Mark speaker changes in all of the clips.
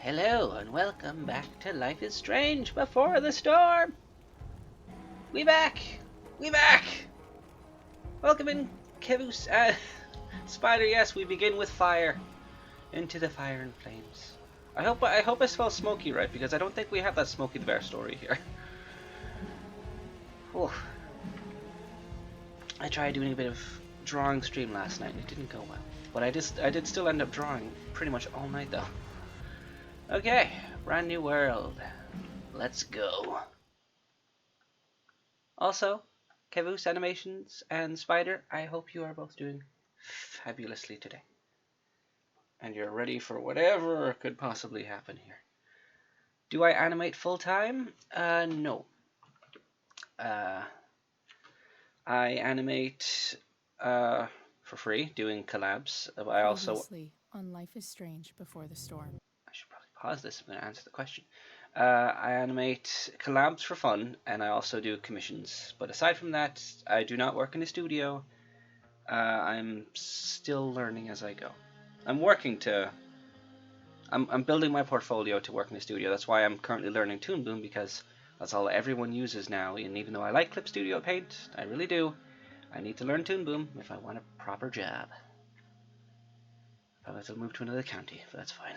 Speaker 1: Hello and welcome back to Life is Strange Before the Storm. We back. We back. Welcome in, Kevus. Spider. Yes, we begin with fire. Into the fire and flames. I hope I spell Smokey right because I don't think we have that Smokey the Bear story here. Oh, I tried doing a bit of drawing stream last night and it didn't go well. But I did still end up drawing pretty much all night though. Okay, brand new world. Let's go. Also, Kevus Animations and Spider, I hope you are both doing fabulously today. And you're ready for whatever could possibly happen here. Do I animate full time? No. Uh, I animate for free, doing collabs. I also.
Speaker 2: Previously on Life is Strange Before the Storm.
Speaker 1: I should probably pause this. I'm going to answer the question. I animate collabs for fun, and I also do commissions. But aside from that, I do not work in a studio. I'm still learning as I go. I'm working to. I'm building my portfolio to work in a studio. That's why I'm currently learning Toon Boom because that's all everyone uses now. And even though I like Clip Studio Paint, I really do. I need to learn Toon Boom if I want a proper job. I'll have to move to another county, but that's fine.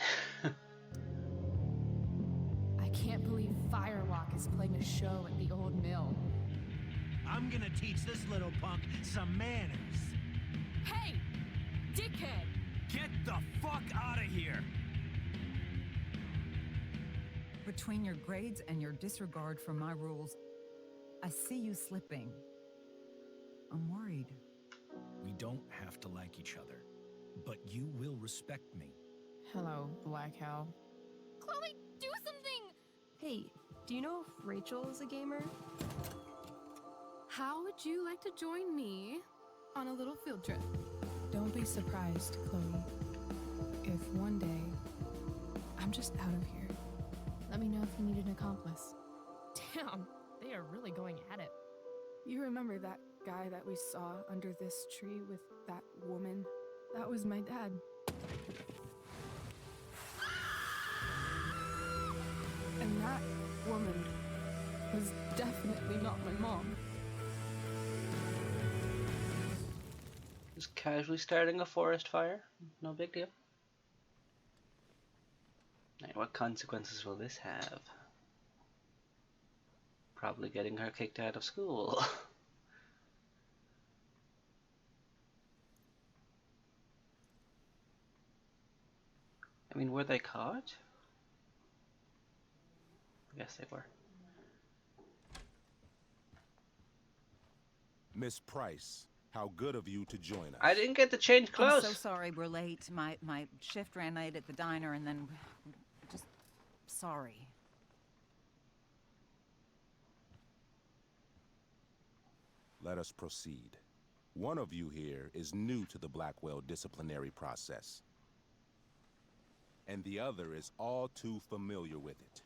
Speaker 2: I can't believe Firewalk is playing a show at the old mill.
Speaker 3: I'm gonna teach this little punk some manners.
Speaker 2: Hey! Dickhead!
Speaker 3: Get the fuck out of here!
Speaker 4: Between your grades and your disregard for my rules, I see you slipping. I'm worried.
Speaker 3: We don't have to like each other, but you will respect me.
Speaker 2: Hello, Black Hal.
Speaker 5: Chloe, do something! Hey, do you know if Rachel is a gamer? How would you like to join me on a little field trip?
Speaker 2: Don't be surprised, Chloe, if one day I'm just out of here. Let me know if you need an accomplice.
Speaker 5: Damn, they are really going at it.
Speaker 2: You remember that guy that we saw under this tree with that woman? That was my dad. And that woman was definitely not my mom.
Speaker 1: Just casually starting a forest fire. No big deal. Now, what consequences will this have? Probably getting her kicked out of school. I mean, were they caught? I guess they were.
Speaker 6: Miss Price, how good of you to join us.
Speaker 1: I didn't get to change
Speaker 4: I'm
Speaker 1: clothes.
Speaker 4: so sorry we're late. My shift ran late at the diner and then just sorry.
Speaker 6: Let us proceed. One of you here is new to the Blackwell disciplinary process, and the other is all too familiar with it.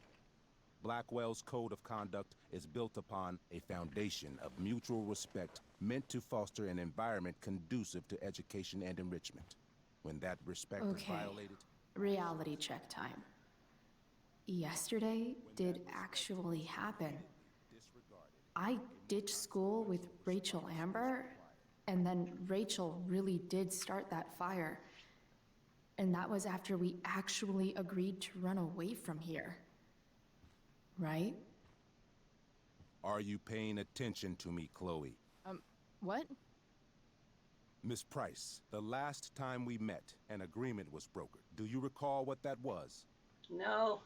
Speaker 6: Blackwell's code of conduct is built upon a foundation of mutual respect meant to foster an environment conducive to education and enrichment. When that respect is
Speaker 2: Okay.
Speaker 6: violated...
Speaker 2: Reality check time. Yesterday did actually happen. I ditched school with Rachel Amber, and then Rachel really did start that fire. And that was after we actually agreed to run away from here. Right?
Speaker 6: Are you paying attention to me, Chloe?
Speaker 5: What?
Speaker 6: Miss Price, the last time we met, an agreement was brokered. Do you recall what that was?
Speaker 1: No.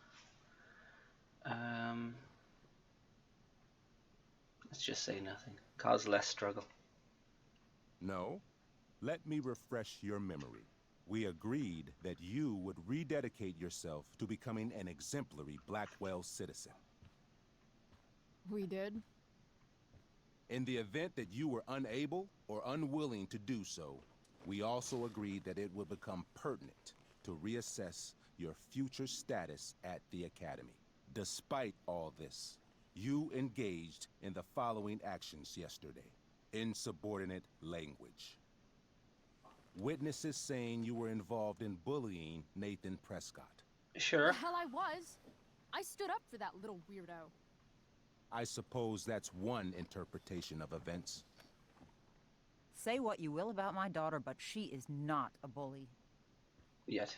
Speaker 1: Let's just say nothing. Cause less struggle.
Speaker 6: No? Let me refresh your memory. We agreed that you would rededicate yourself to becoming an exemplary Blackwell citizen.
Speaker 5: We did?
Speaker 6: In the event that you were unable or unwilling to do so, we also agreed that it would become pertinent to reassess your future status at the Academy. Despite all this, you engaged in the following actions yesterday. Insubordinate language. Witnesses saying you were involved in bullying Nathan Prescott.
Speaker 1: Sure.
Speaker 5: The hell I was. I stood up for that little weirdo.
Speaker 6: I suppose that's one interpretation of events.
Speaker 4: Say what you will about my daughter, but she is not a bully.
Speaker 1: Yet.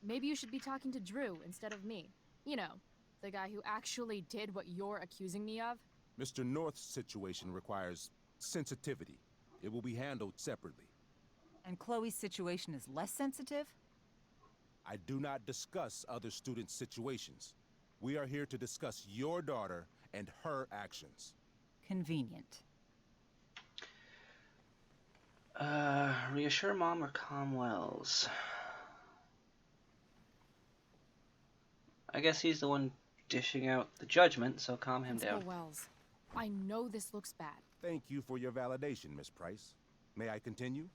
Speaker 5: Maybe you should be talking to Drew instead of me. You know, the guy who actually did what you're accusing me of.
Speaker 6: Mr. North's situation requires sensitivity. It will be handled separately.
Speaker 4: And Chloe's situation is less sensitive?
Speaker 6: I do not discuss other students' situations. We are here to discuss your daughter and her actions.
Speaker 4: Convenient.
Speaker 1: Reassure Mom or calm Wells? I guess he's the one dishing out the judgment, so calm him
Speaker 5: Principal
Speaker 1: down.
Speaker 5: Wells, I know this looks bad.
Speaker 6: Thank you for your validation, Miss Price. May I continue?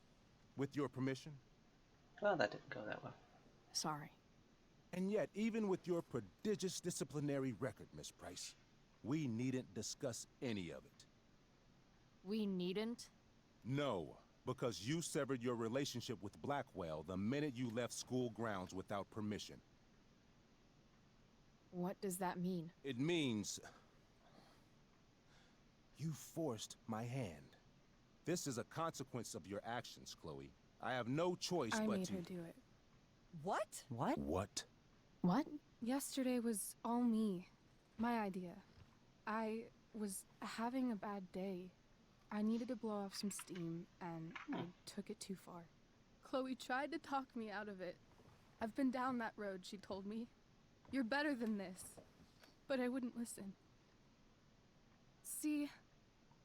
Speaker 6: With your permission?
Speaker 1: Well, that didn't go that well.
Speaker 5: Sorry.
Speaker 6: And yet, even with your prodigious disciplinary record, Miss Price, we needn't discuss any of it.
Speaker 5: We needn't?
Speaker 6: No, because you severed your relationship with Blackwell the minute you left school grounds without permission.
Speaker 5: What does that mean?
Speaker 6: It means you forced my hand. This is a consequence of your actions, Chloe. I have no choice
Speaker 7: I
Speaker 6: but
Speaker 7: made
Speaker 6: to...
Speaker 7: her do it.
Speaker 4: What? What?
Speaker 6: What?
Speaker 5: What?
Speaker 7: Yesterday was all me. My idea. I was having a bad day. I needed to blow off some steam, and I took it too far. Chloe tried to talk me out of it. I've been down that road, she told me. You're better than this. But I wouldn't listen. See,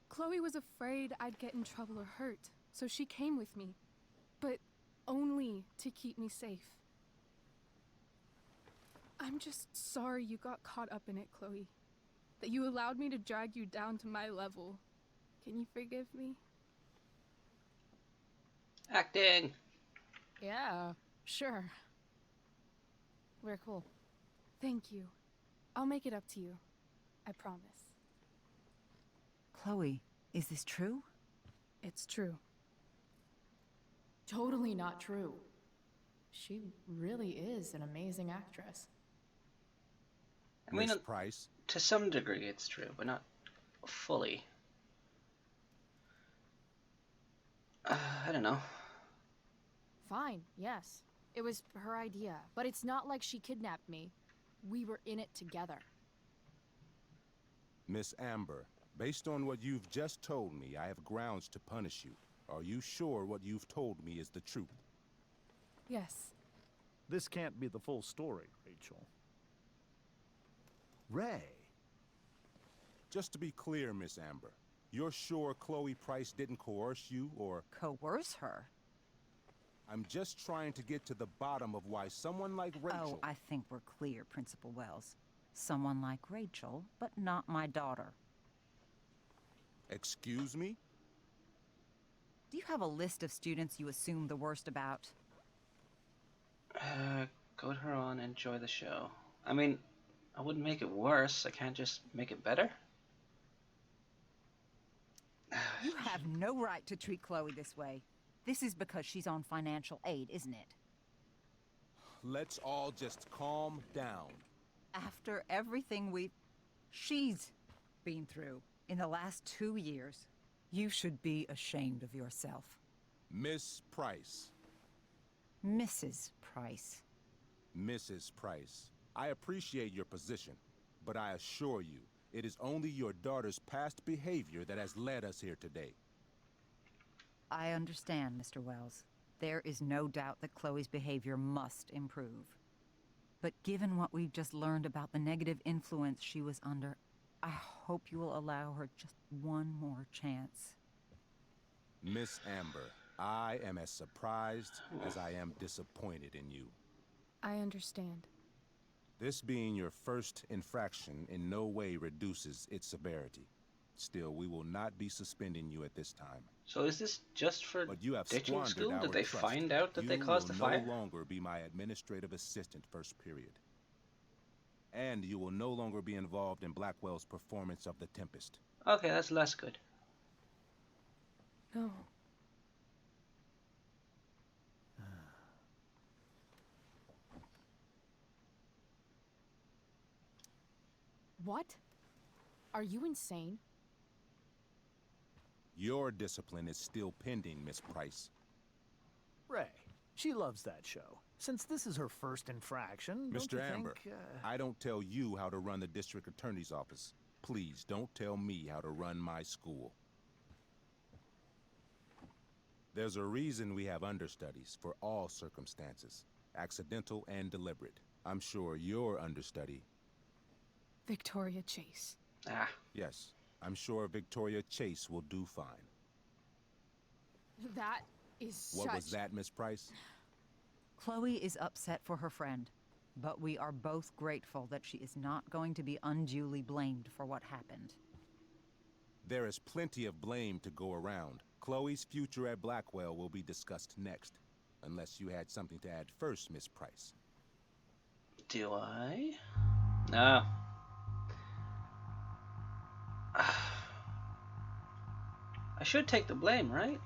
Speaker 7: Chloe was afraid I'd get in trouble or hurt, so she came with me. But only to keep me safe. I'm just sorry you got caught up in it, Chloe. That you allowed me to drag you down to my level. Can you forgive me?
Speaker 1: Acting!
Speaker 5: Yeah, sure. We're cool.
Speaker 7: Thank you. I'll make it up to you. I promise.
Speaker 4: Chloe, is this true?
Speaker 7: It's true.
Speaker 2: Totally not true. She really is an amazing actress.
Speaker 1: I mean,
Speaker 6: Miss Price,
Speaker 1: to some degree it's true, but not fully. I don't know.
Speaker 5: Fine, yes. It was her idea, but it's not like she kidnapped me. We were in it together.
Speaker 6: Miss Amber, based on what you've just told me, I have grounds to punish you. Are you sure what you've told me is the truth?
Speaker 7: Yes.
Speaker 8: This can't be the full story, Rachel. Ray.
Speaker 6: Just to be clear, Miss Amber, you're sure Chloe Price didn't coerce you, or...
Speaker 4: Coerce her?
Speaker 6: I'm just trying to get to the bottom of why someone like Rachel...
Speaker 4: Oh, I think we're clear, Principal Wells. Someone like Rachel, but not my daughter.
Speaker 6: Excuse me?
Speaker 4: Do you have a list of students you assume the worst about?
Speaker 1: Go to her on, enjoy the show. I mean, I wouldn't make it worse. I can't just make it better.
Speaker 4: You have no right to treat Chloe this way. This is because she's on financial aid, isn't it?
Speaker 6: Let's all just calm down.
Speaker 4: After everything she's been through in the last 2 years, you should be ashamed of yourself.
Speaker 6: Miss Price.
Speaker 4: Mrs. Price.
Speaker 6: Mrs. Price, I appreciate your position, but I assure you, it is only your daughter's past behavior that has led us here today.
Speaker 4: I understand, Mr. Wells. There is no doubt that Chloe's behavior must improve. But given what we've just learned about the negative influence she was under, I hope you will allow her just one more chance.
Speaker 6: Miss Amber, I am as surprised as I am disappointed in you.
Speaker 7: I understand.
Speaker 6: This being your first infraction in no way reduces its severity. Still, we will not be suspending you at this time.
Speaker 1: So is this just for
Speaker 6: But you have
Speaker 1: ditching
Speaker 6: squandered
Speaker 1: school?
Speaker 6: our
Speaker 1: Did they
Speaker 6: trust.
Speaker 1: find out that they caused the fire?
Speaker 6: You will no longer be my administrative assistant first period. And you will no longer be involved in Blackwell's performance of The Tempest.
Speaker 1: Okay, that's less good.
Speaker 7: No.
Speaker 5: What? Are you insane?
Speaker 6: Your discipline is still pending, Miss Price.
Speaker 8: Ray, she loves that show. Since this is her first infraction, don't
Speaker 6: Mr.
Speaker 8: you
Speaker 6: Amber,
Speaker 8: think,
Speaker 6: I don't tell you how to run the district attorney's office. Please don't tell me how to run my school. There's a reason we have understudies for all circumstances, accidental and deliberate. I'm sure your understudy...
Speaker 7: Victoria Chase.
Speaker 1: Ah,
Speaker 6: Yes, I'm sure Victoria Chase will do fine.
Speaker 5: That is
Speaker 6: What
Speaker 5: such...
Speaker 6: was that, Miss Price?
Speaker 4: Chloe is upset for her friend, but we are both grateful that she is not going to be unduly blamed for what happened.
Speaker 6: There is plenty of blame to go around. Chloe's future at Blackwell will be discussed next. Unless you had something to add first, Miss Price.
Speaker 1: do I? No. I should take the blame, right?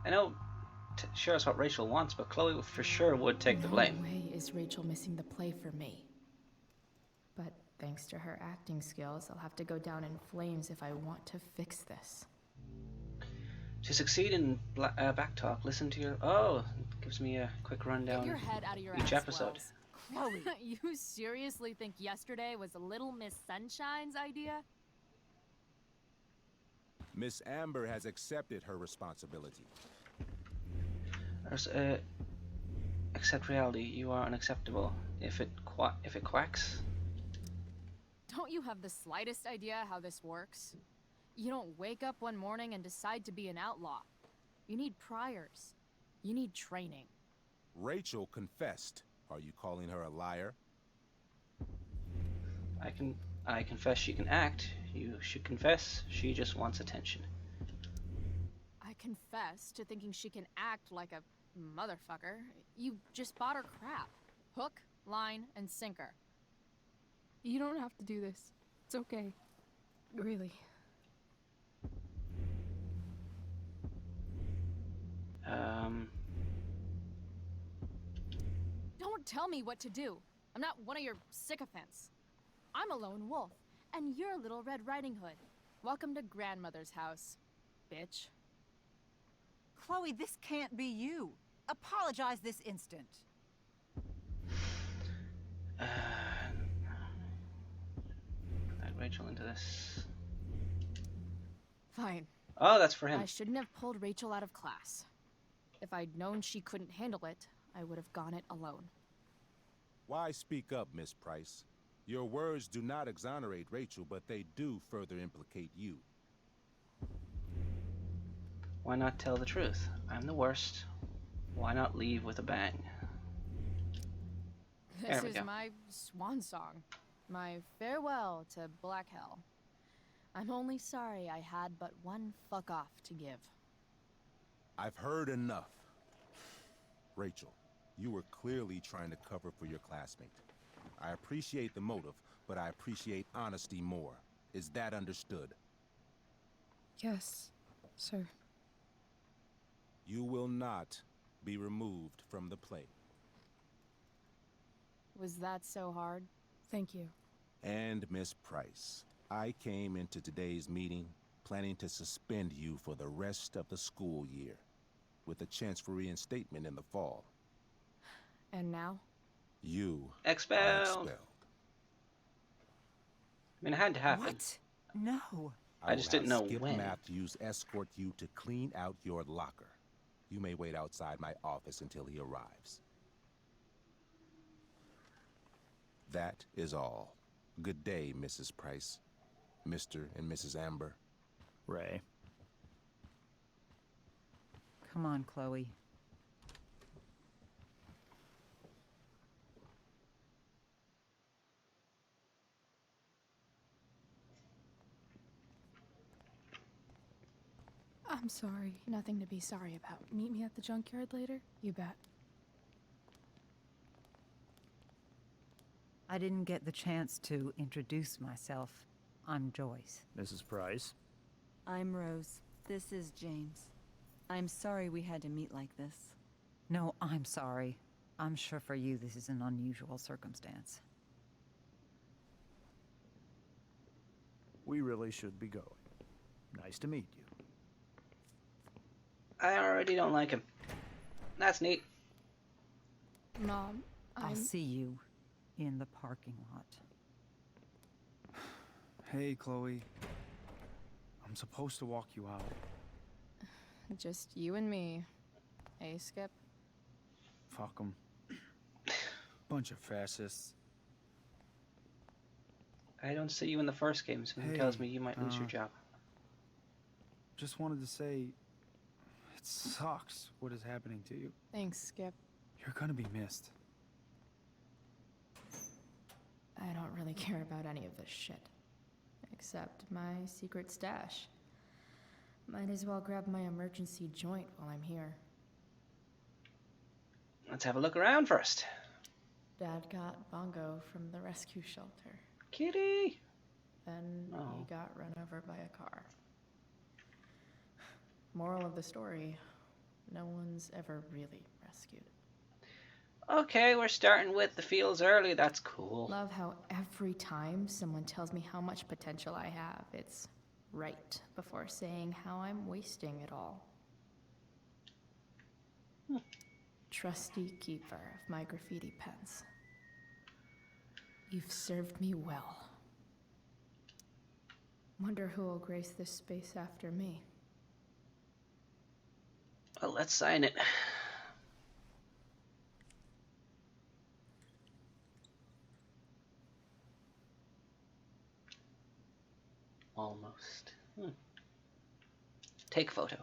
Speaker 1: I know, sure it's what Rachel wants, but Chloe for sure would take the blame.
Speaker 2: No way is Rachel missing the play for me. But thanks to her acting skills, I'll have to go down in flames if I want to fix this.
Speaker 1: To succeed in backtalk, listen to your... Oh, it gives me a quick rundown.
Speaker 5: Get your head out of your
Speaker 1: each
Speaker 5: ass,
Speaker 1: episode.
Speaker 5: Wells. Chloe, you seriously think yesterday was Little Miss Sunshine's idea?
Speaker 6: Miss Amber has accepted her responsibility.
Speaker 1: Accept reality. You are unacceptable. If it quacks.
Speaker 5: Don't you have the slightest idea how this works? You don't wake up one morning and decide to be an outlaw. You need priors. You need training.
Speaker 6: Rachel confessed. Are you calling her a liar?
Speaker 1: I confess she can act. You should confess she just wants attention.
Speaker 5: I confess to thinking she can act like a motherfucker. You just bought her crap. Hook, line, and sinker.
Speaker 7: You don't have to do this. It's okay. Really.
Speaker 5: Don't tell me what to do. I'm not one of your sycophants. I'm a lone wolf, and you're Little Red Riding Hood. Welcome to grandmother's house, bitch.
Speaker 4: Chloe, this can't be you. Apologize this instant.
Speaker 1: Add Rachel into this.
Speaker 5: Fine.
Speaker 1: Oh, that's for him.
Speaker 5: I shouldn't have pulled Rachel out of class. If I'd known she couldn't handle it, I would have gone it alone.
Speaker 6: Why speak up, Miss Price? Your words do not exonerate Rachel, but they do further implicate you.
Speaker 1: Why not tell the truth? I'm the worst. Why not leave with a bang?
Speaker 5: This
Speaker 1: There we
Speaker 5: is
Speaker 1: go.
Speaker 5: my swan song. My farewell to Black Hell. I'm only sorry I had but one fuck off to give.
Speaker 6: I've heard enough. Rachel, you were clearly trying to cover for your classmate. I appreciate the motive, but I appreciate honesty more. Is that understood?
Speaker 7: Yes, sir.
Speaker 6: You will not be removed from the play.
Speaker 5: Was that so hard?
Speaker 7: Thank you.
Speaker 6: And Miss Price, I came into today's meeting planning to suspend you for the rest of the school year, with a chance for reinstatement in the fall.
Speaker 5: And now?
Speaker 6: You are
Speaker 1: Expelled.
Speaker 6: expelled.
Speaker 1: I mean, it had to happen.
Speaker 4: What? No.
Speaker 1: I just didn't know
Speaker 6: Skip
Speaker 1: when.
Speaker 6: Matthews escort you to clean out your locker. You may wait outside my office until he arrives. That is all. Good day, Mrs. Price. Mr. and Mrs. Amber.
Speaker 8: Ray.
Speaker 4: Come on, Chloe.
Speaker 7: I'm sorry. Nothing to be sorry about. Meet me at the junkyard later? You bet.
Speaker 4: I didn't get the chance to introduce myself. I'm Joyce.
Speaker 8: Mrs. Price.
Speaker 9: I'm Rose. This is James. I'm sorry we had to meet like this.
Speaker 4: No, I'm sorry. I'm sure for you this is an unusual circumstance.
Speaker 8: We really should be going. Nice to meet you.
Speaker 1: I already don't like him. That's neat.
Speaker 7: Mom,
Speaker 4: I'll see you in the parking lot.
Speaker 10: Hey, Chloe. I'm supposed to walk you out.
Speaker 5: Just you and me. Hey, Skip.
Speaker 10: Fuck them. Bunch of fascists.
Speaker 1: I don't see you in the first game. Someone tells me you might lose your job.
Speaker 10: Just wanted to say, it sucks what is happening to you.
Speaker 5: Thanks, Skip.
Speaker 10: You're gonna be missed.
Speaker 2: I don't really care about any of this shit. Except my secret stash. Might as well grab my emergency joint while I'm here.
Speaker 1: Let's have a look around first.
Speaker 2: Dad got Bongo from the rescue shelter.
Speaker 1: Kitty!
Speaker 2: Then he got run over by a car. Moral of the story, no one's ever really rescued.
Speaker 1: Okay, we're starting with the fields early. That's cool.
Speaker 2: Love how every time someone tells me how much potential I have, it's right before saying how I'm wasting it all. Trusty keeper of my graffiti pens. You've served me well. Wonder who will grace this space after me.
Speaker 1: Well, let's sign it. Almost. Take photo.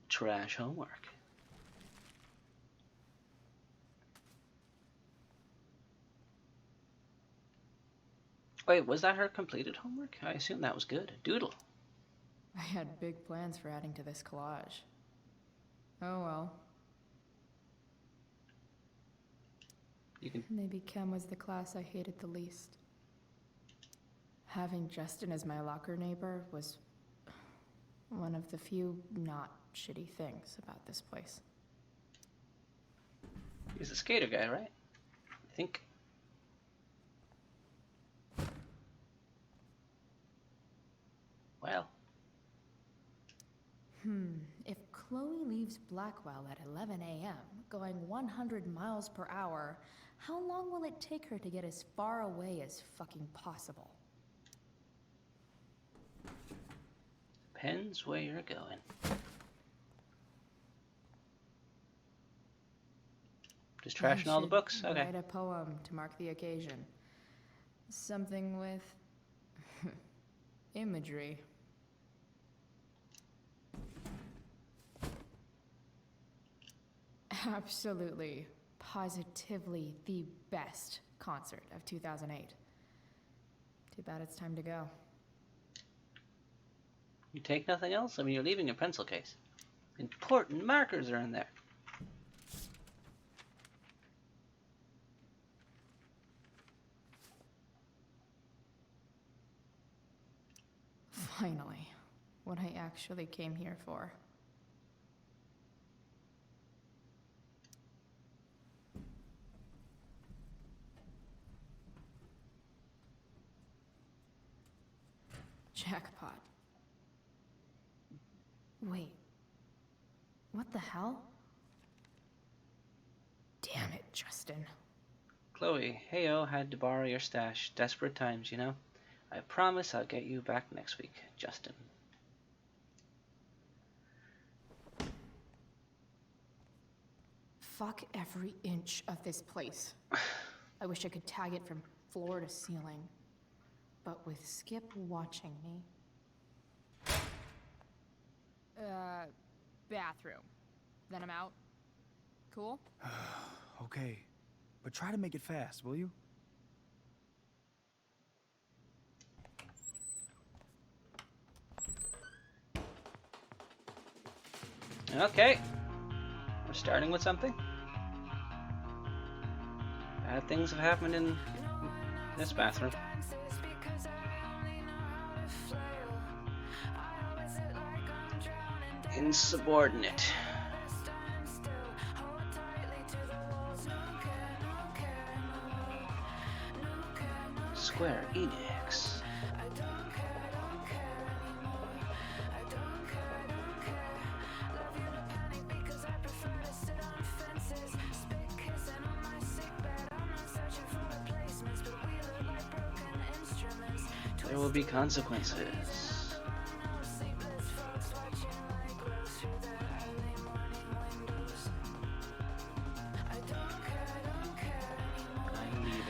Speaker 1: Trash homework. Wait, was that her completed homework? I assume that was good. Doodle.
Speaker 2: I had big plans for adding to this collage. Oh well.
Speaker 1: You can...
Speaker 2: Maybe chem was the class I hated the least. Having Justin as my locker neighbor was one of the few not shitty things about this place.
Speaker 1: He's a skater guy, right? I think. Well.
Speaker 2: If Chloe leaves Blackwell at 11 a.m., going 100 miles per hour, how long will it take her to get as far away as fucking possible?
Speaker 1: Depends where you're going. Just trashing all the books? Okay.
Speaker 2: Write a poem to mark the occasion. Something with imagery. Absolutely, positively the best concert of 2008. Too bad it's time to go.
Speaker 1: You take nothing else? I mean, you're leaving a pencil case. Important markers are in there.
Speaker 2: Finally, what I actually came here for. Jackpot. Wait. What the hell? Damn it, Justin.
Speaker 1: Chloe, heyo, had to borrow your stash. Desperate times, you know? I promise I'll get you back next week, Justin.
Speaker 2: Fuck every inch of this place. I wish I could tag it from floor to ceiling. But with Skip watching me...
Speaker 5: Bathroom. Then I'm out. Cool?
Speaker 10: Okay, but try to make it fast, will you?
Speaker 1: Okay. We're starting with something. Bad things have happened in This bathroom. Insubordinate. Square Enix. There will be consequences. I'm leaving.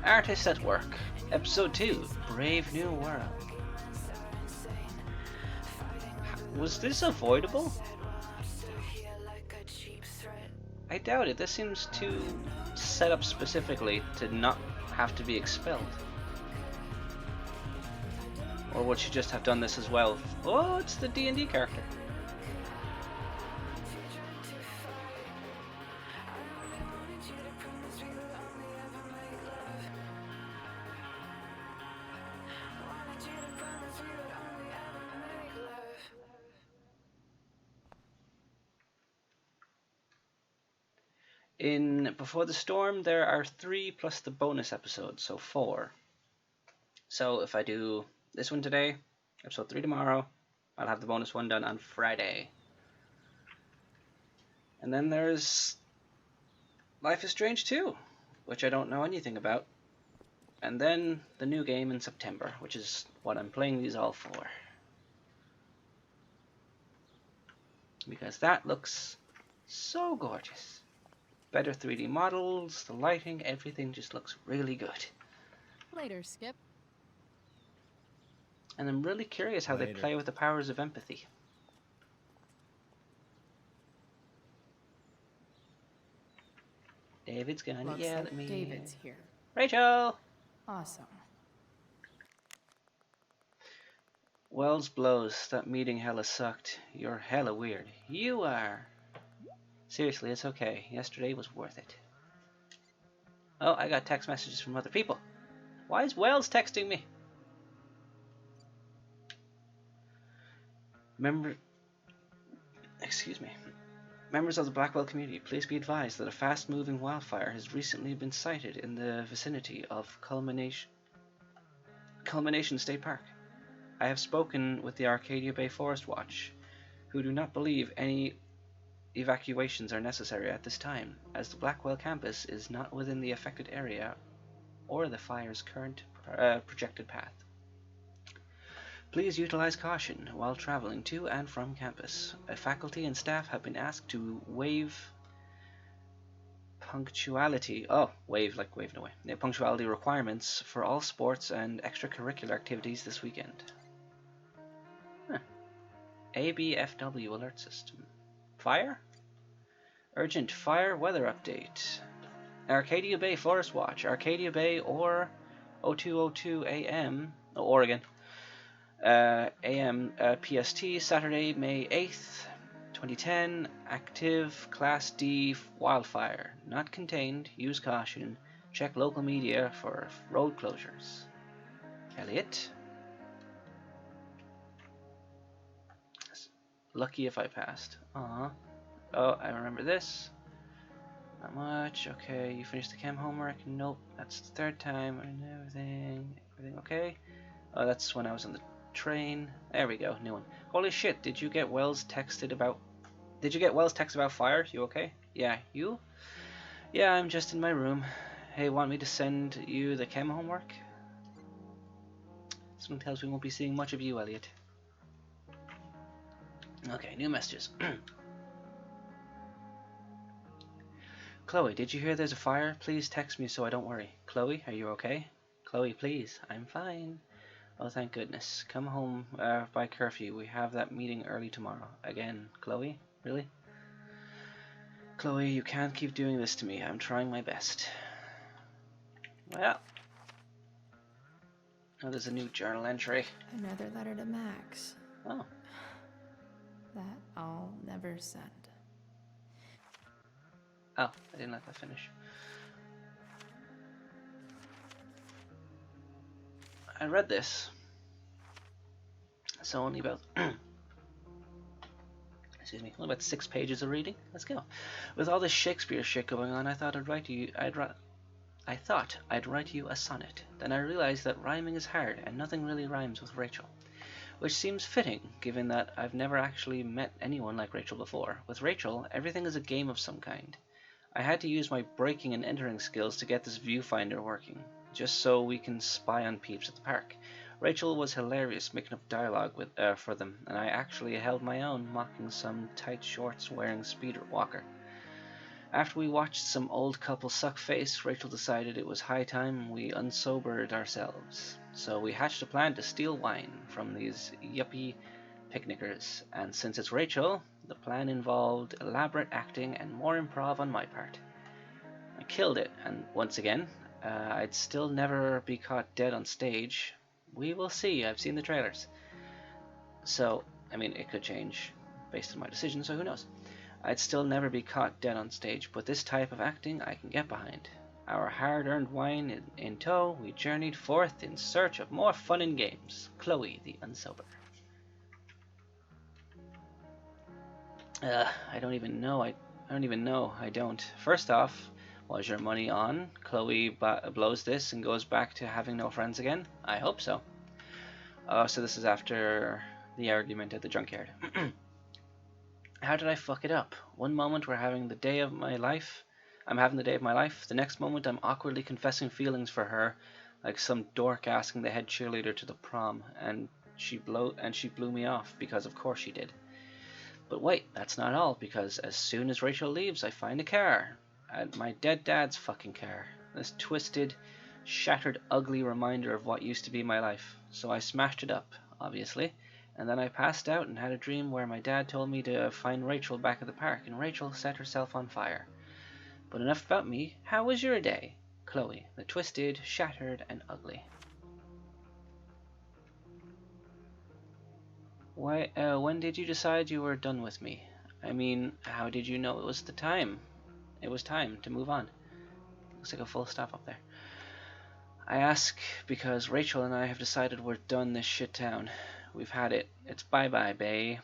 Speaker 1: Artist at Work, Episode 2, Brave New World. Was this avoidable? I doubt it. This seems too set up specifically to not have to be expelled. Or would she just have done this as well? Oh, it's the D&D character. In Before the Storm, there are 3 plus the bonus episodes, so 4. So if I do this one today, episode 3 tomorrow, I'll have the bonus one done on Friday. And then there's Life is Strange 2, which I don't know anything about. And then the new game in September, which is what I'm playing these all for. Because that looks so gorgeous. Better 3D models, the lighting, everything just looks really good.
Speaker 5: Later, Skip.
Speaker 1: And I'm really curious how they play with the powers of empathy. David's gonna
Speaker 2: Looks
Speaker 1: yell
Speaker 2: like
Speaker 1: at me.
Speaker 2: David's here.
Speaker 1: Rachel!
Speaker 2: Awesome.
Speaker 1: Wells blows. That meeting hella sucked. You're hella weird. You are. Seriously, it's okay. Yesterday was worth it. Oh, I got text messages from other people. Why is Wells texting me? Excuse me. Members of the Blackwell community, please be advised that a fast-moving wildfire has recently been sighted in the vicinity of Culmination State Park. I have spoken with the Arcadia Bay Forest Watch, who do not believe any evacuations are necessary at this time, as the Blackwell campus is not within the affected area or the fire's current projected path. Please utilize caution while traveling to and from campus. Faculty and staff have been asked to waive punctuality. Oh, waive like waving away. Yeah, punctuality requirements for all sports and extracurricular activities this weekend. Huh. ABFW alert system. Fire? Urgent fire weather update. Arcadia Bay Forest Watch. Arcadia Bay or 0202 AM, Oregon. AM PST, Saturday, May 8th, 2010. Active Class D wildfire. Not contained. Use caution. Check local media for road closures. Elliot? Lucky if I passed. Oh, I remember this. Not much. Okay, you finished the chem homework? Nope. That's the 3rd time. And everything okay? Oh, that's when I was on the train. There we go. New one. Holy shit! Did you get Wells text about fire? You okay? Yeah. You? Yeah, I'm just in my room. Hey, want me to send you the chem homework? Something tells me we won't be seeing much of you, Elliot. Okay, new messages. Chloe, did you hear there's a fire? Please text me so I don't worry. Chloe, are you okay? Chloe, please. I'm fine. Oh, thank goodness. Come home by curfew. We have that meeting early tomorrow. Again, Chloe? Really? Chloe, you can't keep doing this to me. I'm trying my best. Well. Oh, there's a new journal entry.
Speaker 2: Another letter to Max.
Speaker 1: Oh.
Speaker 2: that I'll never send.
Speaker 1: Oh, I didn't let that finish. I read this. So only about excuse me, only about 6 pages of reading. Let's go. With all this Shakespeare shit going on, I thought I'd write you a sonnet. Then I realized that rhyming is hard and nothing really rhymes with Rachel. Which seems fitting, given that I've never actually met anyone like Rachel before. With Rachel, everything is a game of some kind. I had to use my breaking and entering skills to get this viewfinder working, just so we can spy on peeps at the park. Rachel was hilarious making up dialogue for them, and I actually held my own, mocking some tight shorts wearing speeder walker. After we watched some old couple suck face, Rachel decided it was high time we unsobered ourselves. So we hatched a plan to steal wine from these yuppie picnickers, and since it's Rachel, the plan involved elaborate acting and more improv on my part. I killed it, and once again, I'd still never be caught dead on stage. We will see, I've seen the trailers. So, I mean, it could change based on my decision, so who knows. I'd still never be caught dead on stage, but this type of acting I can get behind. Our hard-earned wine in tow, we journeyed forth in search of more fun and games. Chloe, the unsober. I don't even know. First off, was your money on? Chloe blows this and goes back to having no friends again? I hope so. So this is after the argument at the junkyard. How did I fuck it up? One moment I'm having the day of my life. The next moment I'm awkwardly confessing feelings for her, like some dork asking the head cheerleader to the prom, and she blew me off because of course she did. But wait, that's not all, because as soon as Rachel leaves, I find a car. My dead dad's fucking car. This twisted, shattered, ugly reminder of what used to be my life. So I smashed it up, obviously, and then I passed out and had a dream where my dad told me to find Rachel back at the park, and Rachel set herself on fire. But enough about me. How was your day? Chloe, the twisted, shattered, and ugly. When did you decide you were done with me? I mean, how did you know it was time to move on? Looks like a full stop up there. I ask because Rachel and I have decided we're done this shit town. We've had it. It's bye-bye, bae.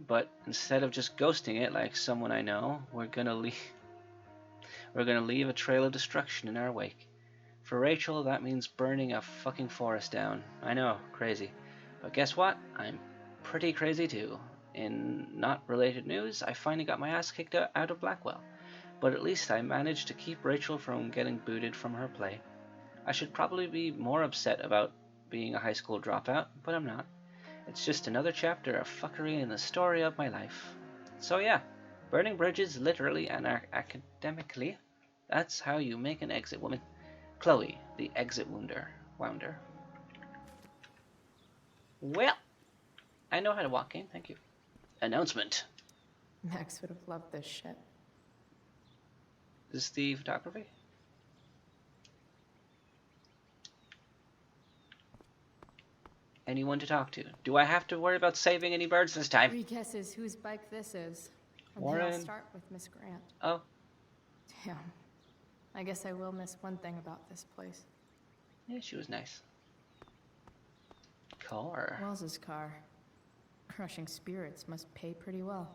Speaker 1: But instead of just ghosting it like someone I know, we're gonna leave a trail of destruction in our wake. For Rachel, that means burning a fucking forest down. I know, crazy. But guess what? I'm pretty crazy too. In not related news, I finally got my ass kicked out of Blackwell. But at least I managed to keep Rachel from getting booted from her play. I should probably be more upset about being a high school dropout, but I'm not. It's just another chapter of fuckery in the story of my life. So yeah, burning bridges literally and academically, that's how you make an exit woman. Chloe, the exit wounder. Well, I know how to walk in, thank you. Announcement.
Speaker 2: Max would have loved this shit.
Speaker 1: Is this the photography? Anyone to talk to? Do I have to worry about saving any birds this time?
Speaker 2: 3 guesses whose bike this is. And
Speaker 1: Warren.
Speaker 2: then I'll start with Miss Grant.
Speaker 1: Oh,
Speaker 2: Damn. I guess I will miss one thing about this place.
Speaker 1: yeah, she was nice. Car.
Speaker 2: Wells's car. Crushing spirits must pay pretty well.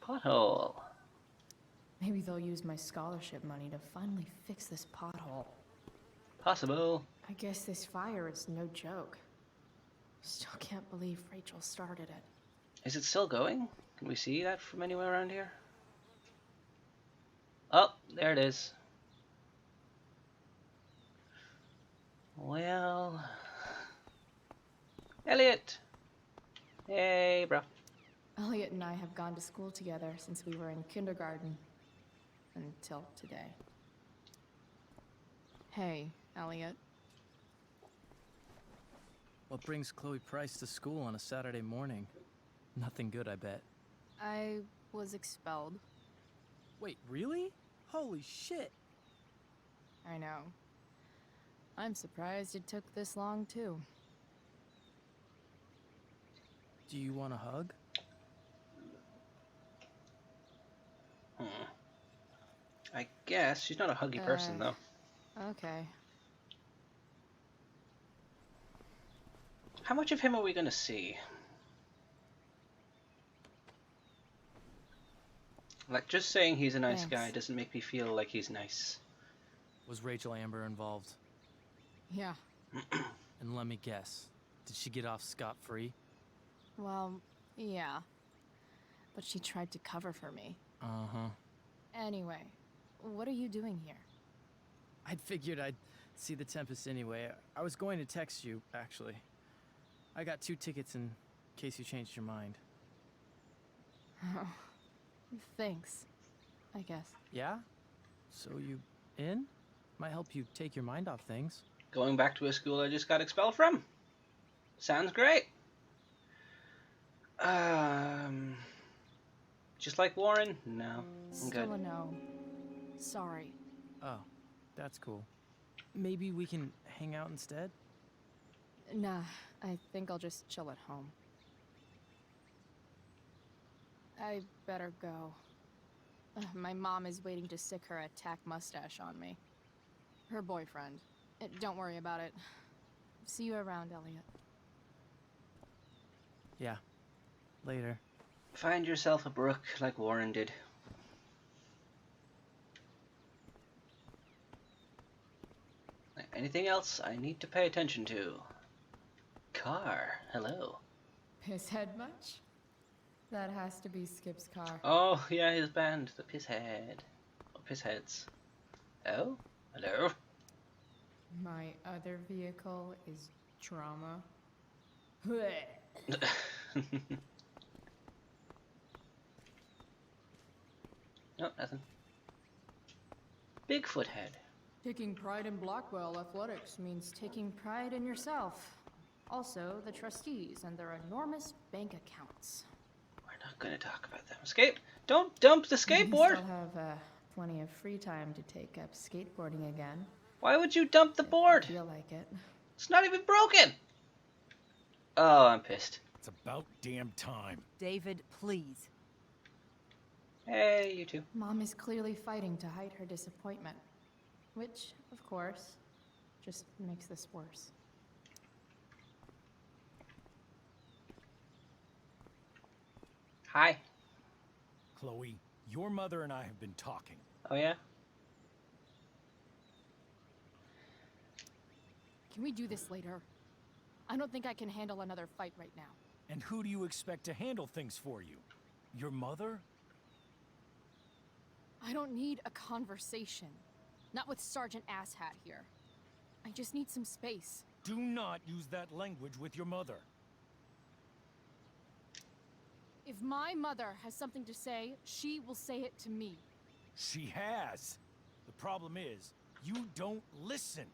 Speaker 1: Pothole.
Speaker 2: Maybe they'll use my scholarship money to finally fix this pothole.
Speaker 1: Possible.
Speaker 2: I guess this fire is no joke. Still can't believe Rachel started it.
Speaker 1: Is it still going? Can we see that from anywhere around here? Oh, there it is. Well... Elliot! Hey, bro.
Speaker 2: Elliot and I have gone to school together since we were in kindergarten. Until today.
Speaker 5: Hey, Elliot.
Speaker 11: What brings Chloe Price to school on a Saturday morning? Nothing good, I bet.
Speaker 5: I was expelled.
Speaker 11: Wait, really? Holy shit!
Speaker 5: I know. I'm surprised it took this long, too.
Speaker 11: Do you want a hug?
Speaker 1: I guess she's not a huggy person, though.
Speaker 5: Okay.
Speaker 1: How much of him are we going to see? Like, just saying he's a nice guy doesn't make me feel like he's nice.
Speaker 11: Was Rachel Amber involved?
Speaker 5: Yeah.
Speaker 11: And let me guess, did she get off scot-free?
Speaker 5: Well, yeah. But she tried to cover for me.
Speaker 11: Uh-huh.
Speaker 5: Anyway, what are you doing here?
Speaker 11: I'd figured I'd see the Tempest anyway. I was going to text you, actually. I got 2 tickets in case you changed your mind.
Speaker 5: Oh, thanks, I guess.
Speaker 11: Yeah? So you in? Might help you take your mind off things.
Speaker 1: Going back to a school I just got expelled from. Sounds great. Just like Warren? No, I'm good.
Speaker 5: Still a no. Sorry.
Speaker 11: Oh, that's cool. Maybe we can hang out instead?
Speaker 5: Nah, I think I'll just chill at home. I better go. My mom is waiting to sick her attack mustache on me. Her boyfriend. Don't worry about it. See you around, Elliot.
Speaker 11: Yeah. Later.
Speaker 1: Find yourself a brook like Warren did. Anything else I need to pay attention to? Car, hello.
Speaker 2: Pisshead much? That has to be Skip's car.
Speaker 1: Oh, yeah, his band, the Pisshead. Or Pissheads. Oh, hello.
Speaker 2: My other vehicle is trauma.
Speaker 1: No, nothing. Bigfoot head.
Speaker 2: Taking pride in Blackwell athletics means taking pride in yourself. Also, the trustees and their enormous bank accounts.
Speaker 1: We're not going to talk about them. Escape! Don't dump the
Speaker 2: You
Speaker 1: skateboard!
Speaker 2: still have plenty of free time to take up skateboarding again.
Speaker 1: Why would you dump the board?
Speaker 2: I feel like it.
Speaker 1: It's not even broken! Oh, I'm pissed.
Speaker 3: It's about damn time.
Speaker 4: David, please.
Speaker 1: Hey, you two.
Speaker 2: Mom is clearly fighting to hide her disappointment. Which, of course, just makes this worse.
Speaker 1: Hi.
Speaker 3: Chloe, your mother and I have been talking.
Speaker 1: Oh, yeah?
Speaker 5: Can we do this later? I don't think I can handle another fight right now.
Speaker 3: And who do you expect to handle things for you? Your mother?
Speaker 5: I don't need a conversation. Not with Sergeant Asshat here. I just need some space.
Speaker 3: Do not use that language with your mother.
Speaker 5: If my mother has something to say, she will say it to me.
Speaker 3: She has. The problem is, you don't listen.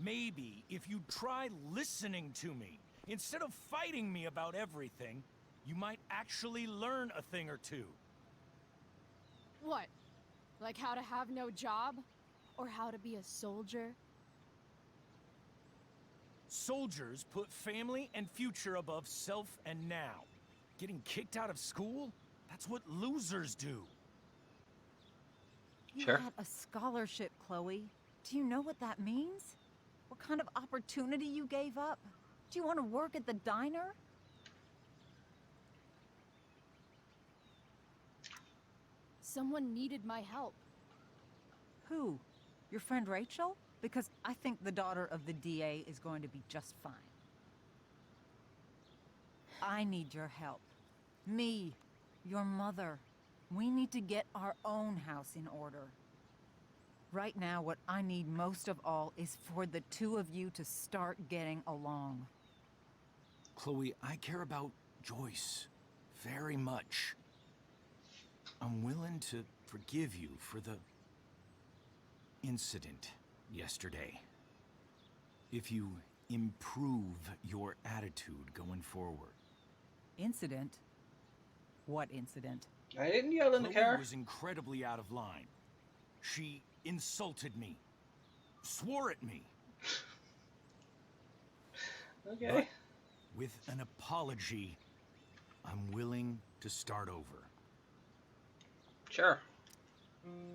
Speaker 3: Maybe if you try listening to me, instead of fighting me about everything, you might actually learn a thing or two.
Speaker 5: What? Like how to have no job? Or how to be a soldier?
Speaker 3: Soldiers put family and future above self and now. Getting kicked out of school? That's what losers do.
Speaker 4: You
Speaker 1: Sure.
Speaker 4: had a scholarship, Chloe. Do you know what that means? What kind of opportunity you gave up? Do you want to work at the diner?
Speaker 5: Someone needed my help.
Speaker 4: Who? Your friend Rachel? Because I think the daughter of the DA is going to be just fine. I need your help. Me, your mother. We need to get our own house in order. Right now, what I need most of all is for the two of you to start getting along.
Speaker 3: Chloe, I care about Joyce very much. I'm willing to forgive you for the incident yesterday. If you improve your attitude going forward.
Speaker 4: Incident? What incident?
Speaker 1: I didn't yell in the
Speaker 3: Chloe
Speaker 1: car.
Speaker 3: was incredibly out of line. She insulted me, swore at me.
Speaker 1: Okay.
Speaker 3: But with an apology, I'm willing to start over.
Speaker 1: Sure.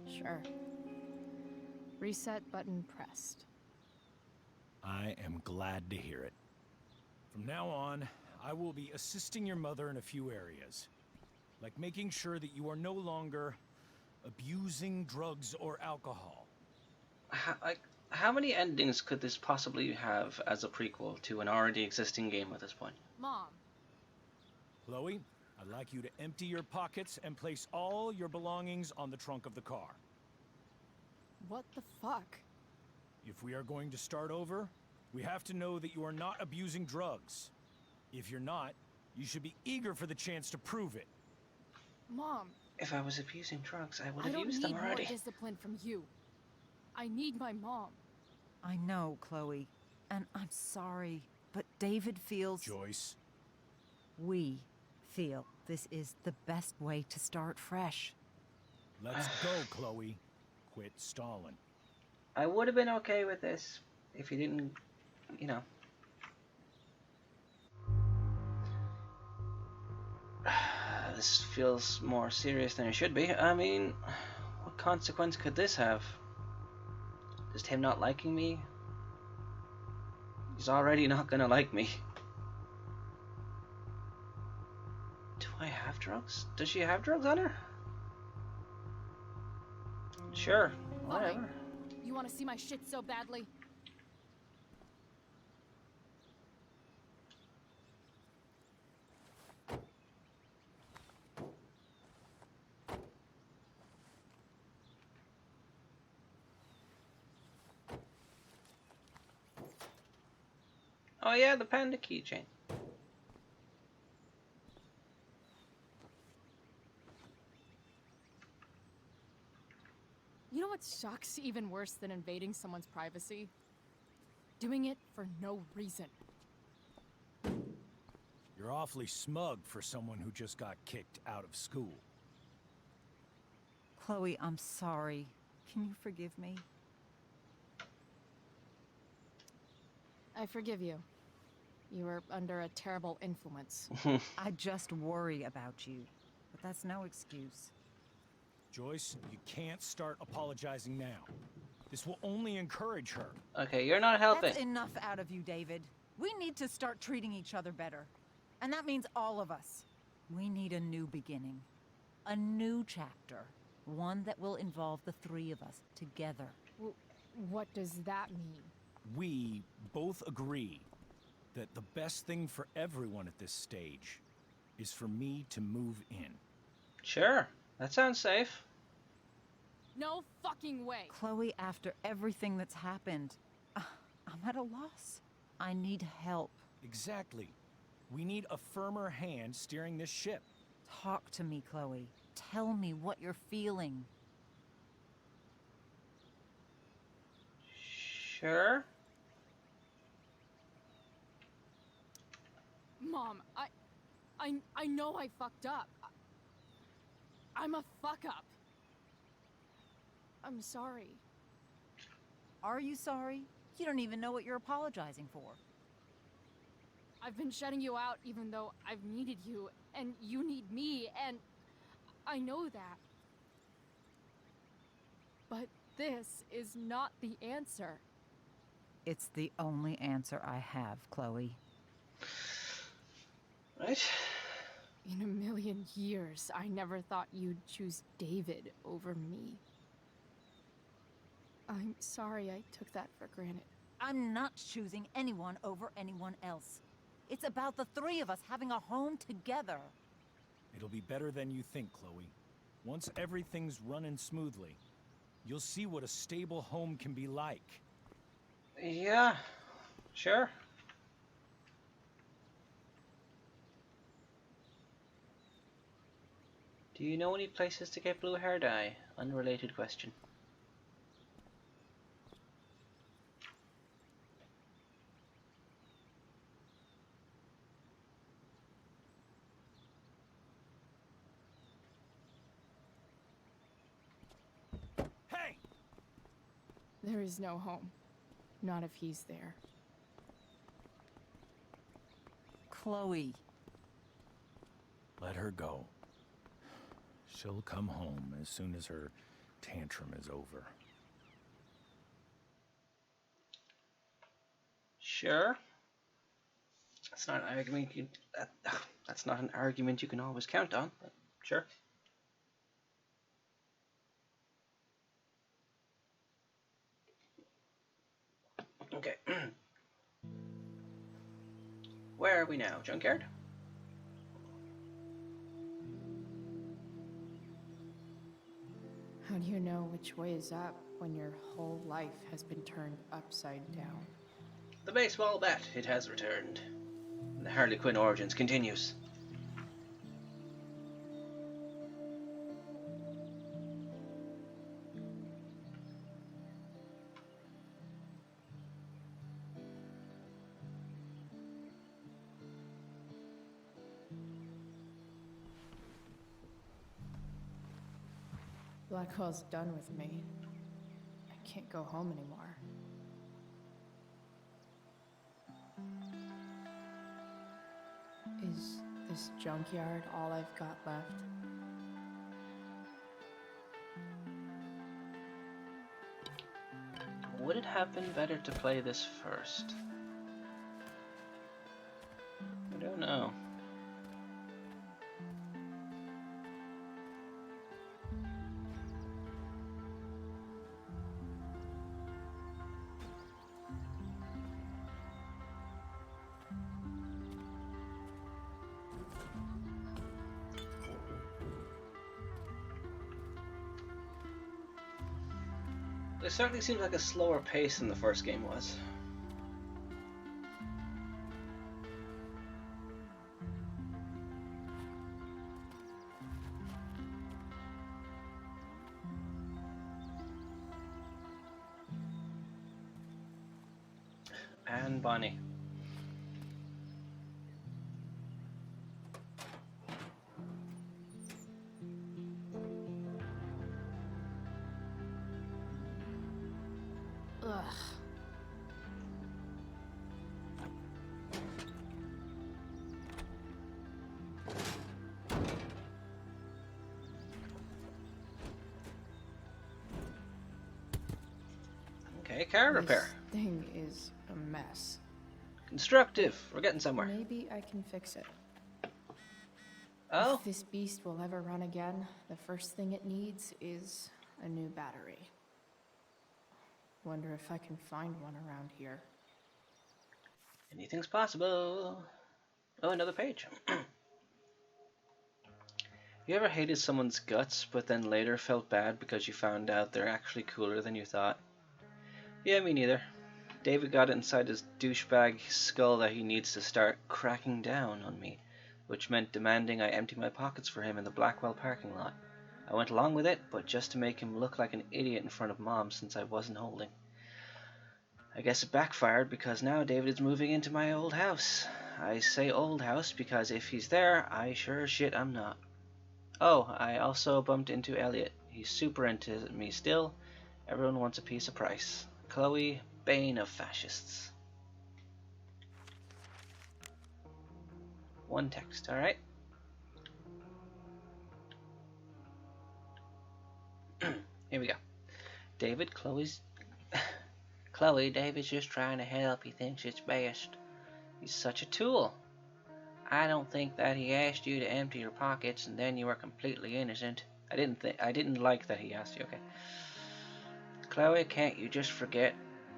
Speaker 5: Sure. Reset button pressed.
Speaker 3: I am glad to hear it. From now on, I will be assisting your mother in a few areas. Like making sure that you are no longer abusing drugs or alcohol.
Speaker 1: How many endings could this possibly have as a prequel to an already existing game at this point?
Speaker 5: Mom.
Speaker 3: Chloe, I'd like you to empty your pockets and place all your belongings on the trunk of the car.
Speaker 5: What the fuck?
Speaker 3: If we are going to start over, we have to know that you are not abusing drugs. If you're not, you should be eager for the chance to prove it.
Speaker 5: Mom.
Speaker 1: If I was abusing drugs, I would
Speaker 5: I
Speaker 1: have
Speaker 5: don't
Speaker 1: used
Speaker 5: need
Speaker 1: them already.
Speaker 5: more discipline from you. I need my mom.
Speaker 4: I know, Chloe, and I'm sorry, but David feels...
Speaker 3: Joyce.
Speaker 4: We feel this is the best way to start fresh.
Speaker 3: Let's go, Chloe. Quit stalling.
Speaker 1: I would have been okay with this if you didn't, you know. This feels more serious than it should be. I mean, what consequence could this have? Just him not liking me? He's already not gonna like me. Do I have drugs? Does she have drugs on her? Sure, whatever.
Speaker 5: Fine. You want to see my shit so badly?
Speaker 1: Oh yeah, the panda keychain.
Speaker 5: You know what sucks even worse than invading someone's privacy? Doing it for no reason.
Speaker 3: You're awfully smug for someone who just got kicked out of school.
Speaker 4: Chloe, I'm sorry. Can you forgive me?
Speaker 5: I forgive you. You were under a terrible influence.
Speaker 4: I just worry about you, but that's no excuse.
Speaker 3: Joyce, you can't start apologizing now. This will only encourage her.
Speaker 1: Okay, you're not helping.
Speaker 4: That's enough out of you, David. We need to start treating each other better. And that means all of us. We need a new beginning. A new chapter. One that will involve the three of us together.
Speaker 5: What does that mean?
Speaker 3: We both agree that the best thing for everyone at this stage is for me to move in.
Speaker 1: Sure, that sounds safe.
Speaker 5: No fucking way!
Speaker 4: Chloe, after everything that's happened, I'm at a loss. I need help.
Speaker 3: Exactly. We need a firmer hand steering this ship.
Speaker 4: Talk to me, Chloe. Tell me what you're feeling.
Speaker 1: Sure.
Speaker 5: Mom, I know I fucked up. I'm a fuck up. I'm sorry.
Speaker 4: Are you sorry? You don't even know what you're apologizing for.
Speaker 5: I've been shutting you out even though I've needed you, and you need me, and I know that. But this is not the answer.
Speaker 4: It's the only answer I have, Chloe.
Speaker 1: Right?
Speaker 5: In a million years, I never thought you'd choose David over me. I'm sorry I took that for granted.
Speaker 4: I'm not choosing anyone over anyone else. It's about the three of us having a home together.
Speaker 3: It'll be better than you think, Chloe. Once everything's running smoothly, you'll see what a stable home can be like.
Speaker 1: Yeah, sure. Do you know any places to get blue hair dye? Unrelated question.
Speaker 3: Hey!
Speaker 5: There is no home. Not if he's there.
Speaker 4: Chloe.
Speaker 3: Let her go. She'll come home as soon as her tantrum is over.
Speaker 1: Sure. That's not an argument that's not an argument you can always count on, but sure. Okay. Where are we now? Junkyard?
Speaker 2: How do you know which way is up when your whole life has been turned upside down?
Speaker 1: The baseball bat, it has returned. The Harley Quinn origins continues.
Speaker 2: Blackwell's done with me. I can't go home anymore. Is this junkyard all I've got left?
Speaker 1: Would it have been better to play this first? I don't know. It certainly seems like a slower pace than the first game was. And Bonnie.
Speaker 2: Ugh.
Speaker 1: Okay, car repair.
Speaker 2: This thing is a mess.
Speaker 1: Constructive. We're getting somewhere.
Speaker 2: Maybe I can fix it.
Speaker 1: Oh?
Speaker 2: If this beast will ever run again, the first thing it needs is a new battery. Wonder if I can find one around here.
Speaker 1: Anything's possible. Oh, another page. You ever hated someone's guts, but then later felt bad because you found out they're actually cooler than you thought? Yeah, me neither. David got it inside his douchebag skull that he needs to start cracking down on me, which meant demanding I empty my pockets for him in the Blackwell parking lot. I went along with it, but just to make him look like an idiot in front of Mom since I wasn't holding. I guess it backfired because now David is moving into my old house. I say old house because if he's there, I sure as shit I'm not. Oh, I also bumped into Elliot. He's super into me still. Everyone wants a piece of Price. Chloe, bane of fascists. One text, alright? Here we go. David, Chloe, David's just trying to help. He thinks it's best. He's such a tool. I don't think that he asked you to empty your pockets and then you were completely innocent. I didn't like that he asked you, okay. Chloe, can't you just forget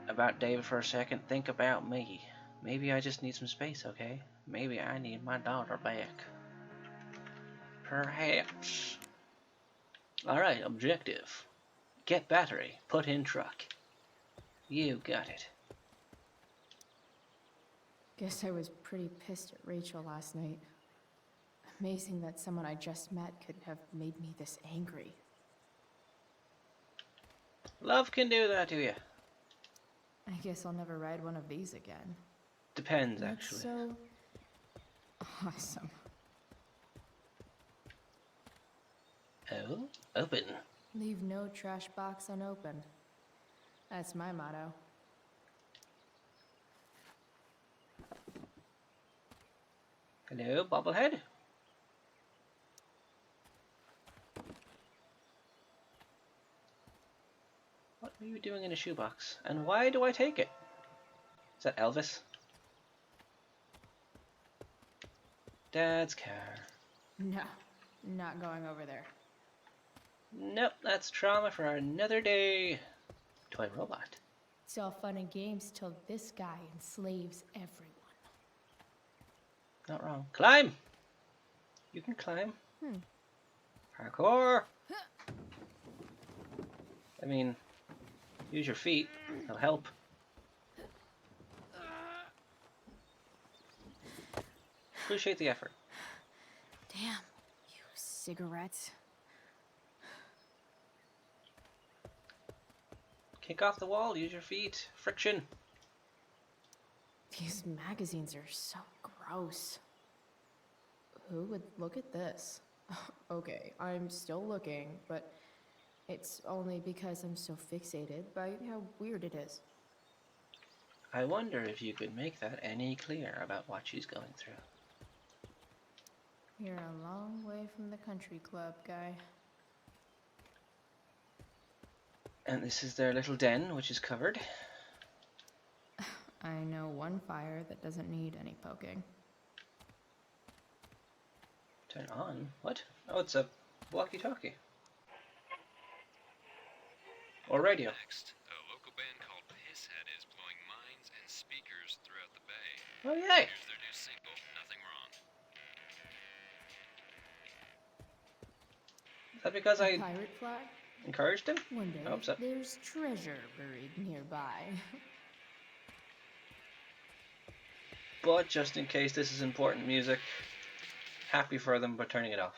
Speaker 1: about David for a second? Think about me. Maybe I just need some space, okay? Maybe I need my daughter back. Perhaps. Alright, objective. Get battery. Put in truck. You got it.
Speaker 2: Guess I was pretty pissed at Rachel last night. Amazing that someone I just met could have made me this angry.
Speaker 1: Love can do that to you.
Speaker 2: I guess I'll never ride one of these again.
Speaker 1: Depends,
Speaker 2: That's
Speaker 1: actually.
Speaker 2: so awesome.
Speaker 1: Oh, open.
Speaker 2: Leave no trash box unopened. That's my motto.
Speaker 1: Hello, bobblehead. What are you doing in a shoebox? And why do I take it? Is that Elvis? Dad's car.
Speaker 5: No, not going over there.
Speaker 1: Nope, that's trauma for another day. Toy robot.
Speaker 2: It's all fun and games till this guy enslaves everyone.
Speaker 1: Not wrong. Climb! You can climb. Parkour! I mean, use your feet. It'll help. Appreciate the effort.
Speaker 5: Damn, you cigarettes.
Speaker 1: Kick off the wall, use your feet. Friction.
Speaker 5: These magazines are so gross. Who would look at this? Okay, I'm still looking, but it's only because I'm so fixated by how weird it is.
Speaker 1: I wonder if you could make that any clearer about what she's going through.
Speaker 5: You're a long way from the country club, guy.
Speaker 1: And this is their little den, which is covered.
Speaker 5: I know one fire that doesn't need any poking.
Speaker 1: Turn on? What? Oh, it's a walkie-talkie. Or radio.
Speaker 12: Next, a local band called Pisshead is blowing minds and speakers throughout the bay.
Speaker 1: Oh, yay!
Speaker 12: Here's their new single, Nothing Wrong.
Speaker 1: Is that because I
Speaker 5: Pirate flag?
Speaker 1: encouraged him?
Speaker 5: One day,
Speaker 1: I hope so.
Speaker 5: there's treasure buried nearby.
Speaker 1: But just in case this is important music, happy for them, but turning it off.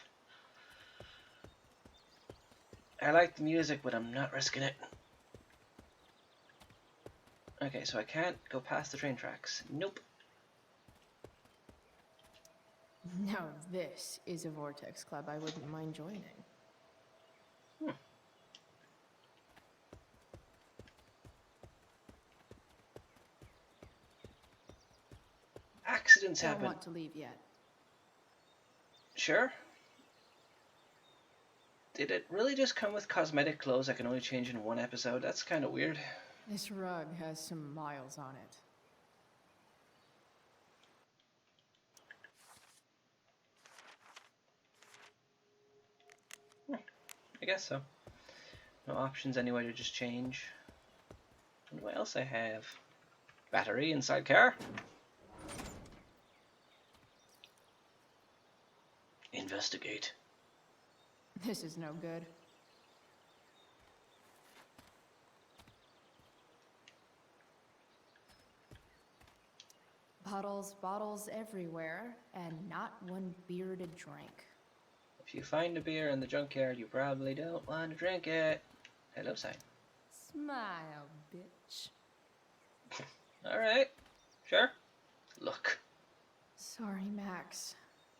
Speaker 1: I like the music, but I'm not risking it. Okay, so I can't go past the train tracks. Nope.
Speaker 5: Now this is a Vortex Club I wouldn't mind joining.
Speaker 1: Accidents
Speaker 5: Don't
Speaker 1: happen.
Speaker 5: want to leave yet.
Speaker 1: Sure. Did it really just come with cosmetic clothes I can only change in one episode? That's kind of weird.
Speaker 5: This rug has some miles on it.
Speaker 1: I guess so. No options anyway to just change. And what else I have? Battery inside car. Investigate.
Speaker 5: This is no good. Bottles everywhere, and not one beer to drink.
Speaker 1: If you find a beer in the junkyard, you probably don't want to drink it. Hello sign.
Speaker 5: Smile, bitch.
Speaker 1: Alright. Sure. Look.
Speaker 5: Sorry, Max.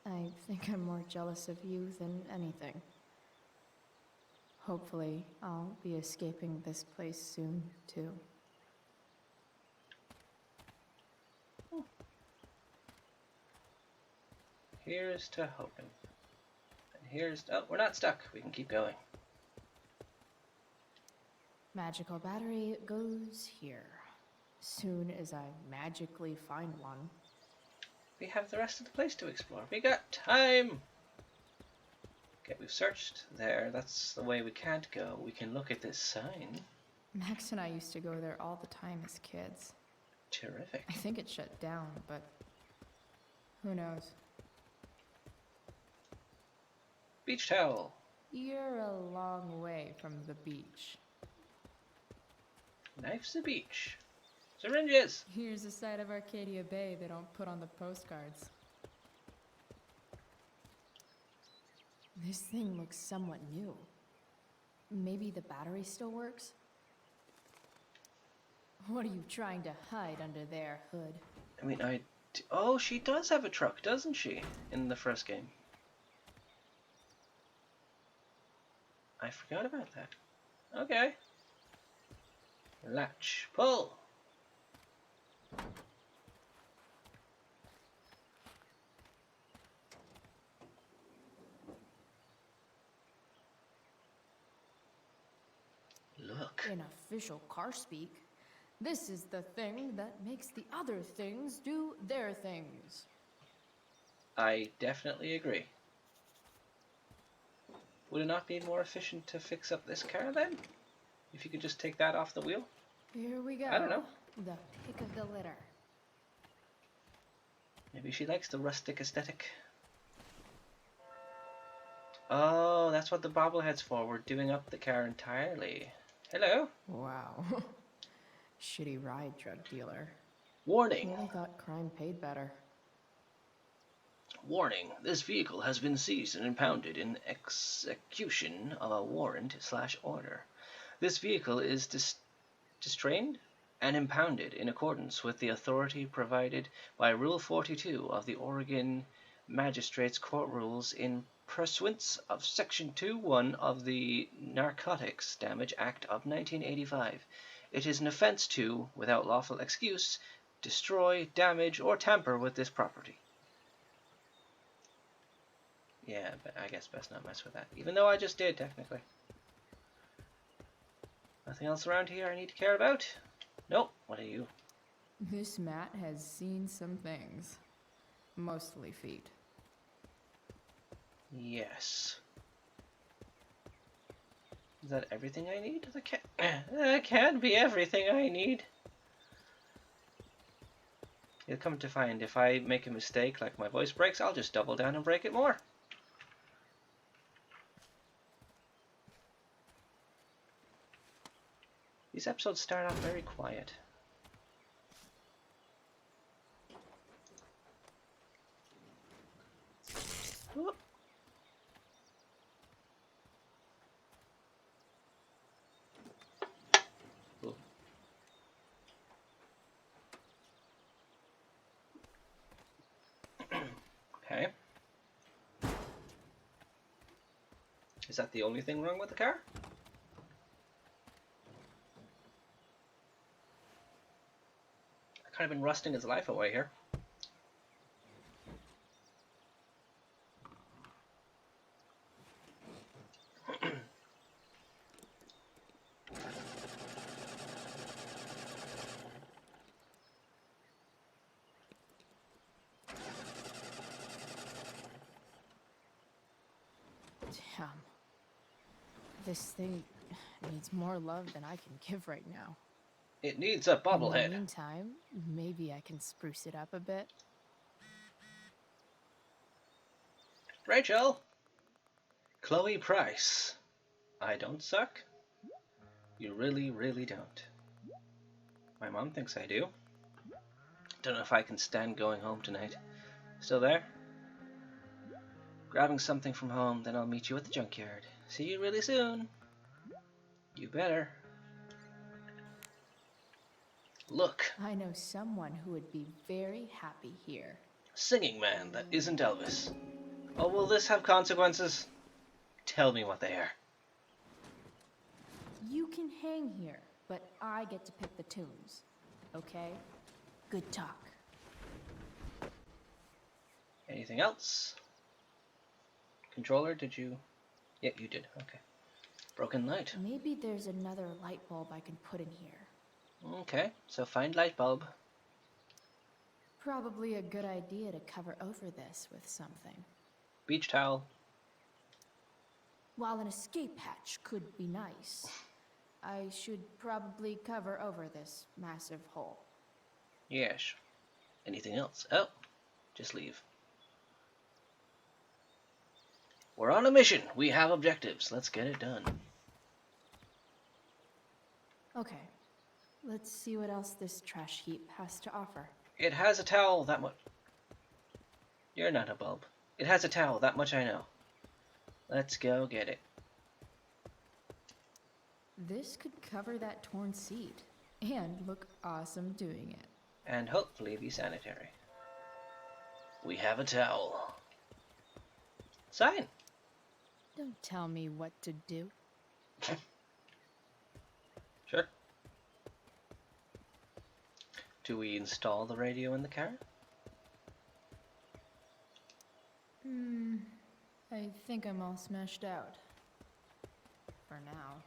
Speaker 5: I think I'm more jealous of you than anything. Hopefully, I'll be escaping this place soon, too.
Speaker 1: Here's to hoping. And here's... Oh, we're not stuck. We can keep going.
Speaker 5: Magical battery goes here. Soon as I magically find one.
Speaker 1: We have the rest of the place to explore. We got time! Okay, we've searched there. That's the way we can't go. We can look at this sign.
Speaker 5: Max and I used to go there all the time as kids.
Speaker 1: Terrific.
Speaker 5: I think it shut down, but who knows?
Speaker 1: Beach towel.
Speaker 5: You're a long way from the beach.
Speaker 1: Knife's the beach. Syringes.
Speaker 5: Here's a side of Arcadia Bay they don't put on the postcards. This thing looks somewhat new. Maybe the battery still works? What are you trying to hide under there, Hood?
Speaker 1: I mean, oh, she does have a truck, doesn't she? In the first game. I forgot about that. Okay. Latch. Pull. Look.
Speaker 2: in official car speak. This is the thing that makes the other things do their things.
Speaker 1: I definitely agree. Would it not be more efficient to fix up this car then? If you could just take that off the wheel?
Speaker 2: Here we go.
Speaker 1: I don't know.
Speaker 2: The pick of the litter.
Speaker 1: Maybe she likes the rustic aesthetic. Oh, that's what the bobblehead's for. We're doing up the car entirely. Hello?
Speaker 2: Wow. Shitty ride, drug dealer.
Speaker 1: Warning.
Speaker 2: Really thought crime paid better.
Speaker 1: Warning. This vehicle has been seized and impounded in execution of a warrant/order. This vehicle is distrained and impounded in accordance with the authority provided by Rule 42 of the Oregon Magistrates Court Rules in pursuance of Section 2(1) of the Narcotics Damage Act of 1985. It is an offense to, without lawful excuse, destroy, damage, or tamper with this property. Yeah, but I guess best not mess with that. Even though I just did, technically. Nothing else around here I need to care about? Nope. What are you?
Speaker 2: This Matt has seen some things. Mostly feet.
Speaker 1: Yes. Is that everything I need? That can't be everything I need. You'll come to find if I make a mistake like my voice breaks, I'll just double down and break it more. These episodes start off very quiet. Whoop. Ooh. Okay. Is that the only thing wrong with the car? Kind of been rusting his life away here.
Speaker 2: Damn. This thing needs more love than I can give right now.
Speaker 1: It needs a bobblehead.
Speaker 2: In the meantime, maybe I can spruce it up a bit.
Speaker 1: Rachel! Chloe Price. I don't suck. You really, really don't. My mom thinks I do. Don't know if I can stand going home tonight. Still there? Grabbing something from home, then I'll meet you at the junkyard. See you really soon. You better. Look.
Speaker 2: I know someone who would be very happy here.
Speaker 1: Singing man that isn't Elvis. Oh, will this have consequences? Tell me what they are.
Speaker 2: You can hang here, but I get to pick the tunes. Okay? Good talk.
Speaker 1: Anything else? Controller, did you? Yeah, you did. Okay. Broken light.
Speaker 2: Maybe there's another light bulb I can put in here.
Speaker 1: Okay, so find light bulb.
Speaker 2: Probably a good idea to cover over this with something.
Speaker 1: Beach towel.
Speaker 2: While an escape hatch could be nice, I should probably cover over this massive hole.
Speaker 1: Yes. Anything else? Oh, just leave. We're on a mission. We have objectives. Let's get it done.
Speaker 2: Okay. Let's see what else this trash heap has to offer.
Speaker 1: It has a towel, that much. You're not a bulb. It has a towel, that much I know. Let's go get it.
Speaker 2: This could cover that torn seat and look awesome doing it.
Speaker 1: And hopefully be sanitary. We have a towel. Sign.
Speaker 2: Don't tell me what to do.
Speaker 1: Sure. Do we install the radio in the car?
Speaker 2: I think I'm all smashed out. For now.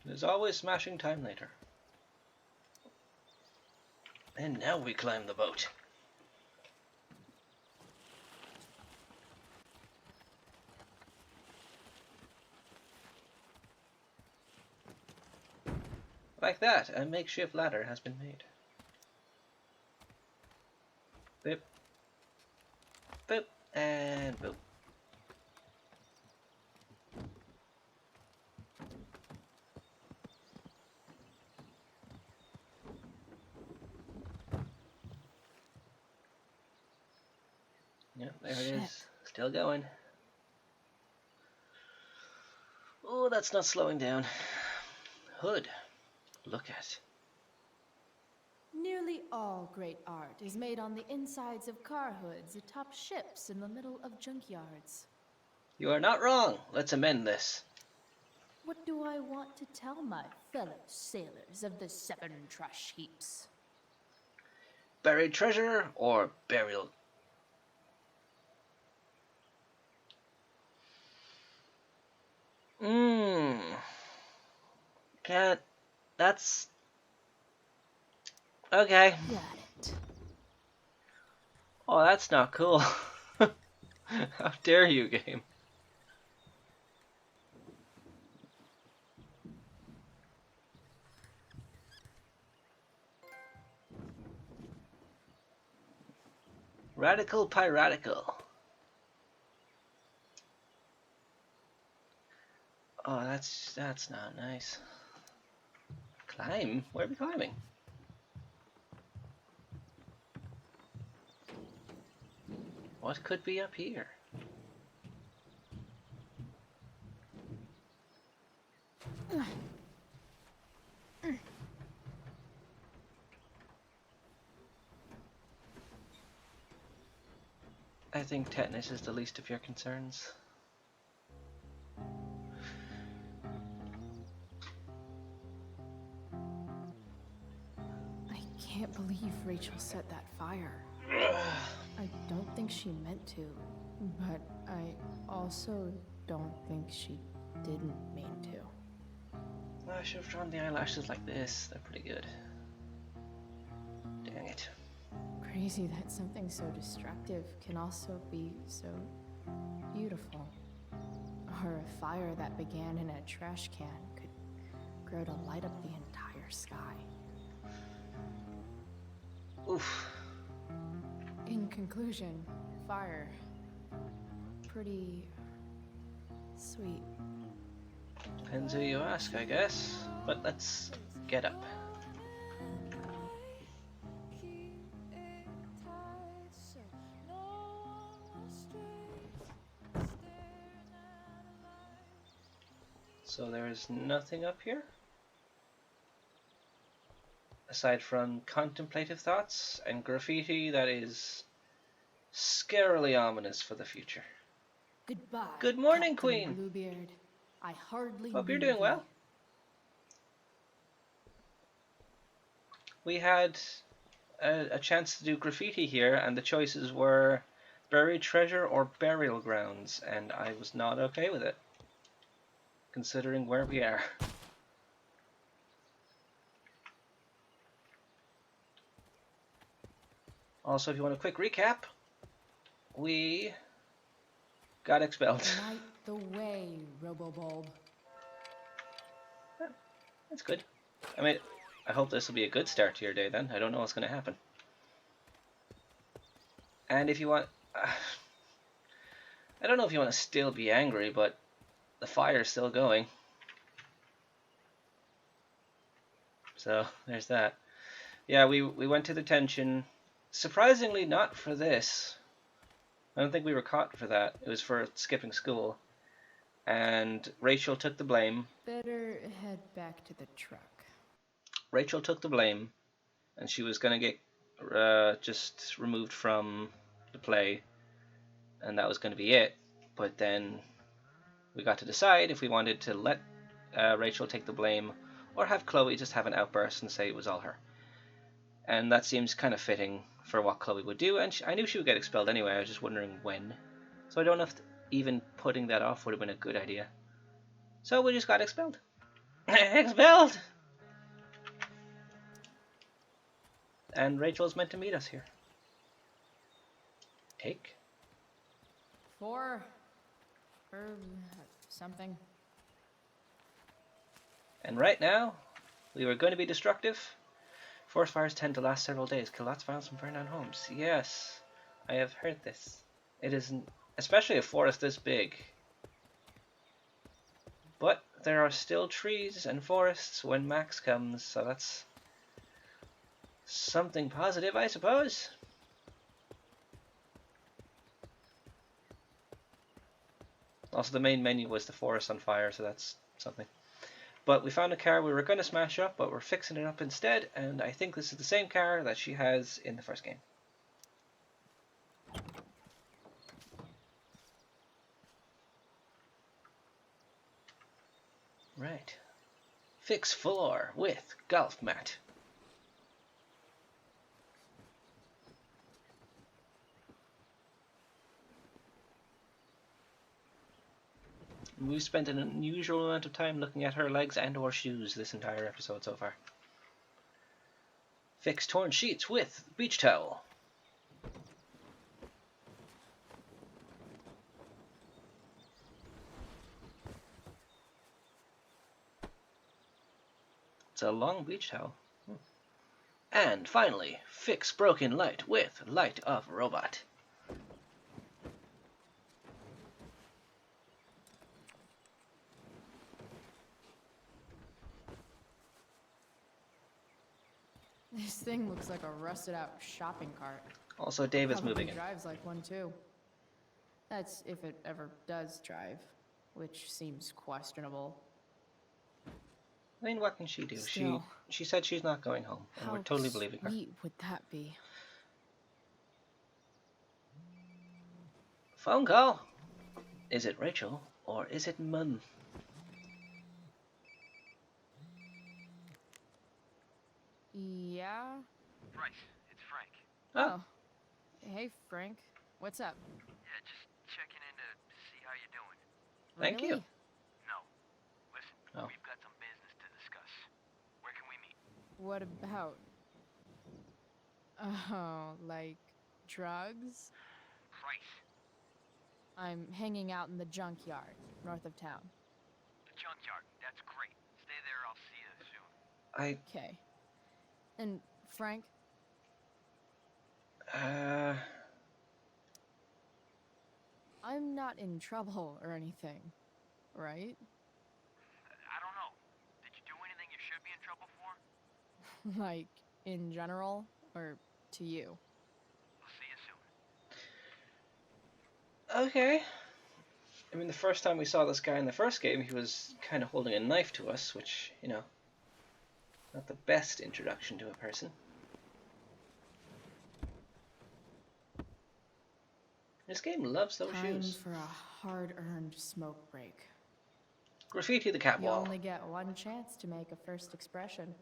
Speaker 1: There's always smashing time later. And now we climb the boat. Like that, a makeshift ladder has been made. Boop. Boop. And boop. Yep, there it is. Still going. Oh, that's not slowing down. Hood. Look at.
Speaker 2: Nearly all great art is made on the insides of car hoods atop ships in the middle of junkyards.
Speaker 1: You are not wrong. Let's amend this.
Speaker 2: What do I want to tell my fellow sailors of the 7 trash heaps?
Speaker 1: Buried treasure or burial? Can't. That's. Okay.
Speaker 2: Got it.
Speaker 1: Oh, that's not cool. How dare you, game? Radical piratical. Oh, that's not nice. Climb? Where are we climbing? What could be up here? I think tetanus is the least of your concerns.
Speaker 2: I can't believe Rachel set that fire. I don't think she meant to, but I also don't think she didn't mean to.
Speaker 1: I should have drawn the eyelashes like this. They're pretty good. Dang it.
Speaker 2: Crazy that something so destructive can also be so beautiful. Or a fire that began in a trash can could grow to light up the entire sky.
Speaker 1: Oof.
Speaker 2: In conclusion, fire. Pretty sweet.
Speaker 1: Depends who you ask, I guess. But let's get up. So there is nothing up here? Aside from contemplative thoughts and graffiti that is scarily ominous for the future.
Speaker 2: Goodbye.
Speaker 1: Good morning,
Speaker 2: Captain
Speaker 1: Queen.
Speaker 2: Bluebeard. I hardly
Speaker 1: Hope you're
Speaker 2: knew
Speaker 1: doing
Speaker 2: you.
Speaker 1: well. We had a chance to do graffiti here, and the choices were buried treasure or burial grounds, and I was not okay with it, considering where we are. Also, if you want a quick recap, we got expelled.
Speaker 2: Light the way, Robobulb.
Speaker 1: That's good. I mean, I hope this will be a good start to your day then. I don't know what's going to happen. And if you want... I don't know if you want to still be angry, but the fire's still going. So, there's that. Yeah, we went to detention. Surprisingly, not for this. I don't think we were caught for that. It was for skipping school. And Rachel took the blame.
Speaker 2: Better head back to the truck.
Speaker 1: Rachel took the blame, and she was going to get just removed from the play, and that was going to be it. But then we got to decide if we wanted to let Rachel take the blame or have Chloe just have an outburst and say it was all her. And that seems kind of fitting for what Chloe would do, and I knew she would get expelled anyway. I was just wondering when. So I don't know if even putting that off would have been a good idea. So we just got expelled. Expelled! And Rachel's meant to meet us here. Take.
Speaker 5: 4 or something.
Speaker 1: And right now, we were going to be destructive. Forest fires tend to last several days, kill lots of violence and burn down homes. Yes, I have heard this. It isn't, especially a forest this big. But there are still trees and forests when Max comes, so that's something positive, I suppose. Also, the main menu was the forest on fire, so that's something. But we found a car we were going to smash up, but we're fixing it up instead, and I think this is the same car that she has in the first game. Right. Fix floor with golf mat. We've spent an unusual amount of time looking at her legs and or shoes this entire episode so far. Fix torn sheets with beach towel. It's a long beach towel. And finally, fix broken light with light of robot.
Speaker 5: This thing looks like a rusted out shopping cart.
Speaker 1: Also, Dave is
Speaker 5: Probably
Speaker 1: moving in.
Speaker 5: drives like one too. That's if it ever does drive, which seems questionable.
Speaker 1: I mean, what can she do?
Speaker 5: Still.
Speaker 1: She said she's not going home, and we're totally believing her.
Speaker 5: How sweet would that be?
Speaker 1: Phone call. Is it Rachel or is it Mum?
Speaker 5: Yeah?
Speaker 13: Bryce, it's Frank.
Speaker 1: Oh.
Speaker 5: Hey, Frank. What's up?
Speaker 13: Yeah, just checking in to see how you're doing.
Speaker 1: Thank you.
Speaker 13: No. Listen,
Speaker 1: Oh.
Speaker 13: we've got some business to discuss. Where can we meet?
Speaker 5: What about? Oh, like drugs?
Speaker 13: Bryce,
Speaker 5: I'm hanging out in the junkyard, north of town.
Speaker 13: the junkyard. That's great. Stay there, I'll see you soon.
Speaker 5: Okay. And Frank? I'm not in trouble or anything, right?
Speaker 13: I don't know. Did you do anything you should be in trouble for?
Speaker 5: Like, in general, or to you?
Speaker 13: I'll see you soon.
Speaker 1: Okay. I mean, the first time we saw this guy in the first game, he was kind of holding a knife to us, which, you know, not the best introduction to a person. This game loves those
Speaker 5: Time
Speaker 1: shoes.
Speaker 5: for a hard-earned smoke break.
Speaker 1: Graffiti the
Speaker 5: You
Speaker 1: catwalk.
Speaker 5: only get one chance to make a first expression.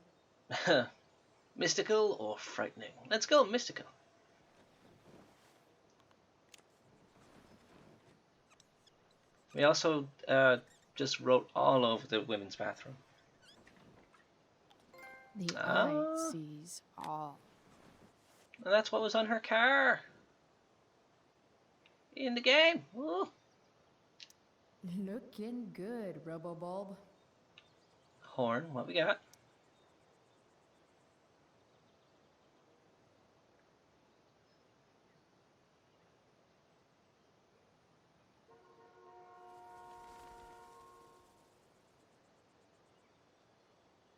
Speaker 1: Mystical or frightening? Let's go mystical. We also just wrote all over the women's bathroom.
Speaker 5: The
Speaker 1: Ah.
Speaker 5: eye sees all.
Speaker 1: And that's what was on her car. In the game. Ooh.
Speaker 5: Looking good, Robobulb.
Speaker 1: Horn, what we got?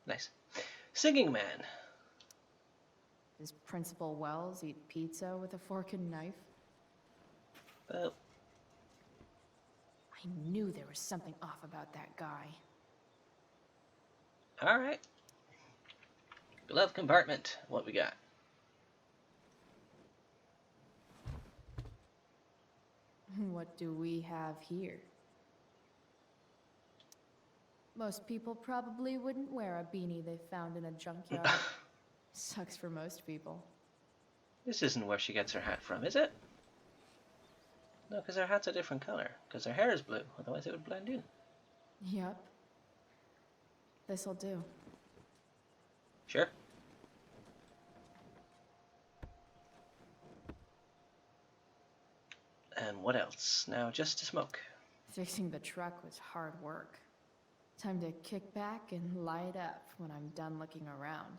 Speaker 1: Nice. Singing Man.
Speaker 5: Does Principal Wells eat pizza with a fork and knife?
Speaker 1: Oh.
Speaker 5: I knew there was something off about that guy.
Speaker 1: Alright. Glove compartment. What we got?
Speaker 5: What do we have here? Most people probably wouldn't wear a beanie they found in a junkyard. Sucks for most people.
Speaker 1: This isn't where she gets her hat from, is it? No, because her hat's a different color. Because her hair is blue. Otherwise it would blend in.
Speaker 5: Yep.
Speaker 2: This'll do.
Speaker 1: Sure. And what else? Now just to smoke.
Speaker 2: Fixing the truck was hard work. Time to kick back and light up when I'm done looking around.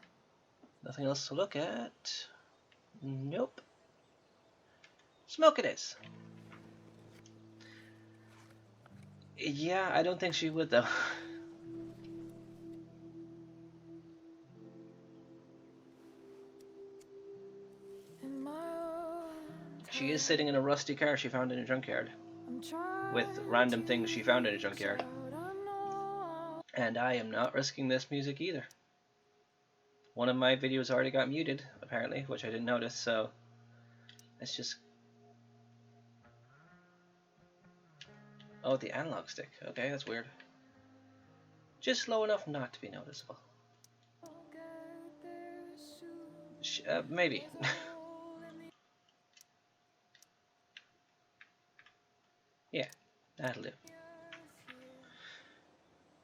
Speaker 1: Nothing else to look at. Nope. Smoke it is. Yeah, I don't think she would though. She is sitting in a rusty car she found in a junkyard. With random things she found in a junkyard. And I am not risking this music either. One of my videos already got muted, apparently, which I didn't notice, so let's just... Oh, the analog stick. Okay, that's weird. Just low enough not to be noticeable. Maybe. Yeah, that'll do.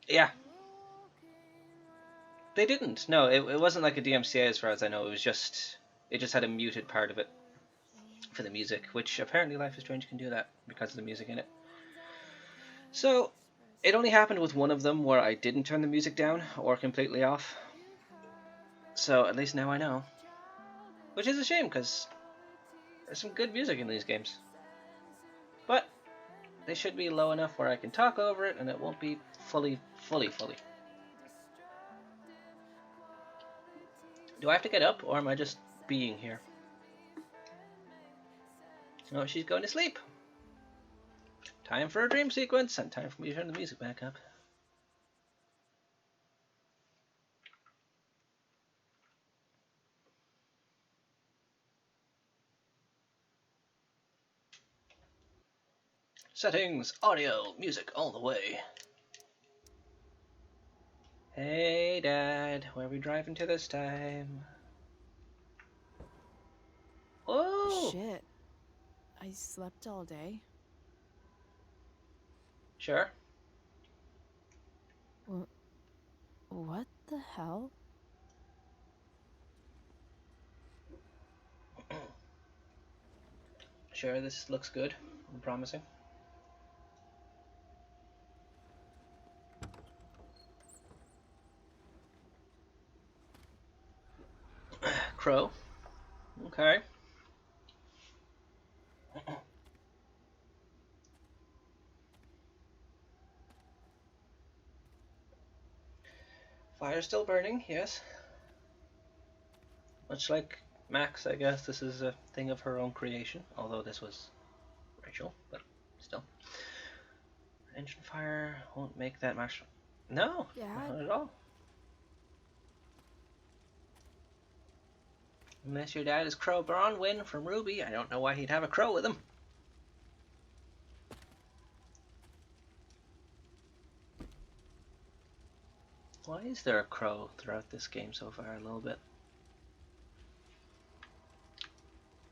Speaker 1: Yeah. They didn't. No, it wasn't like a DMCA as far as I know. It just had a muted part of it for the music, which apparently Life is Strange can do that because of the music in it. So, it only happened with one of them where I didn't turn the music down or completely off. So, at least now I know. Which is a shame, because there's some good music in these games. But they should be low enough where I can talk over it and it won't be fully. Do I have to get up or am I just being here? Oh, she's going to sleep. Time for a dream sequence and time for me to turn the music back up. Settings, audio, music all the way. Hey Dad, where are we driving to this time? Oh!
Speaker 5: Shit. I slept all day.
Speaker 1: Sure.
Speaker 5: What the hell?
Speaker 1: Sure, this looks good and promising. Crow. Okay. Fire still burning, yes. Much like Max, I guess this is a thing of her own creation, although this was Rachel, but still. Engine fire won't make that much. No, not at all. Unless your dad is Crow Bronwyn from Ruby, I don't know why he'd have a crow with him. Why is there a crow throughout this game so far? A little bit.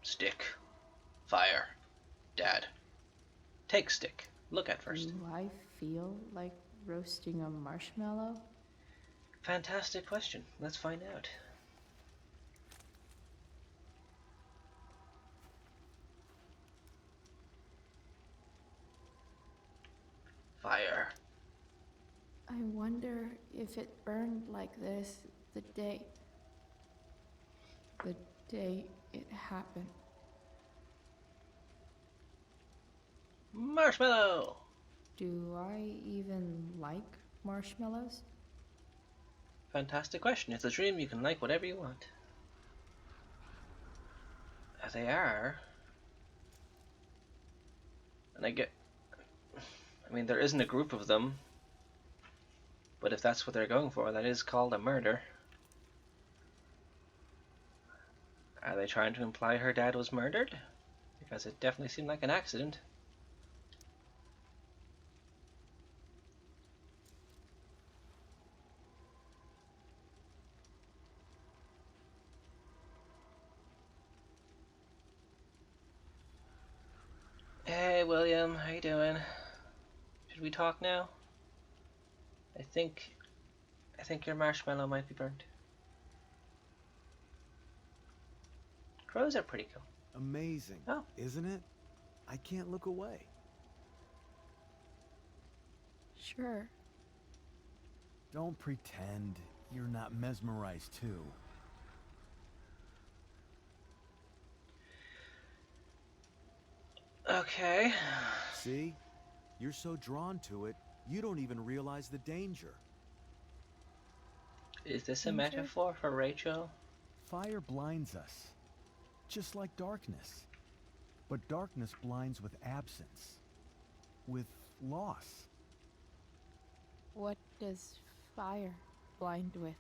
Speaker 1: Stick. Fire. Dad. Take stick. Look at first.
Speaker 2: Do I feel like roasting a marshmallow?
Speaker 1: Fantastic question. Let's find out. Fire.
Speaker 2: I wonder if it burned like this the day it happened.
Speaker 1: Marshmallow!
Speaker 2: Do I even like marshmallows?
Speaker 1: Fantastic question. It's a dream, you can like whatever you want. They are. And I mean, there isn't a group of them. But if that's what they're going for, that is called a murder. Are they trying to imply her dad was murdered? Because it definitely seemed like an accident. Hey William, how you doing? Should we talk now? I think I think your marshmallow might be burnt. Crows are pretty cool.
Speaker 14: Amazing,
Speaker 1: Oh.
Speaker 14: isn't it? I can't look away.
Speaker 7: Sure.
Speaker 8: Don't pretend you're not mesmerized too.
Speaker 1: Okay.
Speaker 14: See? You're so drawn to it, you don't even realize the danger.
Speaker 1: Is this a
Speaker 7: Danger?
Speaker 1: metaphor for Rachel?
Speaker 8: Fire blinds us, just like darkness. But darkness blinds with absence, with loss.
Speaker 5: What does fire blind with?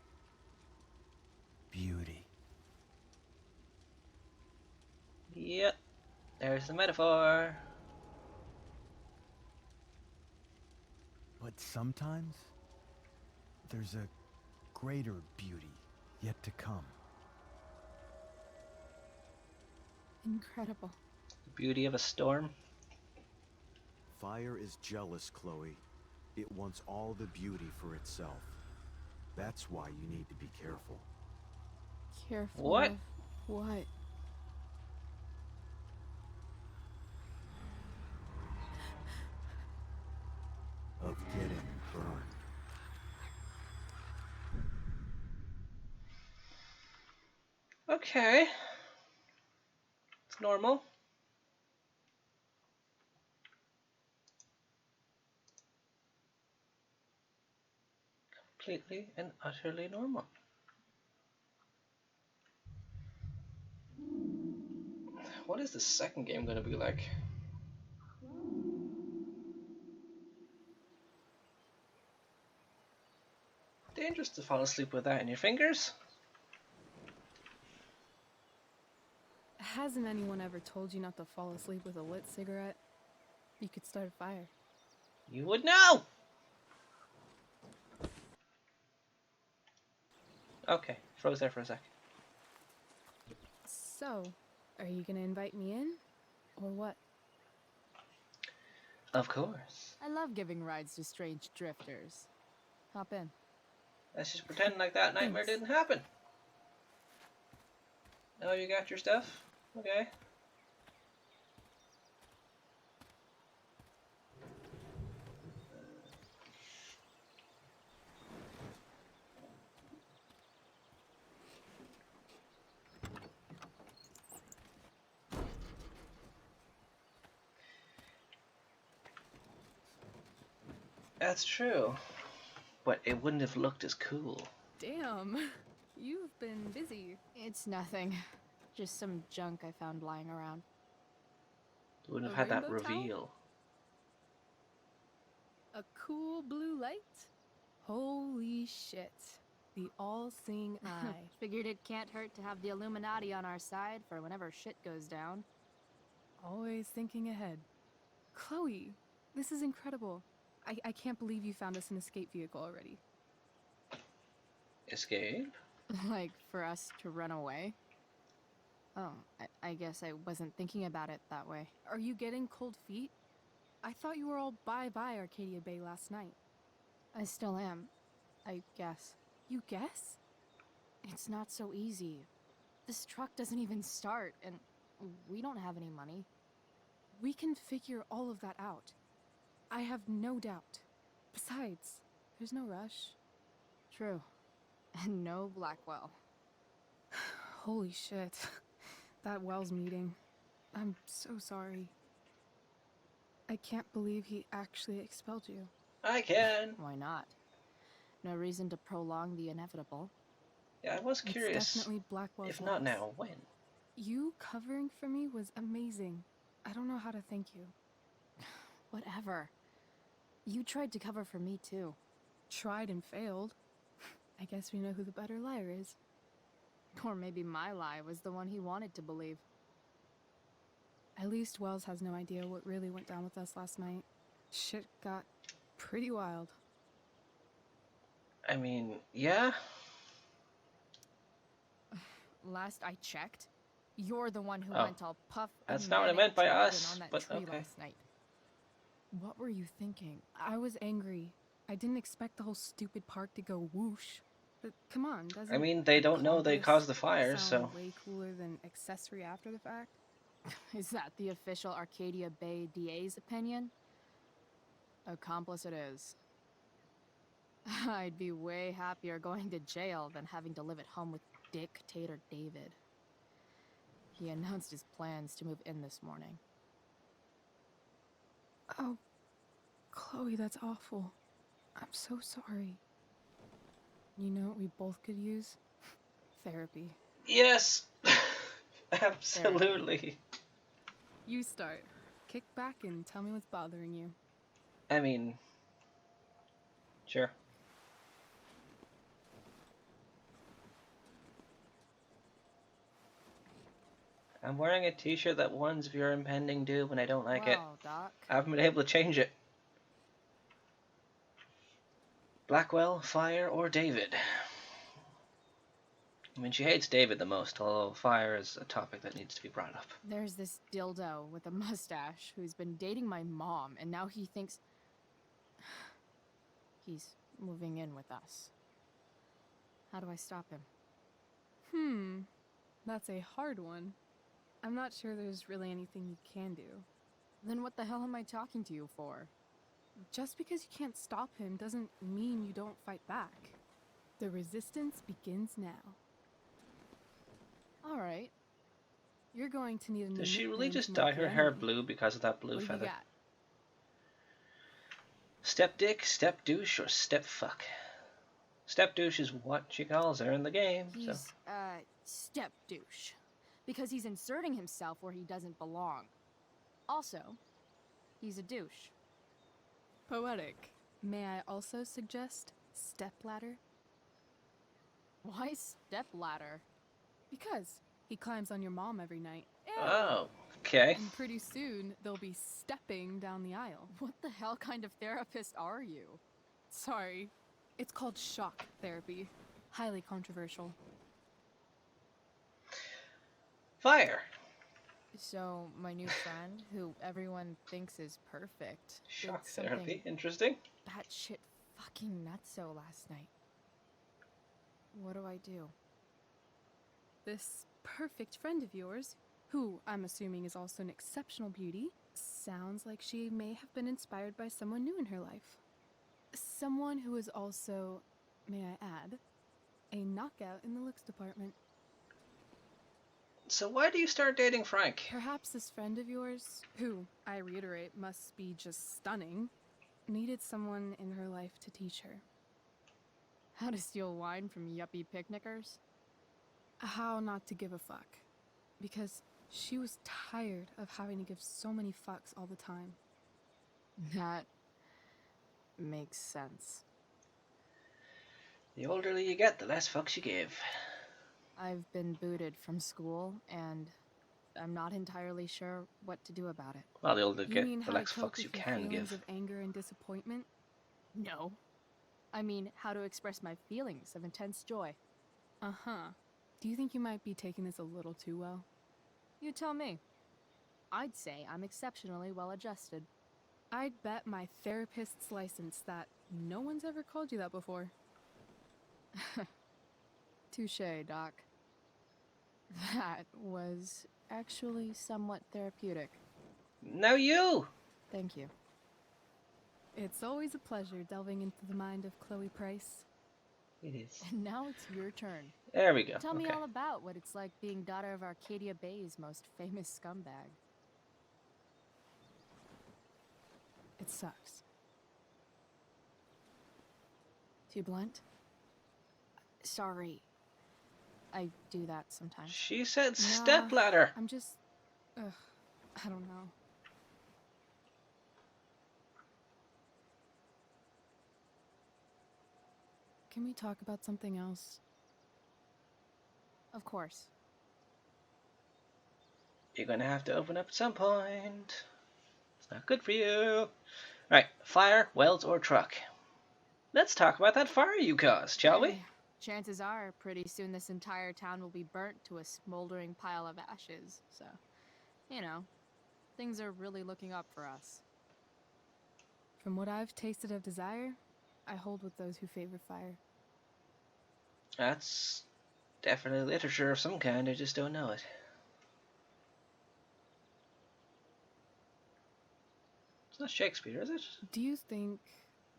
Speaker 8: Beauty.
Speaker 1: Yep. There's the metaphor.
Speaker 8: But sometimes, there's a greater beauty yet to come.
Speaker 5: Incredible.
Speaker 1: The beauty of a storm.
Speaker 14: Fire is jealous, Chloe. It wants all the beauty for itself. That's why you need to be careful.
Speaker 5: Careful.
Speaker 1: What?
Speaker 5: Of what?
Speaker 14: Of getting burned.
Speaker 1: Okay. It's normal. Completely and utterly normal. What is the second game going to be like? Dangerous to fall asleep with that in your fingers.
Speaker 7: Hasn't anyone ever told you not to fall asleep with a lit cigarette? You could start a fire.
Speaker 1: You would know! Okay, froze there for a sec.
Speaker 7: So, are you gonna invite me in? Or what?
Speaker 1: Of course.
Speaker 5: I love giving rides to strange drifters. Hop in.
Speaker 1: Let's just pretend like that nightmare
Speaker 7: Thanks.
Speaker 1: didn't happen. Oh, you got your stuff? Okay. That's true. But it wouldn't have looked as cool.
Speaker 7: Damn, you've been busy.
Speaker 5: It's nothing. Just some junk I found lying around.
Speaker 1: Wouldn't
Speaker 7: A
Speaker 1: have had that
Speaker 7: rainbow towel?
Speaker 1: reveal.
Speaker 7: A cool blue light? Holy shit. The all-seeing eye.
Speaker 5: Figured it can't hurt to have the Illuminati on our side for whenever shit goes down.
Speaker 7: Always thinking ahead. Chloe, this is incredible. I can't believe you found us an escape vehicle already.
Speaker 1: Escape?
Speaker 5: Like, for us to run away? Oh, I guess I wasn't thinking about it that way.
Speaker 7: Are you getting cold feet? I thought you were all bye-bye Arcadia Bay last night.
Speaker 5: I still am, I guess.
Speaker 7: You guess?
Speaker 5: It's not so easy. This truck doesn't even start, and we don't have any money.
Speaker 7: We can figure all of that out. I have no doubt. Besides, there's no rush.
Speaker 5: True. And no Blackwell.
Speaker 7: Holy shit. That Wells meeting. I'm so sorry. I can't believe he actually expelled you.
Speaker 1: I can.
Speaker 5: Why not? No reason to prolong the inevitable.
Speaker 1: Yeah, I was curious.
Speaker 7: It's definitely Blackwell's
Speaker 1: If not
Speaker 7: loss.
Speaker 1: now, when?
Speaker 7: You covering for me was amazing. I don't know how to thank you.
Speaker 5: Whatever. You tried to cover for me too.
Speaker 7: Tried and failed. I guess we know who the better liar is.
Speaker 5: Or maybe my lie was the one he wanted to believe.
Speaker 7: At least Wells has no idea what really went down with us last night. Shit got pretty wild.
Speaker 1: I mean, yeah.
Speaker 5: Last I checked, you're the one who
Speaker 1: Oh.
Speaker 5: went all puff.
Speaker 1: That's
Speaker 5: and
Speaker 1: not what I
Speaker 5: manic
Speaker 1: meant by
Speaker 5: driving
Speaker 1: us,
Speaker 5: on that
Speaker 1: but
Speaker 5: tree
Speaker 1: okay.
Speaker 5: last night. What were you thinking?
Speaker 7: I was angry. I didn't expect the whole stupid park to go whoosh. But come on, doesn't
Speaker 1: I mean, they don't know they caused the fires,
Speaker 7: sound
Speaker 1: so...
Speaker 7: way cooler than accessory after the fact?
Speaker 5: Is that the official Arcadia Bay DA's opinion? Accomplice it is. I'd be way happier going to jail than having to live at home with Dictator David. He announced his plans to move in this morning.
Speaker 7: Oh, Chloe, that's awful. I'm so sorry. You know what we both could use? Therapy.
Speaker 1: Yes! Absolutely.
Speaker 7: You start. Kick back and tell me what's bothering you.
Speaker 1: I mean... Sure. I'm wearing a t-shirt that warns of your impending doom and I don't like it.
Speaker 5: Wow, Doc.
Speaker 1: I haven't been able to change it. Blackwell, Fire, or David? I mean, she hates David the most, although Fire is a topic that needs to be brought up.
Speaker 5: There's this dildo with a mustache who's been dating my mom, and now he thinks he's moving in with us. How do I stop him?
Speaker 7: That's a hard one. I'm not sure there's really anything you can do.
Speaker 5: Then what the hell am I talking to you for?
Speaker 7: Just because you can't stop him doesn't mean you don't fight back. The resistance begins now.
Speaker 5: Alright.
Speaker 7: You're going to need a new
Speaker 1: Does she really
Speaker 7: nickname
Speaker 1: just
Speaker 7: to
Speaker 1: dye
Speaker 7: mark
Speaker 1: her
Speaker 7: your
Speaker 1: hair
Speaker 7: enemy.
Speaker 1: blue because of that blue
Speaker 7: What do you
Speaker 1: feather?
Speaker 7: got?
Speaker 1: Step dick, step douche, or step fuck? Step douche is what she calls her in the game, so...
Speaker 5: He's, step douche. Because he's inserting himself where he doesn't belong. Also, he's a douche.
Speaker 7: Poetic. May I also suggest stepladder?
Speaker 5: Why stepladder?
Speaker 7: Because he climbs on your mom every night.
Speaker 1: Oh, okay.
Speaker 7: And pretty soon, they'll be stepping down the aisle.
Speaker 5: What the hell kind of therapist are you?
Speaker 7: Sorry. It's called shock therapy. Highly controversial.
Speaker 1: Fire.
Speaker 5: So, my new friend, who everyone thinks is perfect,
Speaker 1: Shock
Speaker 5: did something
Speaker 1: therapy. Interesting.
Speaker 5: batshit fucking nutso last night. What do I do?
Speaker 7: This perfect friend of yours, who I'm assuming is also an exceptional beauty, sounds like she may have been inspired by someone new in her life. Someone who is also, may I add, a knockout in the looks department.
Speaker 1: So why do you start dating Frank?
Speaker 7: Perhaps this friend of yours, who, I reiterate, must be just stunning, needed someone in her life to teach her.
Speaker 5: How to steal wine from yuppie picnickers?
Speaker 7: How not to give a fuck. Because she was tired of having to give so many fucks all the time.
Speaker 5: That makes sense.
Speaker 1: The older you get, the less fucks you give.
Speaker 5: I've been booted from school, and I'm not entirely sure what to do about it.
Speaker 1: Well, the older you
Speaker 7: You
Speaker 1: get,
Speaker 7: mean
Speaker 1: the
Speaker 7: how to
Speaker 1: less
Speaker 7: cope
Speaker 1: fucks you
Speaker 7: with your
Speaker 1: can
Speaker 7: feelings
Speaker 1: give.
Speaker 7: of anger and disappointment?
Speaker 5: No. I mean, how to express my feelings of intense joy.
Speaker 7: Uh-huh. Do you think you might be taking this a little too well?
Speaker 5: You tell me. I'd say I'm exceptionally well adjusted.
Speaker 7: I'd bet my therapist's license that no one's ever called you that before.
Speaker 5: Touché, Doc. That was actually somewhat therapeutic.
Speaker 1: Now you!
Speaker 5: Thank you.
Speaker 7: It's always a pleasure delving into the mind of Chloe Price.
Speaker 1: It is.
Speaker 5: And now it's your turn.
Speaker 1: There we go.
Speaker 5: Tell me
Speaker 1: Okay.
Speaker 5: all about what it's like being daughter of Arcadia Bay's most famous scumbag.
Speaker 7: It sucks.
Speaker 5: Too blunt? Sorry. I do that sometimes.
Speaker 1: She said
Speaker 7: Nah,
Speaker 1: stepladder.
Speaker 7: I'm just... Ugh, I don't know. Can we talk about something else?
Speaker 5: Of course.
Speaker 1: You're gonna have to open up at some point. It's not good for you. Right, fire, welds, or truck. Let's talk about that fire you caused, shall we?
Speaker 5: Chances are, pretty soon this entire town will be burnt to a smoldering pile of ashes, so, you know, things are really looking up for us.
Speaker 7: From what I've tasted of desire, I hold with those who favor fire.
Speaker 1: That's definitely literature of some kind, I just don't know it. It's not Shakespeare, is it?
Speaker 7: Do you think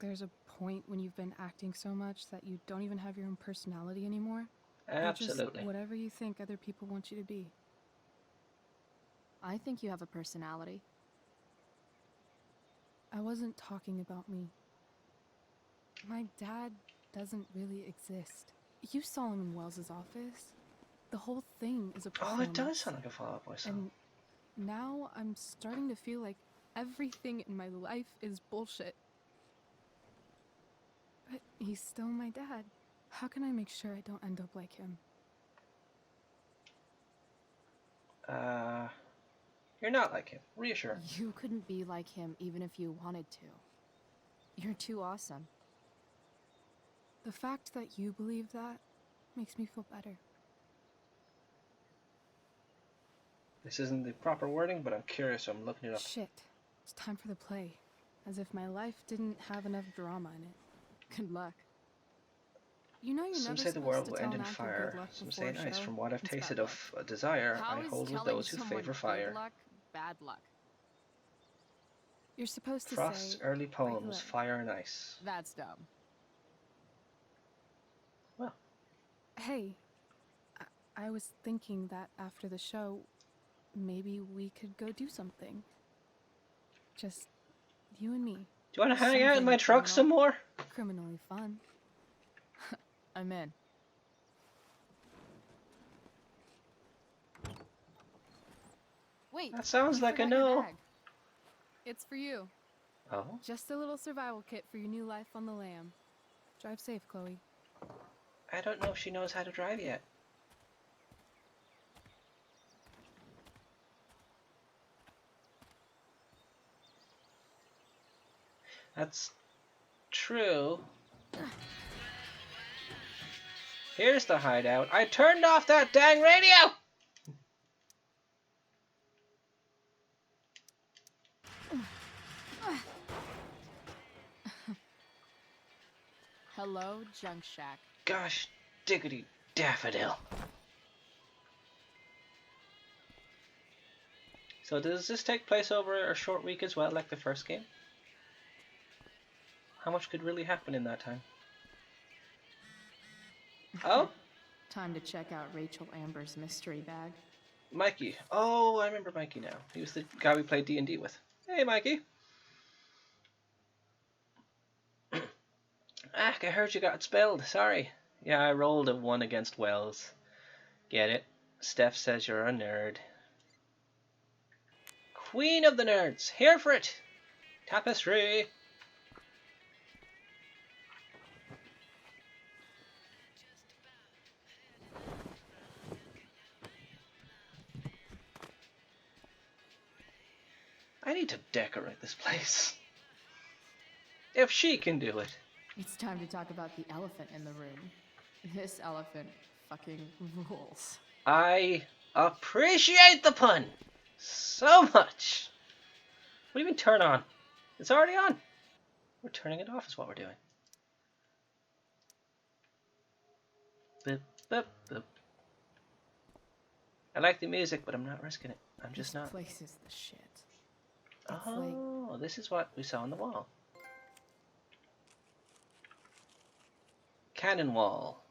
Speaker 7: there's a point when you've been acting so much that you don't even have your own personality anymore?
Speaker 1: Absolutely.
Speaker 7: You're just whatever you think other people want you to be.
Speaker 5: I think you have a personality.
Speaker 7: I wasn't talking about me. My dad doesn't really exist. You saw him in Wells's office. The whole thing is a performance.
Speaker 1: Oh, it does sound like a Fall Out Boy song.
Speaker 7: And now I'm starting to feel like everything in my life is bullshit. But he's still my dad. How can I make sure I don't end up like him?
Speaker 1: You're not like him. Reassure.
Speaker 5: You couldn't be like him even if you wanted to. You're too awesome.
Speaker 7: The fact that you believe that makes me feel better.
Speaker 1: This isn't the proper wording, but I'm curious, so I'm looking it up.
Speaker 7: Shit. It's time for the play. As if my life didn't have enough drama in it. Good luck. You know you're
Speaker 1: Some
Speaker 7: never
Speaker 1: say the
Speaker 7: supposed
Speaker 1: world
Speaker 7: to
Speaker 1: will
Speaker 7: tell
Speaker 1: end in
Speaker 7: an actor
Speaker 1: fire.
Speaker 7: good luck
Speaker 1: Some
Speaker 7: before
Speaker 1: say
Speaker 7: a
Speaker 1: nice.
Speaker 7: show.
Speaker 1: From what I've
Speaker 7: It's
Speaker 1: tasted
Speaker 7: bad
Speaker 1: of desire,
Speaker 5: How
Speaker 1: I
Speaker 5: is
Speaker 1: hold with
Speaker 5: telling
Speaker 1: those who
Speaker 5: someone
Speaker 1: favor
Speaker 5: good
Speaker 1: fire.
Speaker 5: luck, bad luck?
Speaker 7: You're supposed to
Speaker 1: Frost's
Speaker 7: say
Speaker 1: early poems,
Speaker 7: luck.
Speaker 1: Fire and Ice.
Speaker 5: That's dumb.
Speaker 1: Well.
Speaker 7: Hey, I was thinking that after the show, maybe we could go do something. Just you and me.
Speaker 1: Do you want to hang out in
Speaker 7: Something
Speaker 1: my truck some more?
Speaker 7: Criminally fun.
Speaker 5: I'm in. Wait.
Speaker 1: That sounds
Speaker 5: you
Speaker 1: like a
Speaker 5: forgot your
Speaker 1: no.
Speaker 5: bag.
Speaker 7: It's for you.
Speaker 1: Oh?
Speaker 7: Just a little survival kit for your new life on the lam. Drive safe, Chloe.
Speaker 1: I don't know if she knows how to drive yet. That's true. Here's the hideout. I turned off that dang radio!
Speaker 5: Hello, Junk Shack.
Speaker 1: Gosh, diggity daffodil. So does this take place over a short week as well, like the first game? How much could really happen in that time? Oh?
Speaker 5: Time to check out Rachel Amber's mystery bag.
Speaker 1: Mikey. Oh, I remember Mikey now. He was the guy we played D&D with. Hey, Mikey. I heard you got expelled. Sorry. Yeah, I rolled a 1 against Wells. Get it? Steph says you're a nerd. Queen of the nerds. Here for it. Tapestry. I need to decorate this place. If she can do it.
Speaker 5: It's time to talk about the elephant in the room. This elephant fucking rules.
Speaker 1: I appreciate the pun so much. What do you mean turn on? It's already on. We're turning it off is what we're doing. Boop, boop, boop. I like the music, but I'm not risking it. I'm just
Speaker 5: This
Speaker 1: not.
Speaker 5: place is the shit.
Speaker 1: Oh, this is what we saw on the wall. Cannon wall.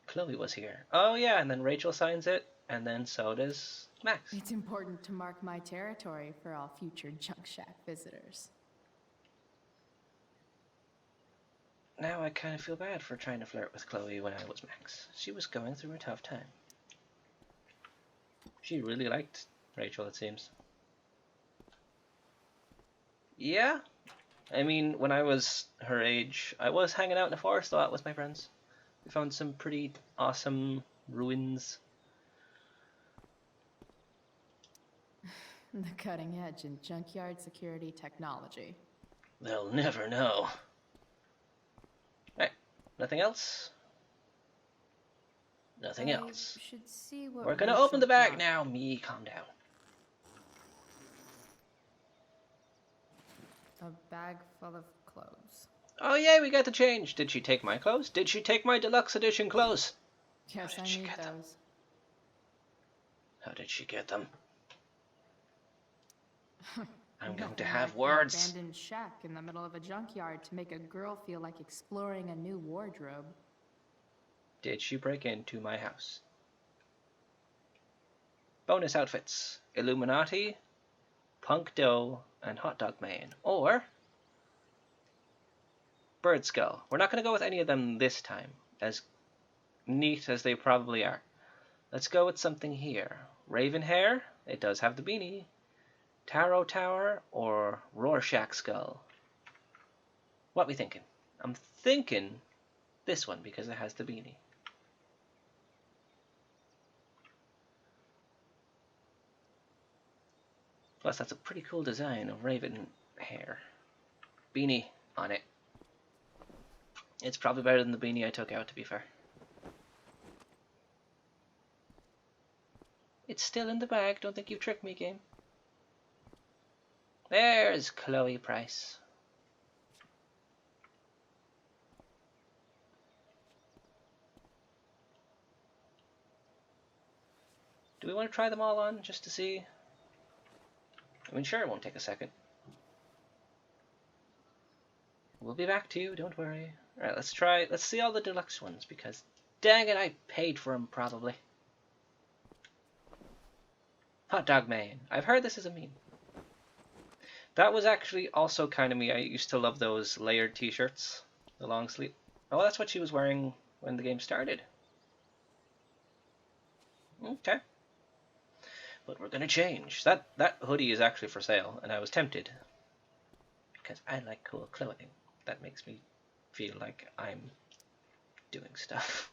Speaker 1: Chloe was here. Oh yeah, and then Rachel signs it, and then so does Max.
Speaker 5: It's important to mark my territory for all future Junk Shack visitors.
Speaker 1: Now I kind of feel bad for trying to flirt with Chloe when I was Max. She was going through a tough time. She really liked Rachel, it seems. Yeah. I mean, when I was her age, I was hanging out in the forest a lot with my friends. We found some pretty awesome ruins.
Speaker 5: The cutting edge in junkyard security technology.
Speaker 1: They'll never know. Right. Nothing else? Nothing else.
Speaker 5: Should see what
Speaker 1: We're gonna
Speaker 5: Rachel
Speaker 1: open the bag
Speaker 5: brought.
Speaker 1: now. Me, calm down.
Speaker 5: A bag full of clothes.
Speaker 1: Oh yeah, we got the change. Did she take my clothes? Did she take my deluxe edition clothes?
Speaker 5: Yes, I need those.
Speaker 1: How did she get them? I'm going to
Speaker 5: Nothing
Speaker 1: have
Speaker 5: like
Speaker 1: words.
Speaker 5: An abandoned shack in the middle of a junkyard to make a girl feel like exploring a new wardrobe.
Speaker 1: Did she break into my house? Bonus outfits. Illuminati, Punk Doe, and Hot Dog Man. Or Bird Skull. We're not going to go with any of them this time, as neat as they probably are. Let's go with something here. Raven Hair. It does have the beanie. Taro Tower or Rorschach Skull. What we thinking? I'm thinking this one because it has the beanie. Plus, that's a pretty cool design of Raven Hair. Beanie on it. It's probably better than the beanie I took out, to be fair. It's still in the bag. Don't think you tricked me, game. There's Chloe Price. Do we want to try them all on just to see? I mean, sure, it won't take a second. We'll be back to you, don't worry. Alright, let's see all the deluxe ones, because dang it, I paid for them, probably. Hot Dog Man. I've heard this is a meme. That was actually also kind of me. I used to love those layered t-shirts, the long sleeve. Oh, that's what she was wearing when the game started. Okay. But we're gonna change. That hoodie is actually for sale, and I was tempted. Because I like cool clothing. That makes me feel like I'm doing stuff.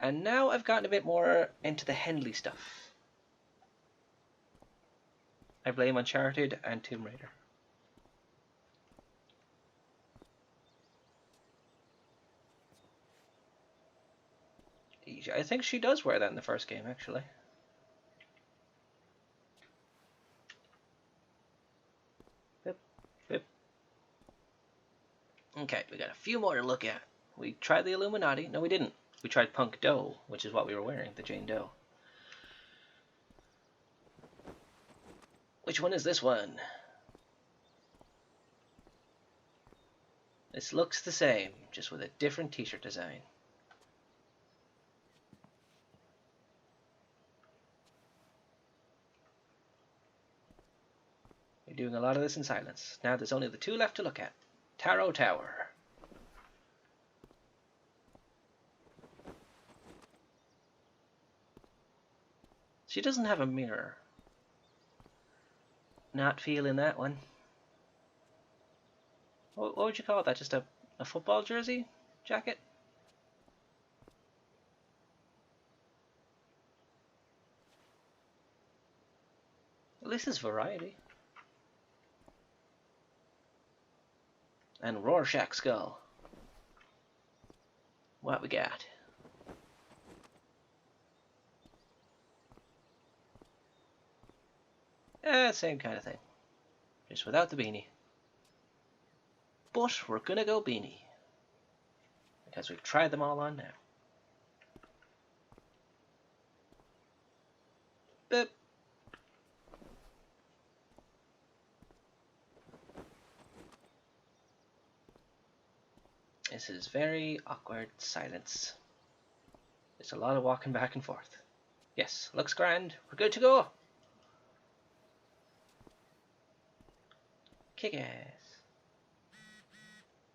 Speaker 1: And now I've gotten a bit more into the Henley stuff. I blame Uncharted and Tomb Raider. I think she does wear that in the first game, actually. Bip, bip. Okay, we got a few more to look at. We tried the Illuminati. No, we didn't. We tried Punk Doe, which is what we were wearing, the Jane Doe. Which one is this one? This looks the same, just with a different t-shirt design. You're doing a lot of this in silence. Now there's only the two left to look at. Taro Tower. She doesn't have a mirror. Not feeling that one. What would you call that? Just a football jersey jacket? Well, this is variety. And Rorschach Skull. What we got? Same kind of thing. Just without the beanie. But we're gonna go beanie. Because we've tried them all on now. Boop. This is very awkward silence. There's a lot of walking back and forth. Yes, looks grand. We're good to go. Kick ass.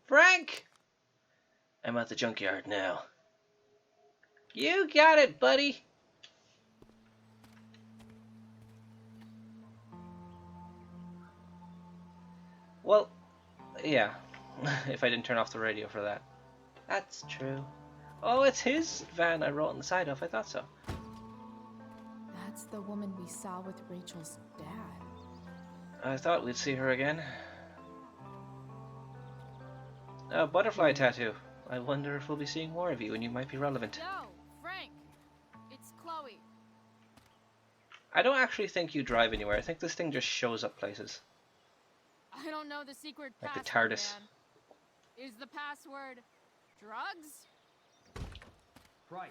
Speaker 1: Frank! I'm at the junkyard now. You got it, buddy. Well, yeah. If I didn't turn off the radio for that. That's true. Oh, it's his van I wrote on the side of. I thought so.
Speaker 2: That's the woman we saw with Rachel's dad.
Speaker 1: I thought we'd see her again. A butterfly tattoo. I wonder if we'll be seeing more of you and you might be relevant.
Speaker 5: Yo, Frank! It's Chloe.
Speaker 1: I don't actually think you drive anywhere. I think this thing just shows up places.
Speaker 5: I don't know the secret
Speaker 1: Like the
Speaker 5: password,
Speaker 1: TARDIS.
Speaker 5: man. Is the password drugs?
Speaker 15: Price,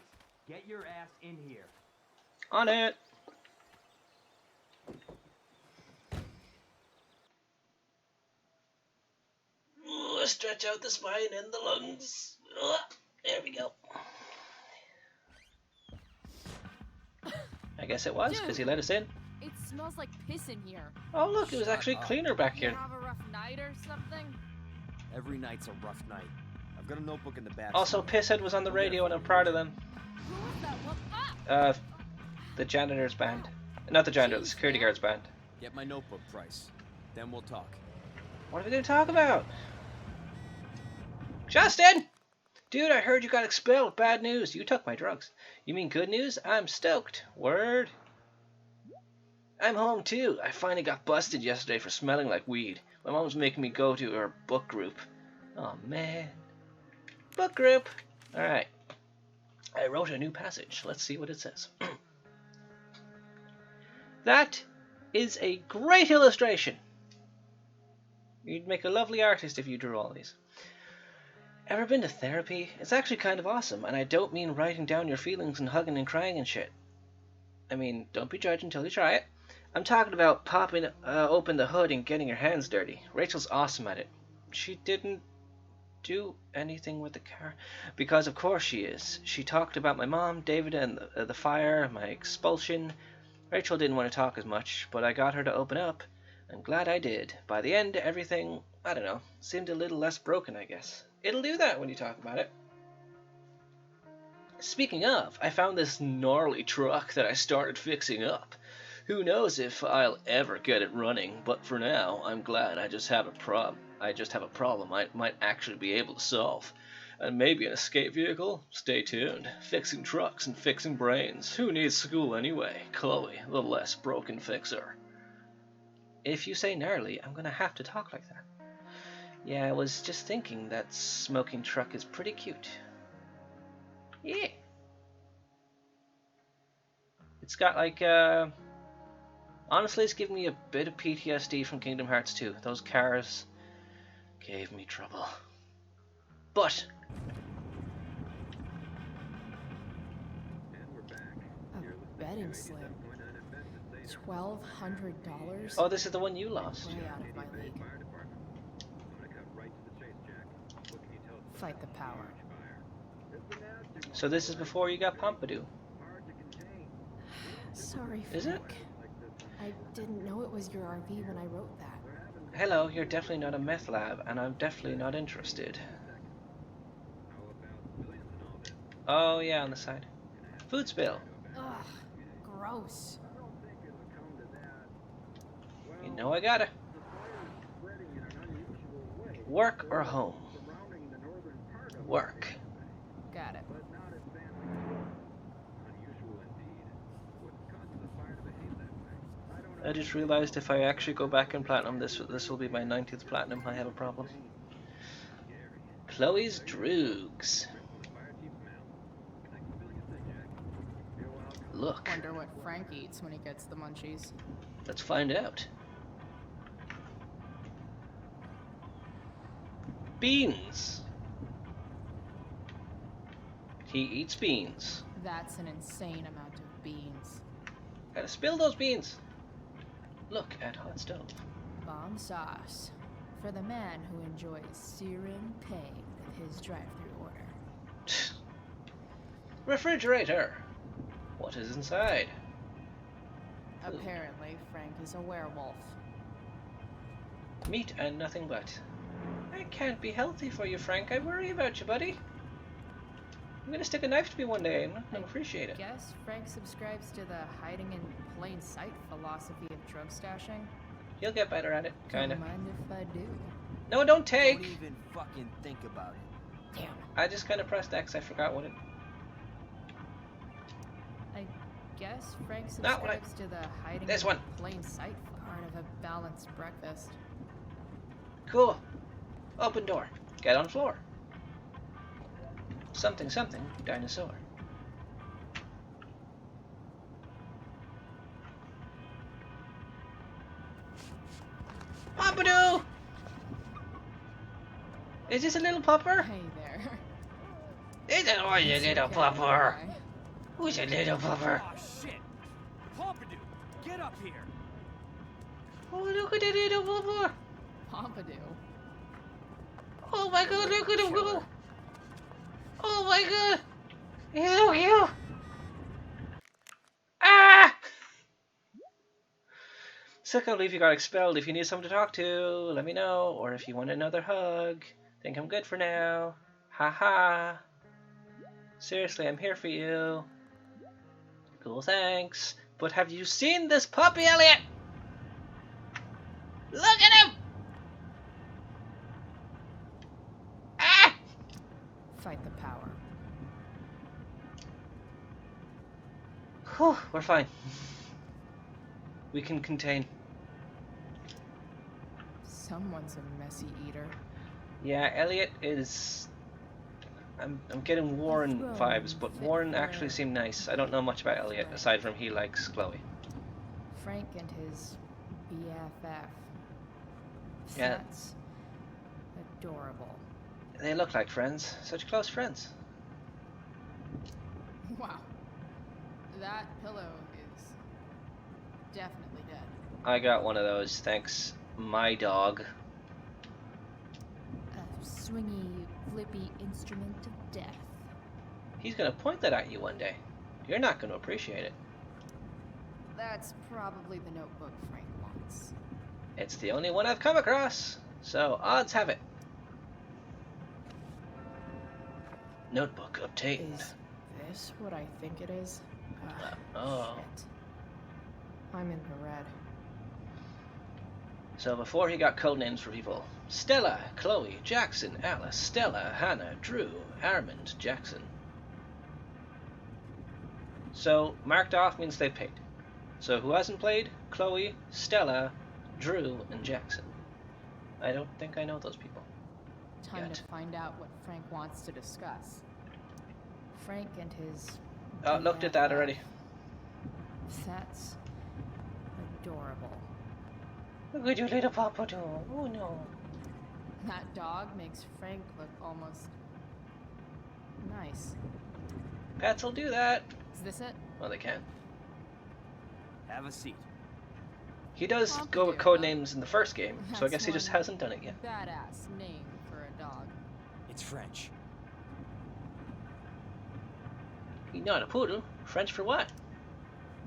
Speaker 15: get your ass in here.
Speaker 1: On it. Ooh, stretch out the spine and the lungs. There we go. I guess it was, because he let us in.
Speaker 5: It smells like piss in here.
Speaker 1: Oh look, it was
Speaker 15: Shut
Speaker 1: actually
Speaker 15: up.
Speaker 1: cleaner back
Speaker 5: You
Speaker 1: here.
Speaker 5: have a rough night or something?
Speaker 15: Every night's a rough night. I've got a notebook in the back.
Speaker 1: Also,
Speaker 15: somewhere.
Speaker 1: Pisshead was on the radio and I'm proud of them.
Speaker 5: Who was that one? Ah!
Speaker 1: The janitor's band. Not the janitor, the security guard's band.
Speaker 15: Get my notebook, Price. Then we'll talk.
Speaker 1: What are we going to talk about? Justin! Dude, I heard you got expelled. Bad news. You took my drugs. You mean good news? I'm stoked. Word. I'm home too. I finally got busted yesterday for smelling like weed. My mom's making me go to her book group. Oh man. Book group. Alright. I wrote a new passage. Let's see what it says. That is a great illustration. You'd make a lovely artist if you drew all these. Ever been to therapy? It's actually kind of awesome, and I don't mean writing down your feelings and hugging and crying and shit. I mean, don't be judged until you try it. I'm talking about popping open the hood and getting your hands dirty. Rachel's awesome at it. She didn't do anything with the car, because of course she is. She talked about my mom, David, and the fire, my expulsion. Rachel didn't want to talk as much, but I got her to open up. I'm glad I did. By the end, everything, I don't know, seemed a little less broken, I guess. It'll do that when you talk about it. Speaking of, I found this gnarly truck that I started fixing up. Who knows if I'll ever get it running, but for now, I'm glad I just have a problem I might actually be able to solve. And maybe an escape vehicle? Stay tuned. Fixing trucks and fixing brains. Who needs school anyway? Chloe, the less broken fixer. If you say gnarly, I'm gonna have to talk like that. Yeah, I was just thinking that smoking truck is pretty cute. Yeah. It's got like, honestly, it's giving me a bit of PTSD from Kingdom Hearts 2. Those cars gave me trouble. But
Speaker 5: A betting slip. $1,200?
Speaker 1: oh, this is the one you lost.
Speaker 5: Way out of my league. Fight the power.
Speaker 1: So this is before you got Pompidou.
Speaker 2: Sorry, Frank.
Speaker 1: Is it?
Speaker 2: I didn't know it was your RV when I wrote that.
Speaker 1: Hello, you're definitely not a meth lab, and I'm definitely not interested. Oh yeah, on the side. Food spill.
Speaker 5: Ugh, gross.
Speaker 1: You know I gotta. Work or home? Work.
Speaker 5: Got it.
Speaker 1: I just realized if I actually go back in platinum, this will be my 90th platinum. I have a problem. Chloe's Droogs. Look.
Speaker 5: Wonder what Frank eats when he gets the munchies.
Speaker 1: Let's find out. Beans. He eats beans.
Speaker 5: That's an insane amount of beans.
Speaker 1: Gotta spill those beans. Look at hot stove.
Speaker 5: Bomb sauce. For the man who enjoys searing pain with his drive-thru order.
Speaker 1: Refrigerator. What is inside?
Speaker 5: Apparently, Frank is a werewolf.
Speaker 1: Meat and nothing but. I can't be healthy for you, Frank. I worry about you, buddy. I'm gonna stick a knife to me one day, and I'll appreciate it.
Speaker 5: Guess Frank subscribes to the hiding in plain sight philosophy of drug stashing.
Speaker 1: He'll get better at it, kinda.
Speaker 5: Don't mind if I do.
Speaker 1: No, don't take!
Speaker 15: Don't even fucking think about it.
Speaker 5: Damn.
Speaker 1: I just kinda pressed X. I forgot what it...
Speaker 5: I guess Frank
Speaker 1: Not what I-
Speaker 5: subscribes to the hiding
Speaker 1: This
Speaker 5: in
Speaker 1: one.
Speaker 5: plain sight part of a balanced breakfast.
Speaker 1: Cool. Open door. Get on floor. Something, something, dinosaur. Pompidou! Is this a little pupper?
Speaker 5: Hey there.
Speaker 1: Is it a little pupper? Who's a little pupper?
Speaker 3: Oh shit! Pompidou, get up here!
Speaker 1: Oh, look at the little pupper!
Speaker 5: Pompidou.
Speaker 1: Oh my god, look at him go! Oh my god! He's so cute! Ah! So I can't believe you got expelled. If you need someone to talk to, let me know. Or if you want another hug, think I'm good for now. Haha. Seriously, I'm here for you. Cool, thanks. But have you seen this puppy, Elliot? Look at him! Ah!
Speaker 5: Fight the power.
Speaker 1: Whew, we're fine. We can contain.
Speaker 5: Someone's a messy eater.
Speaker 1: Yeah, Elliot is... I'm getting Warren vibes, but Warren actually seemed nice. I don't know much about Elliot, aside from he likes Chloe.
Speaker 5: Frank and his BFF.
Speaker 1: Yeah.
Speaker 5: That's adorable.
Speaker 1: They look like friends. Such close friends.
Speaker 5: Wow. That pillow is definitely dead.
Speaker 1: I got one of those, thanks my dog.
Speaker 2: A swingy, flippy instrument of death.
Speaker 1: He's gonna point that at you one day. You're not gonna appreciate it.
Speaker 5: That's probably the notebook Frank wants.
Speaker 1: It's the only one I've come across, so odds have it. Notebook obtained.
Speaker 5: Is this what I think it is?
Speaker 1: Oh.
Speaker 5: Shit. I'm in the red.
Speaker 1: So before he got code names for people, Stella, Chloe, Jackson, Alice, Stella, Hannah, Drew, Armand, Jackson. So marked off means they paid. So who hasn't played? Chloe, Stella, Drew, and Jackson. I don't think I know those people.
Speaker 5: Time to find out what Frank wants to discuss. Frank and his...
Speaker 1: Oh, looked at that already.
Speaker 5: That's adorable.
Speaker 1: Look at your little Pompidou. Oh no.
Speaker 5: That dog makes Frank look almost nice.
Speaker 1: Pets will do that.
Speaker 5: Is this it?
Speaker 1: Well, they can.
Speaker 15: Have a seat.
Speaker 1: He does go with code names in the first game, so I guess he just hasn't done it yet.
Speaker 5: Badass name for a dog.
Speaker 15: It's French.
Speaker 1: He's not a poodle. French for what?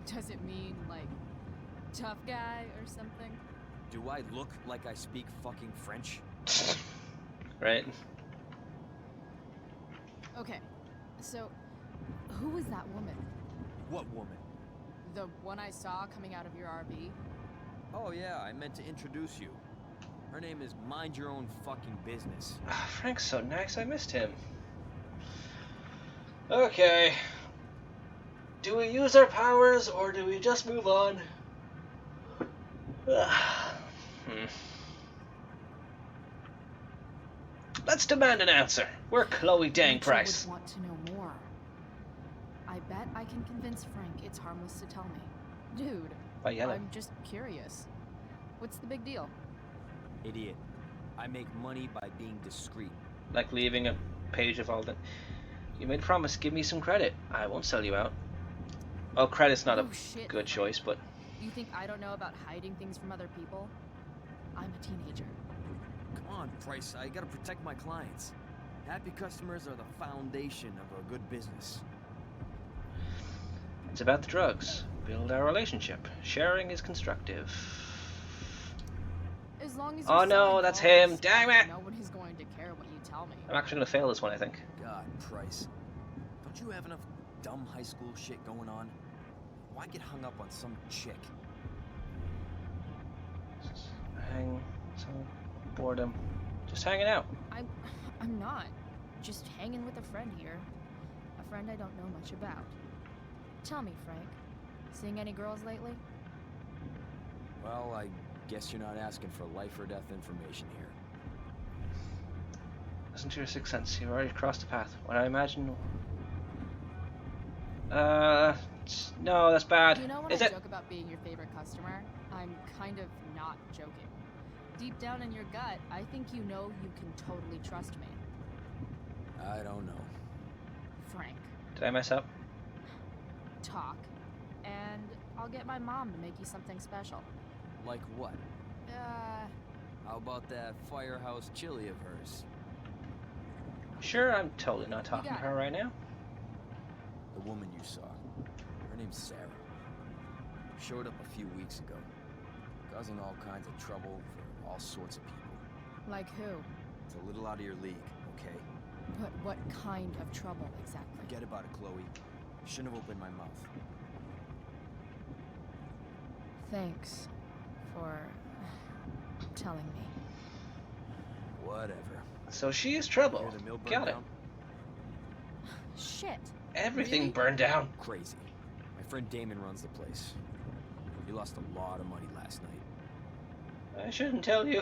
Speaker 5: Does it mean, like, tough guy or something?
Speaker 15: Do I look like I speak fucking French?
Speaker 1: Right.
Speaker 5: Okay, so who was that woman?
Speaker 15: What woman?
Speaker 5: The one I saw coming out of your RV?
Speaker 15: Oh yeah, I meant to introduce you. Her name is Mind Your Own Fucking Business.
Speaker 1: Frank's so nice, I missed him. Okay. Do we use our powers, or do we just move on? Let's demand an answer. We're Chloe Dang Price.
Speaker 2: I would want to know more. I bet I can convince Frank it's harmless to tell me.
Speaker 5: Dude,
Speaker 1: By yelling.
Speaker 5: I'm just curious. What's the big deal?
Speaker 15: Idiot. I make money by being discreet.
Speaker 1: Like leaving a page of all the... You made a promise, give me some credit. I won't sell you out. Oh, credit's not a
Speaker 5: Shit,
Speaker 1: good choice, but...
Speaker 5: You think I don't know about hiding things from other people? I'm a teenager.
Speaker 15: Come on, Price. I gotta protect my clients. Happy customers are the foundation of a good business.
Speaker 1: It's about the drugs. Build our relationship. Sharing is constructive.
Speaker 5: As long as
Speaker 1: Oh no, that's him. Damn it!
Speaker 5: Nobody's going to care what you tell me.
Speaker 1: I'm actually gonna fail this one, I think.
Speaker 15: God, Price. Don't you have enough dumb high school shit going on? Why get hung up on some chick?
Speaker 1: Some boredom. Just hanging out.
Speaker 5: I'm not. Just hanging with a friend here. A friend I don't know much about. Tell me, Frank. Seeing any girls lately?
Speaker 15: Well, I guess you're not asking for life or death information here.
Speaker 1: Listen to your sixth sense. You've already crossed the path. What I imagine... no, that's bad.
Speaker 5: You know when
Speaker 1: Is
Speaker 5: I
Speaker 1: it?
Speaker 5: joke about being your favorite customer? I'm kind of not joking. deep down in your gut, I think you know you can totally trust me.
Speaker 15: I don't know.
Speaker 5: Frank,
Speaker 1: Did I mess up?
Speaker 5: talk. And I'll get my mom to make you something special.
Speaker 15: Like what?
Speaker 5: Uh,
Speaker 15: How about that firehouse chili of hers?
Speaker 1: Sure, I'm totally not talking to
Speaker 5: got
Speaker 1: her right now.
Speaker 15: The woman you saw. Her name's Sarah. Showed up a few weeks ago, causing all kinds of trouble for all sorts of people.
Speaker 5: like who?
Speaker 15: It's a little out of your league, okay?
Speaker 5: But what kind of trouble exactly?
Speaker 15: Forget about it, Chloe. Shouldn't have opened my mouth.
Speaker 5: Thanks for telling me.
Speaker 15: Whatever.
Speaker 1: So she is trouble.
Speaker 15: Hear the mill burn
Speaker 1: Got it.
Speaker 15: down?
Speaker 5: Shit.
Speaker 1: Everything
Speaker 5: Really?
Speaker 1: burned down.
Speaker 15: Crazy. My friend Damon runs the place. He lost a lot of money last night.
Speaker 1: I shouldn't tell you.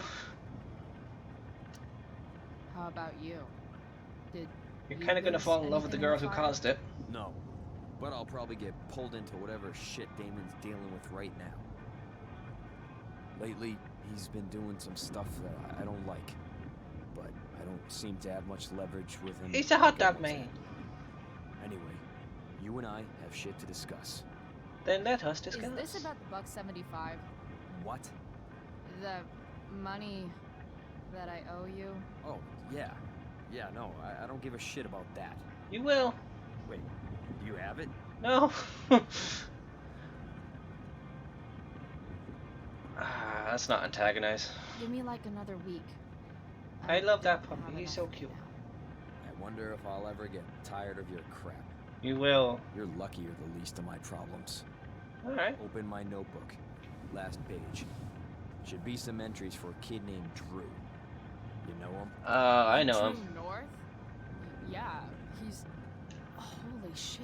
Speaker 5: How about you? Did
Speaker 1: You're
Speaker 5: you
Speaker 1: kind of going to
Speaker 5: lose
Speaker 1: fall in love with the
Speaker 5: anything
Speaker 1: girl
Speaker 5: in
Speaker 1: who
Speaker 5: the fire?
Speaker 1: caused it.
Speaker 15: No. But I'll probably get pulled into whatever shit Damon's dealing with right now. Lately, he's been doing some stuff that I don't like. But I don't seem to have much leverage with him.
Speaker 1: He's a hot
Speaker 15: to get
Speaker 1: dog
Speaker 15: what's
Speaker 1: man.
Speaker 15: in. Anyway, you and I have shit to discuss.
Speaker 1: Then let us discuss.
Speaker 5: Is this about the $1.75?
Speaker 15: What?
Speaker 5: The money that I owe you?
Speaker 15: Oh, yeah. Yeah, no, I don't give a shit about that.
Speaker 1: You will.
Speaker 15: Wait, do you have it?
Speaker 1: No. Ah, let's not antagonize.
Speaker 5: Give me like another week.
Speaker 1: I love that
Speaker 5: don't
Speaker 1: puppy.
Speaker 5: have
Speaker 1: He's
Speaker 5: enough
Speaker 1: so cute.
Speaker 5: right now.
Speaker 15: I wonder if I'll ever get tired of your crap.
Speaker 1: You will.
Speaker 15: You're lucky you're the least of my problems.
Speaker 1: Alright.
Speaker 15: Open my notebook. Last page. Should be some entries for a kid named Drew. You know him?
Speaker 1: I know
Speaker 5: True
Speaker 1: him.
Speaker 5: North? Yeah, he's... Holy shit.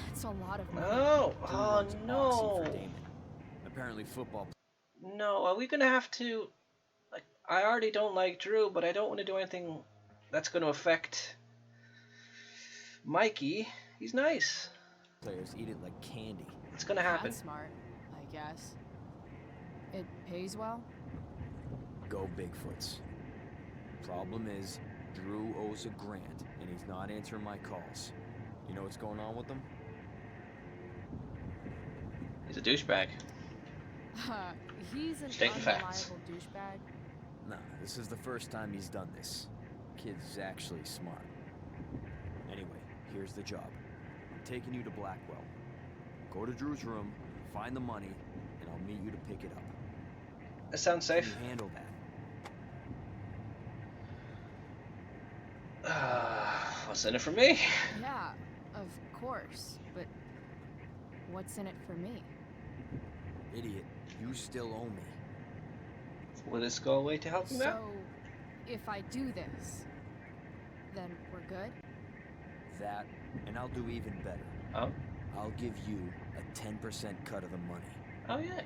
Speaker 5: That's a lot of money.
Speaker 1: No.
Speaker 15: Drew
Speaker 1: Oh
Speaker 15: runs Oxy
Speaker 1: no.
Speaker 15: for Damon. Apparently football.
Speaker 1: No, are we gonna have to... Like, I already don't like Drew, but I don't want to do anything that's going to affect Mikey. He's nice.
Speaker 15: Players eat it like candy.
Speaker 1: It's gonna happen.
Speaker 5: That's smart, I guess. It pays well?
Speaker 15: Go Bigfoots. Problem is, Drew owes $1,000 and he's not answering my calls. You know what's going on with him?
Speaker 1: He's a douchebag.
Speaker 5: He's an
Speaker 1: Stating facts.
Speaker 5: unreliable douchebag.
Speaker 15: Nah, this is the first time he's done this. Kid's actually smart. Anyway, here's the job. I'm taking you to Blackwell. Go to Drew's room, find the money, and I'll meet you to pick it up.
Speaker 1: That sounds
Speaker 15: Can
Speaker 1: safe.
Speaker 15: you handle that?
Speaker 1: What's in it for me?
Speaker 5: Yeah, of course, but what's in it for me?
Speaker 15: Idiot, you still owe me.
Speaker 1: Will this go away to help him
Speaker 5: So,
Speaker 1: out?
Speaker 5: if I do this, then we're good?
Speaker 15: That, and I'll do even better.
Speaker 1: Oh?
Speaker 15: I'll give you a 10% cut of the money.
Speaker 1: Oh, yeah.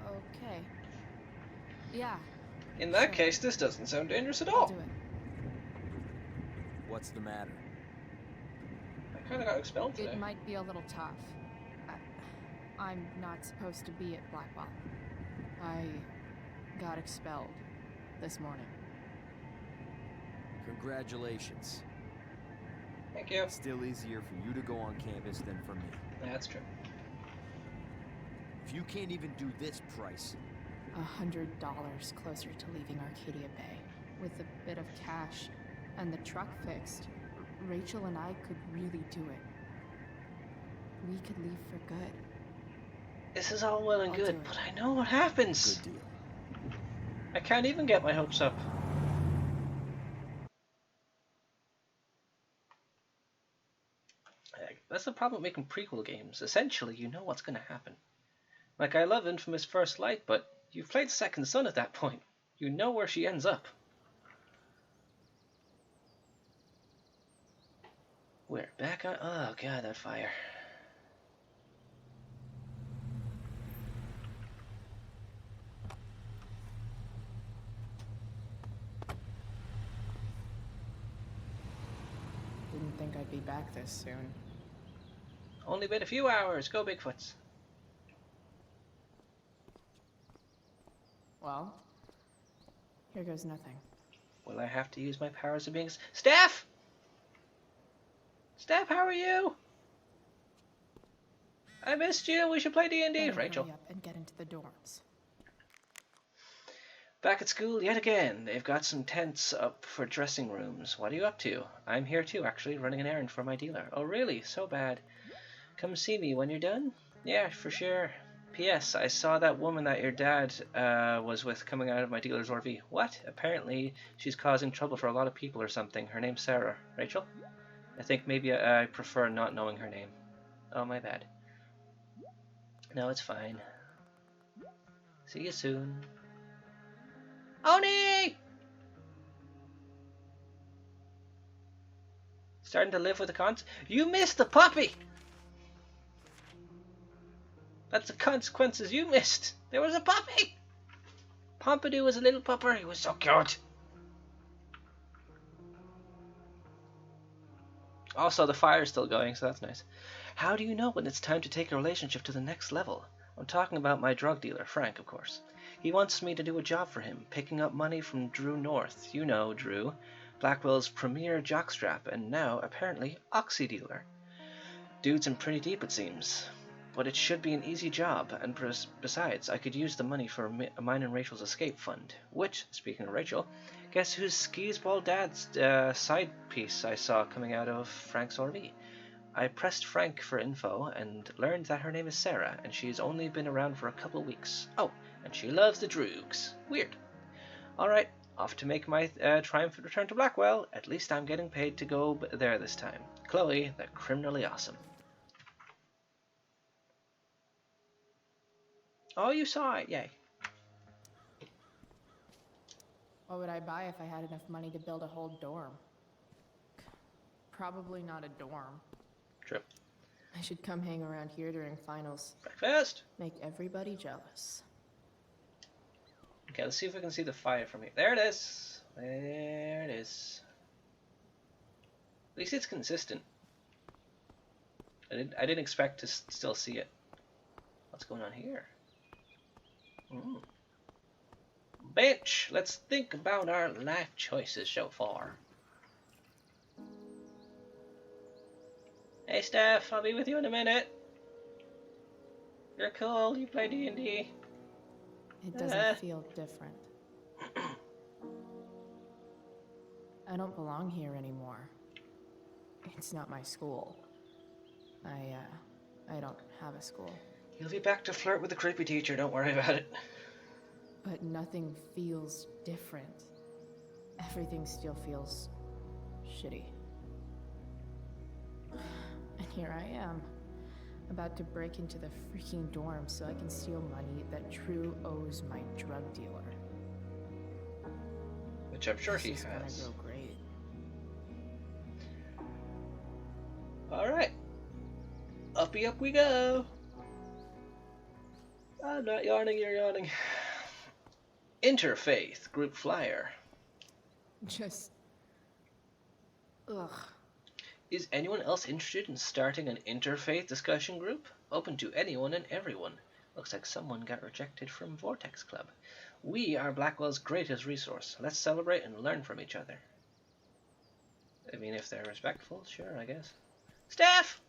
Speaker 5: Okay. Yeah,
Speaker 1: In that
Speaker 5: Sure.
Speaker 1: case, this doesn't sound dangerous at
Speaker 5: I'll
Speaker 1: all.
Speaker 5: do it.
Speaker 15: What's the matter?
Speaker 1: I kind of got expelled today.
Speaker 5: It might be a little tough. I'm not supposed to be at Blackwell. I got expelled this morning.
Speaker 15: Congratulations.
Speaker 1: Thank you.
Speaker 15: Still easier for you to go on campus than for me.
Speaker 1: That's true.
Speaker 15: If you can't even do this price,
Speaker 5: $100 closer to leaving Arcadia Bay. With a bit of cash and the truck fixed, Rachel and I could really do it. We could leave for good.
Speaker 1: This is all well and
Speaker 5: I'll
Speaker 1: good,
Speaker 5: do it.
Speaker 1: but I know what happens.
Speaker 15: good deal.
Speaker 1: I can't even get my hopes up. That's the problem with making prequel games. Essentially, you know what's going to happen. Like, I love Infamous First Light, but you've played Second Son at that point. You know where she ends up. We're back on... Oh, God, that fire.
Speaker 5: Didn't think I'd be back this soon.
Speaker 1: Only been a few hours. Go Bigfoots.
Speaker 5: Well, Well, here goes nothing.
Speaker 1: Will I have to use my powers of being... Steph! Steph, how are you? I missed you. We should play D&D.
Speaker 5: Better
Speaker 1: Rachel.
Speaker 5: hurry up and get into the dorms.
Speaker 1: Back at school yet again. They've got some tents up for dressing rooms. What are you up to? I'm here too, actually, running an errand for my dealer. Oh, really? So bad. Come see me when you're done? Yeah, for sure. P.S. I saw that woman that your dad was with coming out of my dealer's RV. What? Apparently she's causing trouble for a lot of people or something. Her name's Sarah. Rachel? I think maybe I prefer not knowing her name. Oh, my bad. No, it's fine. See you soon. Oni! Starting to live with the cons? You missed the puppy! That's the consequences you missed. There was a puppy! Pompidou was a little pupper. He was so cute. Also, the fire's still going, so that's nice. How do you know when it's time to take a relationship to the next level? I'm talking about my drug dealer, Frank, of course. He wants me to do a job for him, picking up money from Drew North. You know Drew, Blackwell's premier jockstrap, and now, apparently, oxy dealer. Dude's in pretty deep, it seems. But it should be an easy job, and besides, I could use the money for mine and Rachel's escape fund. Which, speaking of Rachel, guess who's Skeesball Dad's side piece I saw coming out of Frank's RV? I pressed Frank for info and learned that her name is Sarah, and she's only been around for a couple weeks. Oh, and she loves the Droogs. Weird. Alright, off to make my triumphant return to Blackwell. At least I'm getting paid to go there this time. Chloe, the criminally awesome. Oh, you saw it, yay.
Speaker 5: What would I buy if I had enough money to build a whole dorm? Probably not a dorm.
Speaker 1: True.
Speaker 5: I should come hang around here during finals.
Speaker 1: Breakfast!
Speaker 5: Make everybody jealous.
Speaker 1: Okay, let's see if we can see the fire from here. There it is! There it is. At least it's consistent. I didn't expect to still see it. What's going on here? Bench! Let's think about our life choices so far. Hey Steph, I'll be with you in a minute. You're cool, you play D&D.
Speaker 5: It doesn't feel different. I don't belong here anymore. It's not my school. I don't have a school.
Speaker 1: You'll be back to flirt with the creepy teacher, don't worry about it.
Speaker 5: But nothing feels different. Everything still feels shitty. And here I am, about to break into the freaking dorm so I can steal money that Drew owes my drug dealer.
Speaker 1: Which I'm sure he has.
Speaker 5: This is gonna go great.
Speaker 1: Alright. Uppy up we go. I'm not yawning, you're yawning. Interfaith group flyer.
Speaker 5: Just... ugh.
Speaker 1: Is anyone else interested in starting an interfaith discussion group? Open to anyone and everyone. Looks like someone got rejected from Vortex Club. We are Blackwell's greatest resource. Let's celebrate and learn from each other. I mean, if they're respectful, sure, I guess. Steph!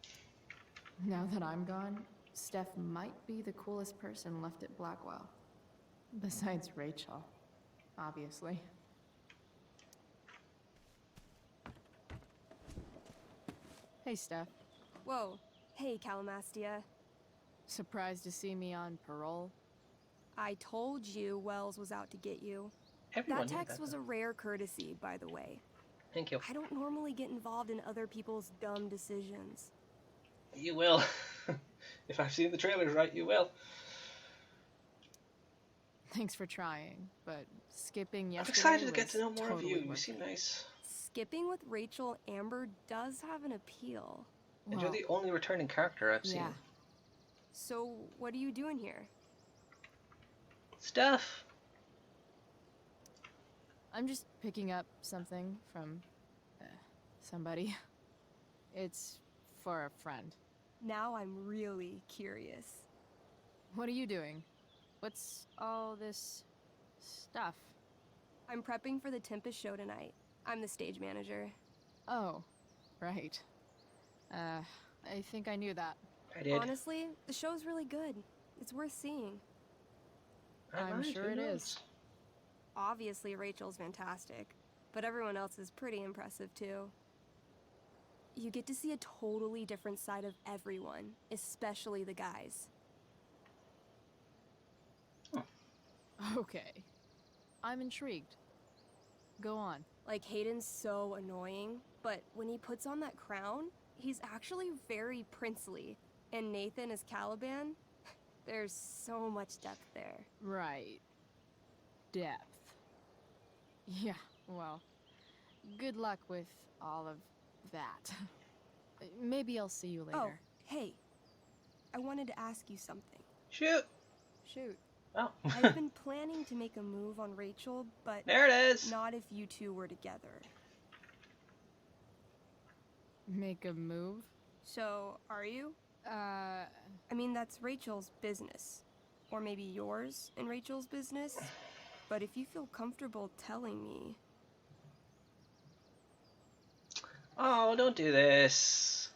Speaker 5: Now that I'm gone, Steph might be the coolest person left at Blackwell. Besides Rachel, obviously. Hey, Steph.
Speaker 16: Whoa. Hey, Calamastia.
Speaker 5: Surprised to see me on parole?
Speaker 16: I told you Wells was out to get you.
Speaker 1: Everyone
Speaker 16: That text was a rare courtesy, by the way.
Speaker 1: Thank you.
Speaker 16: I don't normally get involved in other people's dumb decisions.
Speaker 1: You will. If I've seen the trailers right, you will.
Speaker 5: Thanks for trying, but skipping yesterday
Speaker 1: I'm excited to get
Speaker 5: was
Speaker 1: to know more of
Speaker 5: totally
Speaker 1: you. You
Speaker 5: worth
Speaker 1: seem
Speaker 5: it.
Speaker 1: nice.
Speaker 16: Skipping with Rachel Amber does have an appeal.
Speaker 1: And you're the only returning character I've seen.
Speaker 16: Yeah. So, what are you doing here?
Speaker 1: Stuff.
Speaker 5: I'm just picking up something from somebody. It's for a friend.
Speaker 16: Now I'm really curious.
Speaker 5: What are you doing? What's all this Stuff.
Speaker 16: I'm prepping for the Tempest show tonight. I'm the stage manager.
Speaker 5: Oh, right. I think I knew that.
Speaker 1: I did.
Speaker 16: Honestly, the show's really good. It's worth seeing.
Speaker 5: I'm sure it is.
Speaker 16: Obviously, Rachel's fantastic, but everyone else is pretty impressive too. You get to see a totally different side of everyone, especially the guys.
Speaker 5: Okay. I'm intrigued. Go on.
Speaker 16: Like, Hayden's so annoying, but when he puts on that crown, he's actually very princely. And Nathan as Caliban, there's so much depth there.
Speaker 5: Right. Depth. Yeah, well, good luck with all of that. Maybe I'll see you later.
Speaker 16: Oh, hey. I wanted to ask you something.
Speaker 1: Shoot.
Speaker 5: Shoot.
Speaker 1: Oh.
Speaker 16: I've been planning to make a move on Rachel, but
Speaker 1: there it is.
Speaker 16: Not if you two were together.
Speaker 5: Make a move?
Speaker 16: So, are you? I mean, that's Rachel's business. Or maybe yours and Rachel's business. But if you feel comfortable telling me...
Speaker 1: Oh, don't do this.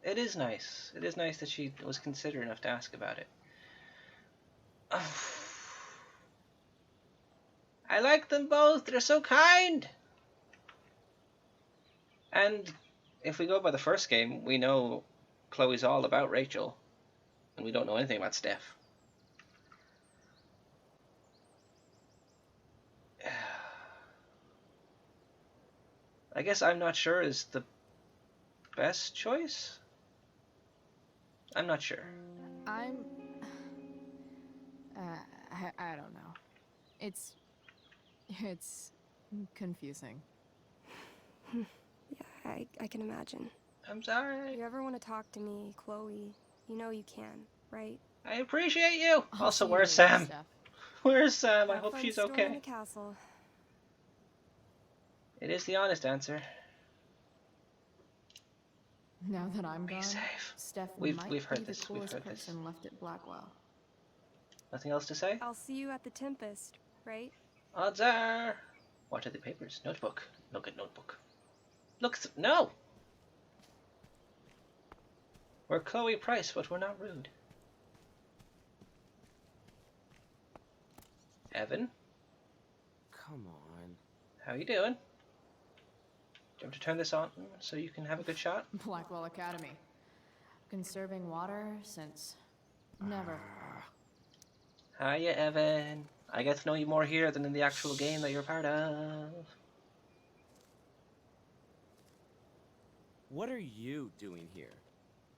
Speaker 1: It is nice. It is nice that she was considerate enough to ask about it. Oh. I like them both. They're so kind. And if we go by the first game, we know Chloe's all about Rachel. And we don't know anything about Steph. I guess I'm not sure is the best choice? I'm not sure.
Speaker 5: I don't know. It's confusing.
Speaker 16: Yeah, I can imagine.
Speaker 1: I'm sorry.
Speaker 16: If you ever want to talk to me, Chloe, you know you can, right?
Speaker 1: I appreciate you.
Speaker 5: I'll
Speaker 1: Also,
Speaker 5: see
Speaker 1: where's
Speaker 5: you later,
Speaker 1: Sam?
Speaker 5: Steph.
Speaker 1: Where's Sam? I
Speaker 16: Have
Speaker 1: hope
Speaker 16: fun
Speaker 1: she's
Speaker 16: storming
Speaker 1: okay.
Speaker 16: the castle.
Speaker 1: It is the honest answer.
Speaker 5: Now that I'm
Speaker 1: Be
Speaker 5: gone,
Speaker 1: safe.
Speaker 5: Steph
Speaker 1: We've
Speaker 5: might
Speaker 1: heard
Speaker 5: be
Speaker 1: this.
Speaker 5: the
Speaker 1: We've
Speaker 5: coolest
Speaker 1: heard this.
Speaker 5: person left at Blackwell.
Speaker 1: Nothing else to say?
Speaker 16: I'll see you at the Tempest, right?
Speaker 1: Odds are. What are the papers? Notebook. Look at notebook. Look. No. We're Chloe Price, but we're not rude. Evan,
Speaker 17: Come on.
Speaker 1: how you doing? Do you want to turn this on so you can have a good shot?
Speaker 5: Blackwell Academy. Conserving water since never.
Speaker 1: Hiya, Evan. I get to know you more here than in the actual game that you're part of.
Speaker 17: What are you doing here?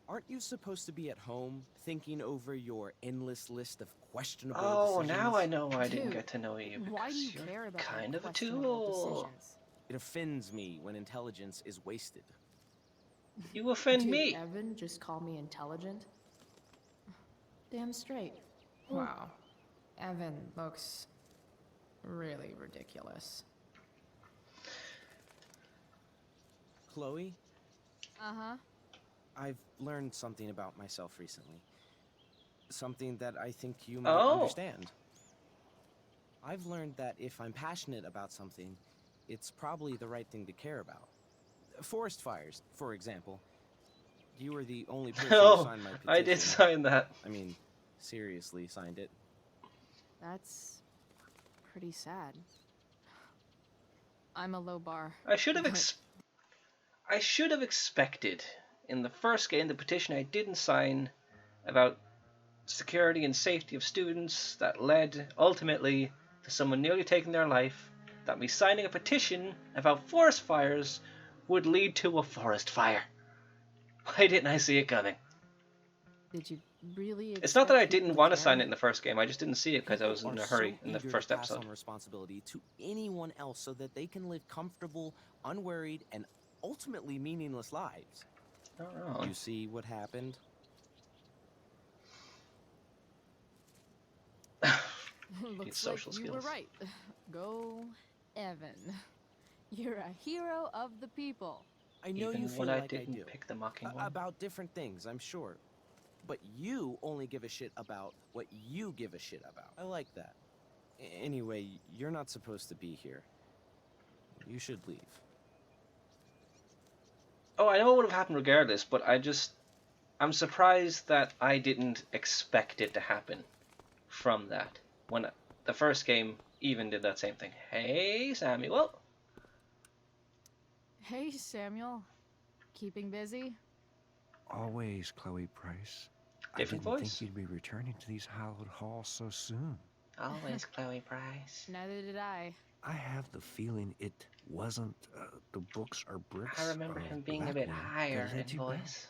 Speaker 17: Aren't you supposed to be at home, thinking over your endless list of questionable decisions?
Speaker 1: Now I know why I didn't
Speaker 5: Dude,
Speaker 1: get to know you.
Speaker 5: Why do you
Speaker 1: Because
Speaker 5: care
Speaker 1: you're
Speaker 5: about my
Speaker 1: kind of a
Speaker 5: questionable
Speaker 1: tool.
Speaker 5: decisions?
Speaker 17: It offends me when intelligence is wasted.
Speaker 1: You offend
Speaker 5: Did
Speaker 1: me.
Speaker 5: Evan just call me intelligent? Damn straight. Wow. Evan looks really ridiculous.
Speaker 17: Chloe,
Speaker 5: Uh-huh.
Speaker 17: I've learned something about myself recently. Something that I think you might
Speaker 1: Oh.
Speaker 17: understand. I've learned that if I'm passionate about something, it's probably the right thing to care about. Forest fires, for example. You were the only person who
Speaker 1: Oh,
Speaker 17: signed my petition.
Speaker 1: I did sign that.
Speaker 17: I mean, seriously signed it.
Speaker 5: That's pretty sad. I'm a low bar.
Speaker 1: I should have
Speaker 5: but
Speaker 1: I should have expected in the first game the petition I didn't sign about security and safety of students that led ultimately to someone nearly taking their life, that me signing a petition about forest fires would lead to a forest fire. Why didn't I see it coming?
Speaker 5: Did you really?
Speaker 1: It's not that I
Speaker 5: expect people
Speaker 1: didn't want to
Speaker 5: care?
Speaker 1: sign it in the first game, I just didn't see it because I was
Speaker 17: People
Speaker 1: in a
Speaker 17: are
Speaker 1: hurry
Speaker 17: so
Speaker 1: in the
Speaker 17: eager
Speaker 1: first
Speaker 17: to pass
Speaker 1: episode.
Speaker 17: on responsibility to anyone else so that they can live comfortable, unworried, and ultimately meaningless lives.
Speaker 1: Oh.
Speaker 17: You see what happened?
Speaker 5: Looks
Speaker 1: social
Speaker 5: like you were
Speaker 1: skills.
Speaker 5: right. Go, Evan. You're a hero of the people.
Speaker 17: I know
Speaker 1: Even
Speaker 17: you feel
Speaker 1: when
Speaker 17: like
Speaker 1: I didn't
Speaker 17: do.
Speaker 1: pick the mocking one.
Speaker 17: About different things, I'm sure. but you only give a shit about what you give a shit about. I like that. Anyway, you're not supposed to be here. You should leave.
Speaker 1: Oh, I know it would have happened regardless, but I'm surprised that I didn't expect it to happen from that. When the first game even did that same thing. Hey, Samuel.
Speaker 5: Hey, Samuel. Keeping busy?
Speaker 14: Always, Chloe Price.
Speaker 1: Different
Speaker 14: I didn't
Speaker 1: voice.
Speaker 14: think you'd be returning to these hallowed halls so soon.
Speaker 1: Always Chloe Price.
Speaker 5: Neither did I.
Speaker 14: I have the feeling it wasn't the books or bricks.
Speaker 1: I remember
Speaker 14: of
Speaker 1: him being a bit
Speaker 14: Blackwell
Speaker 1: higher
Speaker 14: that led
Speaker 1: in
Speaker 14: you back.
Speaker 1: voice.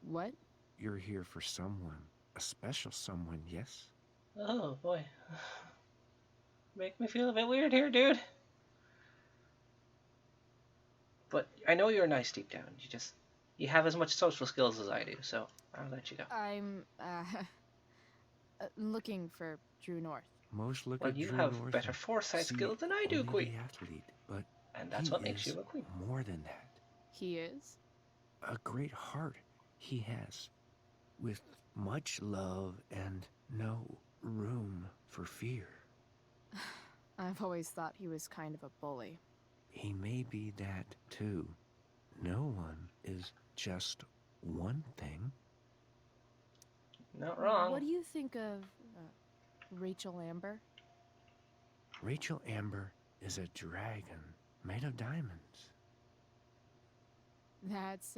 Speaker 5: What?
Speaker 14: You're here for someone. A special someone, yes?
Speaker 1: Oh, boy. Make me feel a bit weird here, dude. But I know you're nice deep down. You have as much social skills as I do, so I'll let you go.
Speaker 5: I'm, looking for Drew North.
Speaker 14: Most look
Speaker 1: Well,
Speaker 14: at
Speaker 1: you
Speaker 14: Drew
Speaker 1: have
Speaker 14: North
Speaker 1: better
Speaker 14: and
Speaker 1: foresight
Speaker 14: see
Speaker 1: skills than I do,
Speaker 14: only
Speaker 1: Queen.
Speaker 14: the athlete, but
Speaker 1: And that's
Speaker 14: he
Speaker 1: what makes
Speaker 14: is
Speaker 1: you a queen.
Speaker 14: more than that.
Speaker 5: He is?
Speaker 14: A great heart he has, with much love and no room for fear.
Speaker 5: I've always thought he was kind of a bully.
Speaker 14: He may be that too. No one is just one thing.
Speaker 1: Not wrong.
Speaker 5: What do you think of Rachel Amber?
Speaker 14: Rachel Amber is a dragon made of diamonds.
Speaker 5: That's,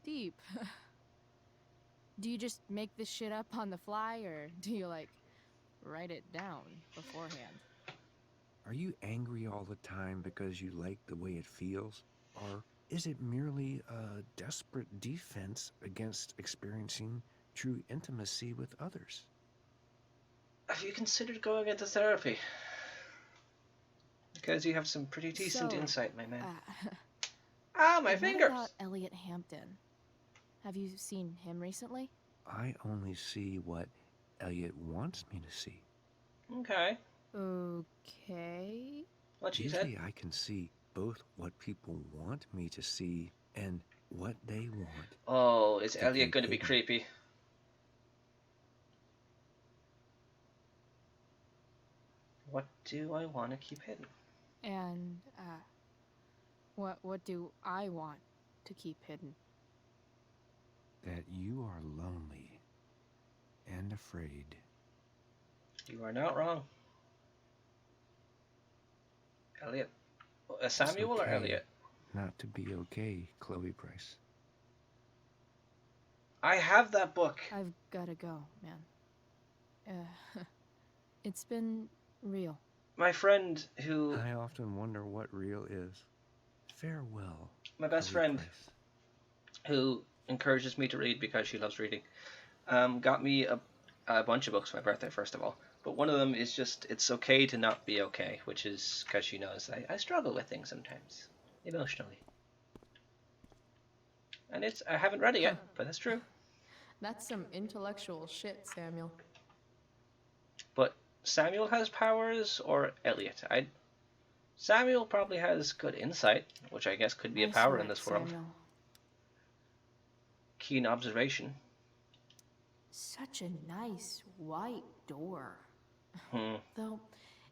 Speaker 5: deep. Do you just make this shit up on the fly, or do you, like, write it down beforehand?
Speaker 14: Are you angry all the time because you like the way it feels? Or is it merely a desperate defense against experiencing true intimacy with others?
Speaker 1: Have you considered going into therapy? Because you have some pretty decent insight, my man. My fingers!
Speaker 5: What about Elliot Hampton? Have you seen him recently?
Speaker 14: I only see what Elliot wants me to see.
Speaker 1: Okay.
Speaker 5: Okay.
Speaker 1: What she said?
Speaker 14: Usually I can see both what people want me to see and what they want.
Speaker 1: Oh, is Elliot going to be creepy? What do I want to keep hidden?
Speaker 5: And, what do I want to keep hidden?
Speaker 14: That you are lonely and afraid.
Speaker 1: You are not wrong. Elliot. Samuel
Speaker 14: It's okay
Speaker 1: or Elliot?
Speaker 14: Not to be okay, Chloe Price.
Speaker 1: I have that book.
Speaker 5: I've gotta go, man. It's been real.
Speaker 1: My friend who...
Speaker 14: I often wonder what real is. Farewell.
Speaker 1: My best
Speaker 14: Chloe
Speaker 1: friend
Speaker 14: Price.
Speaker 1: who encourages me to read because she loves reading, got me a bunch of books for my birthday, first of all. But one of them is just, it's okay to not be okay, which is because she knows I struggle with things sometimes, emotionally. And I haven't read it yet, but that's true.
Speaker 5: That's some intellectual shit, Samuel.
Speaker 1: But Samuel has powers, or Elliot? Samuel probably has good insight, which I guess could be a
Speaker 5: Nice
Speaker 1: power
Speaker 5: work,
Speaker 1: in this world.
Speaker 5: Samuel.
Speaker 1: Keen observation.
Speaker 2: Such a nice white door.
Speaker 1: Hmm.
Speaker 2: Though,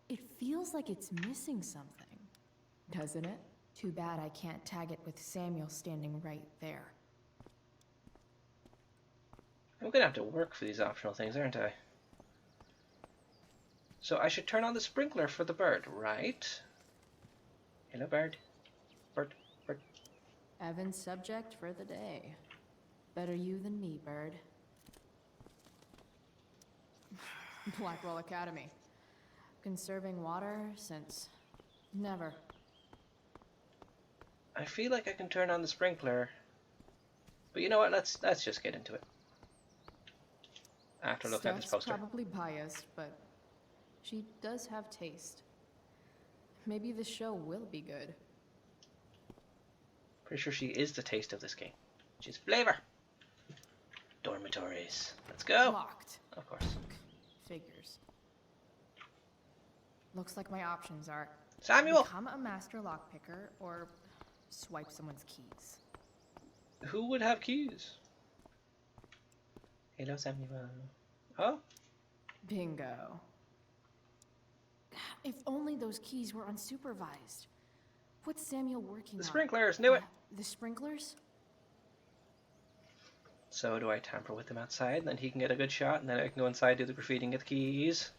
Speaker 2: it feels like it's missing something. Doesn't it? Too bad I can't tag it with Samuel standing right there.
Speaker 1: I'm gonna have to work for these optional things, aren't I? So I should turn on the sprinkler for the bird, right? Hello, bird. Bird.
Speaker 2: Evan's subject for the day. Better you than me, bird.
Speaker 5: Blackwell Academy. Conserving water since never.
Speaker 1: I feel like I can turn on the sprinkler, but you know what? Let's just get into it. After looking at this
Speaker 5: Steph's
Speaker 1: poster.
Speaker 5: probably biased, but she does have taste. Maybe the show will be good.
Speaker 1: Pretty sure she is the taste of this game. She's flavor. Dormitories. Let's go.
Speaker 5: Locked.
Speaker 1: Of course.
Speaker 5: Figures. Looks like my options are
Speaker 1: Samuel!
Speaker 5: become a master lockpicker or swipe someone's keys.
Speaker 1: Who would have keys? Hello, Samuel. Oh?
Speaker 2: Bingo. If only those keys were unsupervised. What's Samuel working on?
Speaker 1: The sprinklers, knew it!
Speaker 2: The sprinklers?
Speaker 1: So do I tamper with them outside, and then he can get a good shot, and then I can go inside, do the graffiti, and get the keys?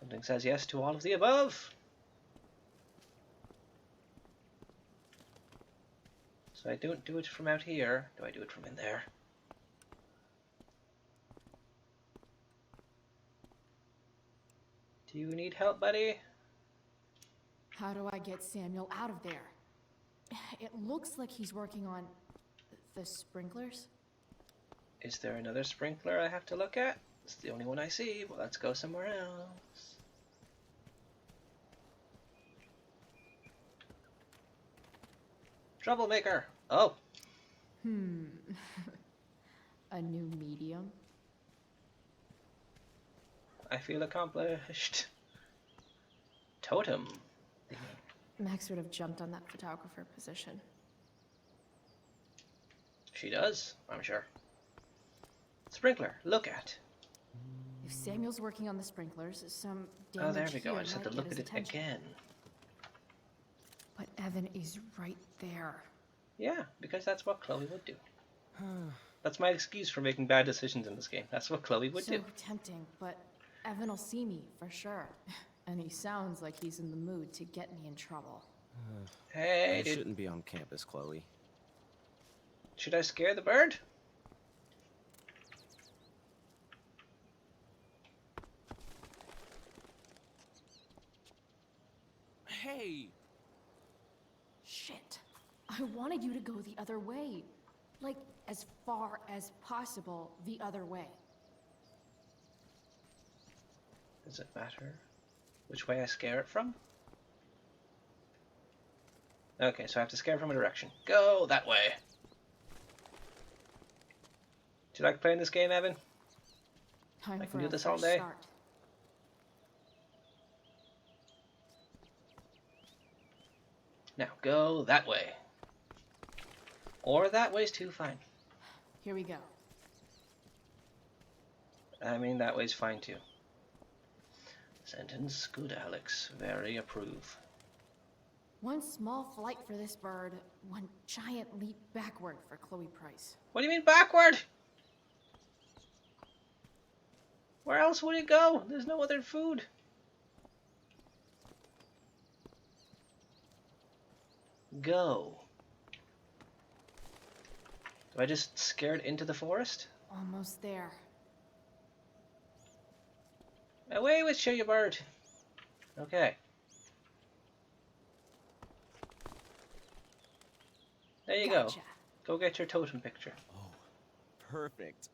Speaker 1: Something says yes to all of the above. So I don't do it from out here. Do I do it from in there? Do you need help, buddy?
Speaker 2: How do I get Samuel out of there? It looks like he's working on the sprinklers.
Speaker 1: Is there another sprinkler I have to look at? It's the only one I see. Well, let's go somewhere else. Troublemaker! Oh!
Speaker 2: A new medium?
Speaker 1: I feel accomplished. Totem.
Speaker 2: Max would have jumped on that photographer position.
Speaker 1: She does, I'm sure. Sprinkler, look at.
Speaker 2: If Samuel's working on the sprinklers, some damage
Speaker 1: Oh, there we go.
Speaker 2: here
Speaker 1: I just had
Speaker 2: might
Speaker 1: to
Speaker 2: get
Speaker 1: look
Speaker 2: his
Speaker 1: at it
Speaker 2: attention.
Speaker 1: again.
Speaker 2: But Evan is right there.
Speaker 1: Yeah, because that's what Chloe would do. That's my excuse for making bad decisions in this game. That's what Chloe would do.
Speaker 2: So tempting, but Evan will see me for sure. And he sounds like he's in the mood to get me in trouble.
Speaker 1: Hey,
Speaker 17: You shouldn't be on campus, Chloe.
Speaker 1: Should I scare the bird?
Speaker 17: Hey!
Speaker 2: Shit. I wanted you to go the other way. Like, as far as possible the other way.
Speaker 1: Does it matter which way I scare it from? Okay, so I have to scare from a direction. Go that way. Do you like playing this game, Evan?
Speaker 2: Time
Speaker 1: I
Speaker 2: for
Speaker 1: can do
Speaker 2: a
Speaker 1: this all
Speaker 2: fresh
Speaker 1: day.
Speaker 2: start.
Speaker 1: Now go that way. Or that way's too, fine.
Speaker 2: Here we go.
Speaker 1: I mean, that way's fine too. Sentence, good Alex, very approve.
Speaker 2: One small flight for this bird, one giant leap backward for Chloe Price.
Speaker 1: What do you mean backward? Where else would it go? There's no other food. Go. Do I just scare it into the forest?
Speaker 2: Almost there.
Speaker 1: Away with you, you bird. Okay. There you
Speaker 2: Gotcha.
Speaker 1: go. Go get your totem picture.
Speaker 17: Perfect.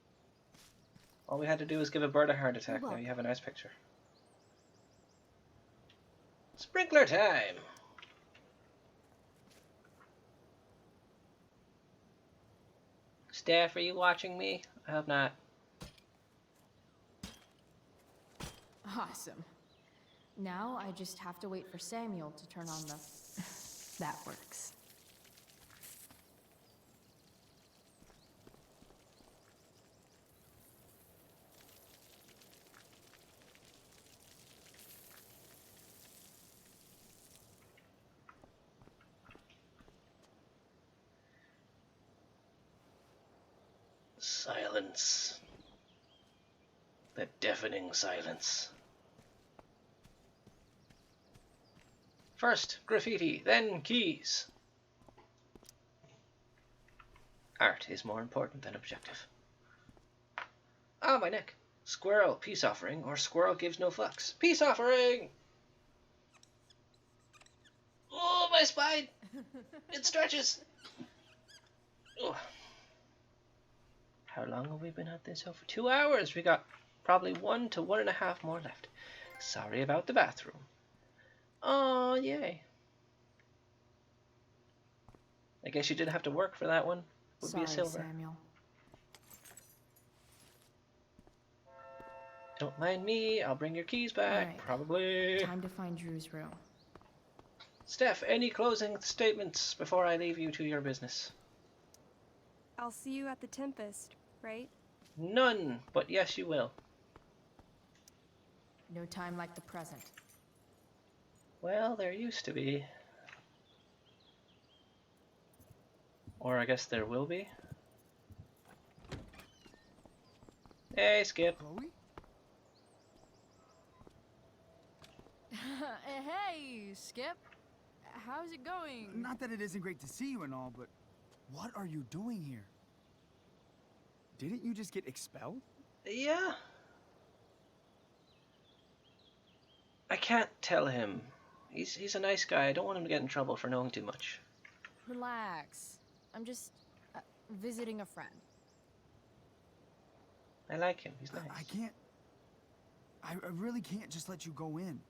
Speaker 1: All we had to do was give a bird a heart attack.
Speaker 2: You're
Speaker 1: Now you have a nice picture. Sprinkler time! Steph, are you watching me? I hope not.
Speaker 2: Awesome. Now I just have to wait for Samuel to turn on the... That works.
Speaker 1: Silence. The deafening silence. First graffiti, then keys. Art is more important than objective. Ah, my neck. Squirrel, peace offering, or squirrel gives no fucks. Peace offering! Oh, my spine! It stretches! Oh. How long have we been at this? Over 2 hours. We got probably 1 to 1.5 more left. Sorry about the bathroom. Oh, yay. I guess you didn't have to work for that one. Would
Speaker 2: Sorry,
Speaker 1: be a silver.
Speaker 2: Samuel.
Speaker 1: Don't mind me. I'll bring your keys back.
Speaker 2: Alright.
Speaker 1: Probably.
Speaker 2: Time to find Drew's room.
Speaker 1: Steph, any closing statements before I leave you to your business?
Speaker 16: I'll see you at the Tempest, right?
Speaker 1: None, but yes, you will.
Speaker 2: No time like the present.
Speaker 1: Well, there used to be. Or I guess there will be. Hey, Skip.
Speaker 10: Chloe?
Speaker 5: Hey, Skip. How's it going?
Speaker 10: Not that it isn't great to see you and all, but what are you doing here? Didn't you just get expelled?
Speaker 1: Yeah. I can't tell him. He's a nice guy. I don't want him to get in trouble for knowing too much.
Speaker 5: Relax. I'm just visiting a friend.
Speaker 1: I like him. He's nice.
Speaker 10: I can't. I really can't just let you go in.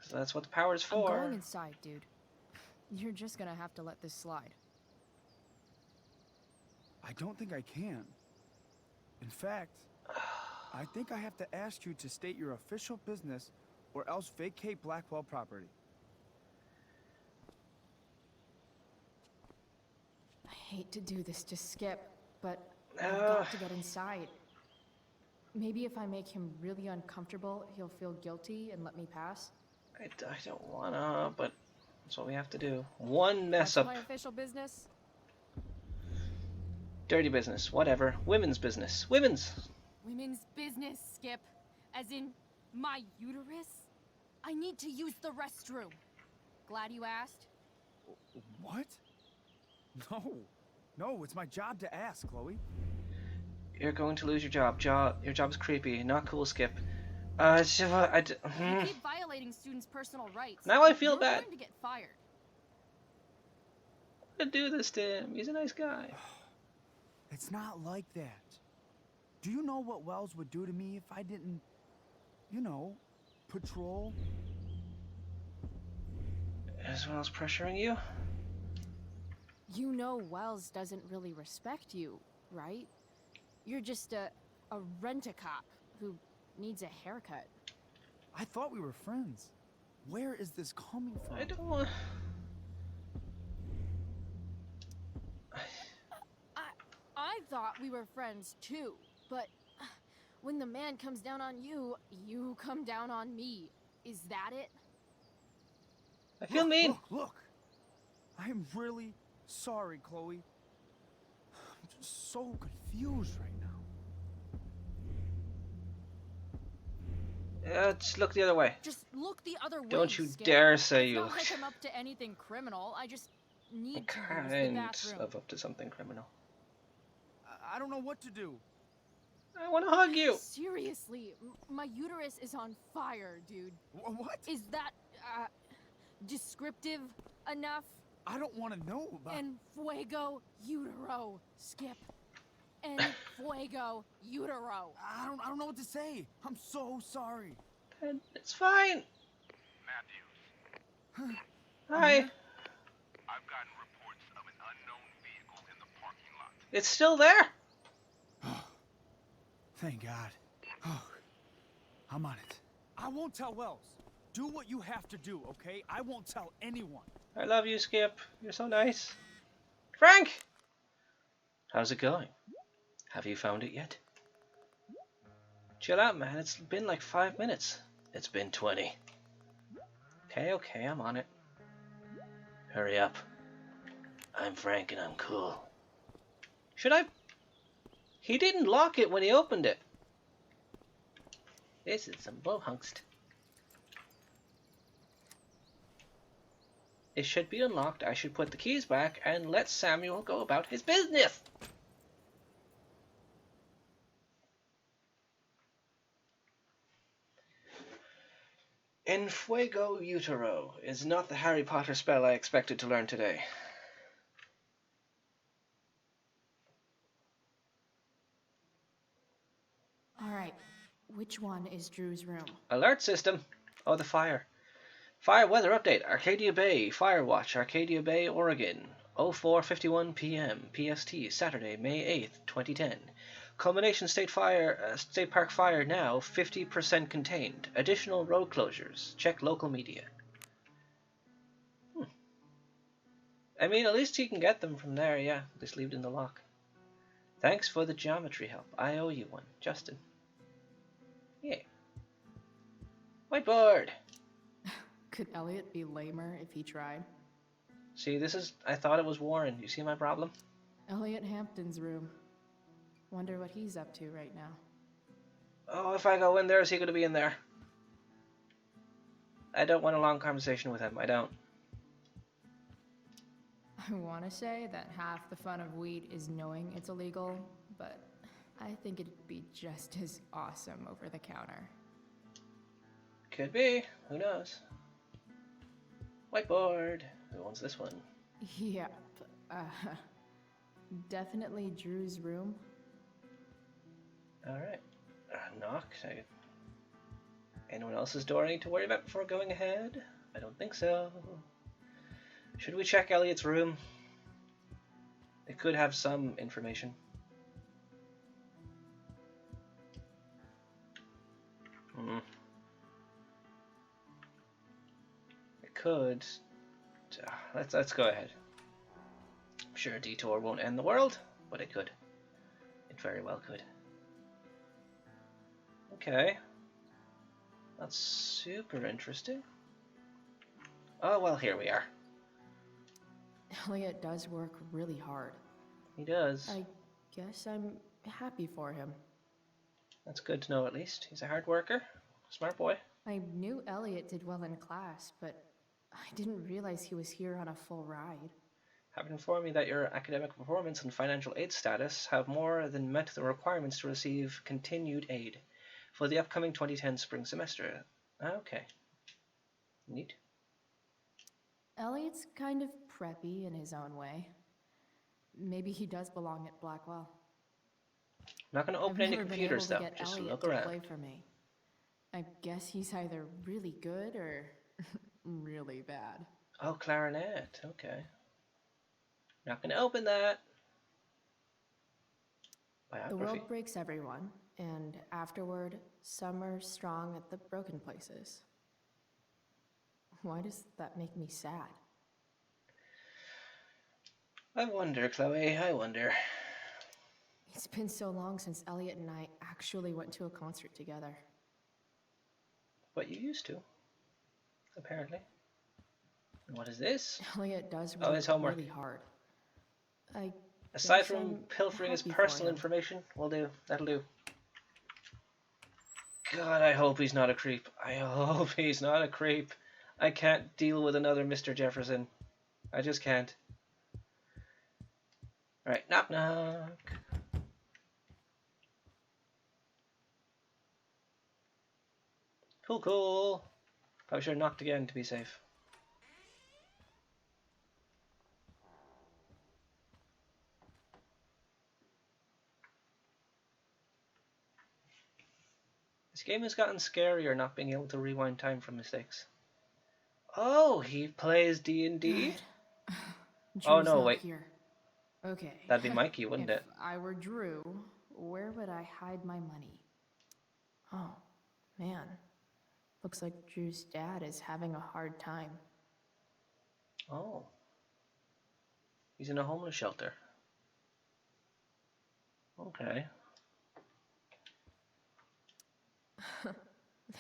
Speaker 1: So that's what the power's for.
Speaker 5: I'm going inside, dude. You're just gonna have to let this slide.
Speaker 10: I don't think I can. In fact, I think I have to ask you to state your official business or else vacate Blackwell property.
Speaker 2: I hate to do this to Skip, but I've got to get inside. Maybe if I make him really uncomfortable, he'll feel guilty and let me pass.
Speaker 1: I don't wanna, but that's what we have to do. One mess up.
Speaker 5: My official business?
Speaker 1: Dirty business, whatever. Women's business. Women's!
Speaker 5: Women's business, Skip. As in, my uterus? I need to use the restroom. Glad you asked.
Speaker 10: What? No, it's my job to ask, Chloe.
Speaker 1: You're going to lose your job. Your job's creepy. Not cool, Skip.
Speaker 5: You keep violating students' personal rights.
Speaker 1: Now I feel bad.
Speaker 5: You're going to get fired.
Speaker 1: I do this to him. He's a nice guy.
Speaker 10: It's not like that. Do you know what Wells would do to me if I didn't, you know, patrol?
Speaker 1: Is Wells pressuring you?
Speaker 5: You know Wells doesn't really respect you, right? You're just a rent-a-cop who needs a haircut.
Speaker 10: I thought we were friends. Where is this coming from?
Speaker 1: I don't want...
Speaker 5: I thought we were friends too, but when the man comes down on you, you come down on me. Is that it?
Speaker 1: I feel mean.
Speaker 10: Look. I am really sorry, Chloe. I'm just so confused right now.
Speaker 1: Just look the other way.
Speaker 5: Just look the other way.
Speaker 1: Don't you
Speaker 5: Skip.
Speaker 1: dare say
Speaker 5: It's
Speaker 1: you
Speaker 5: not
Speaker 1: look.
Speaker 5: like I'm up to anything criminal. I just need to use the
Speaker 1: Kind
Speaker 5: bathroom.
Speaker 1: of up to something criminal.
Speaker 10: I don't know what to do.
Speaker 1: I want to hug you.
Speaker 5: Seriously, my uterus is on fire, dude.
Speaker 10: What?
Speaker 5: Is that descriptive enough?
Speaker 10: I don't want to know about.
Speaker 5: En fuego utero, Skip. En fuego utero.
Speaker 10: I don't know what to say. I'm so sorry.
Speaker 1: It's fine.
Speaker 13: Matthews.
Speaker 1: Hi.
Speaker 13: I've gotten reports of an unknown vehicle in the parking lot.
Speaker 1: It's still there.
Speaker 10: Thank God. Oh, I'm on it. I won't tell Wells. Do what you have to do, okay? I won't tell anyone.
Speaker 1: I love you, Skip. You're so nice. Frank! How's it going? Have you found it yet? Chill out, man. It's been like 5 minutes. It's been 20. Okay, I'm on it. Hurry up. I'm Frank and I'm cool. Should I? He didn't lock it when he opened it. This is some blowhungst. It should be unlocked. I should put the keys back and let Samuel go about his business. En fuego utero is not the Harry Potter spell I expected to learn today.
Speaker 2: Alright, which one is Drew's room?
Speaker 1: Alert system. Oh, the fire. Fire weather update. Arcadia Bay. Fire watch. Arcadia Bay, Oregon. 04:51 p.m. PST. Saturday, May 8th, 2010. Culmination State Park fire now 50% contained. Additional road closures. Check local media. I mean, at least you can get them from there, yeah. Just leave it in the lock. Thanks for the geometry help. I owe you one. Justin. Yeah. Whiteboard!
Speaker 5: Could Elliot be lamer if he tried?
Speaker 1: See, this is... I thought it was Warren. You see my problem?
Speaker 5: Elliot Hampton's room. Wonder what he's up to right now.
Speaker 1: Oh, if I go in there, is he going to be in there? I don't want a long conversation with him. I don't.
Speaker 5: I want to say that half the fun of weed is knowing it's illegal, but I think it'd be just as awesome over the counter.
Speaker 1: Could be. Who knows? Whiteboard. Who owns this one?
Speaker 5: Yep. Definitely Drew's room.
Speaker 1: Alright. Knock. Anyone else's door I need to worry about before going ahead? I don't think so. Should we check Elliot's room? It could have some information. It could. Let's go ahead. I'm sure a detour won't end the world, but it could. It very well could. Okay. That's super interesting. Oh, well, here we are.
Speaker 5: Elliot does work really hard.
Speaker 1: He does.
Speaker 5: I guess I'm happy for him.
Speaker 1: That's good to know at least. He's a hard worker. Smart boy.
Speaker 5: I knew Elliot did well in class, but I didn't realize he was here on a full ride.
Speaker 1: Have informed me that your academic performance and financial aid status have more than met the requirements to receive continued aid for the upcoming 2010 spring semester. Okay. Neat.
Speaker 5: Elliot's kind of preppy in his own way. Maybe he does belong at Blackwell.
Speaker 1: I'm not going to open any computers though. Just look around.
Speaker 5: Play for me. I guess he's either really good or really bad.
Speaker 1: Oh, clarinet. Okay. Not going to open that. Biography.
Speaker 5: The world breaks everyone, and afterward, some are strong at the broken places. Why does that make me sad?
Speaker 1: I wonder, Chloe, I wonder.
Speaker 5: It's been so long since Elliot and I actually went to a concert together.
Speaker 1: But you used to, apparently. And what is this?
Speaker 5: Elliot does
Speaker 1: work his homework.
Speaker 5: Really hard.
Speaker 1: Aside from pilfering his personal information, will do. That'll do. God, I hope he's not a creep. I hope he's not a creep. I can't deal with another Mr. Jefferson. I just can't. Alright, knock knock. Cool, cool. Probably should have knocked again to be safe. This game has gotten scarier not being able to rewind time from mistakes. Oh, he plays D&D? Oh no, wait.
Speaker 5: Here. Okay.
Speaker 1: That'd be Mikey, wouldn't it?
Speaker 5: If I were Drew, where would I hide my money? Oh, man. Looks like Drew's dad is having a hard time.
Speaker 1: Oh. He's in a homeless shelter. Okay.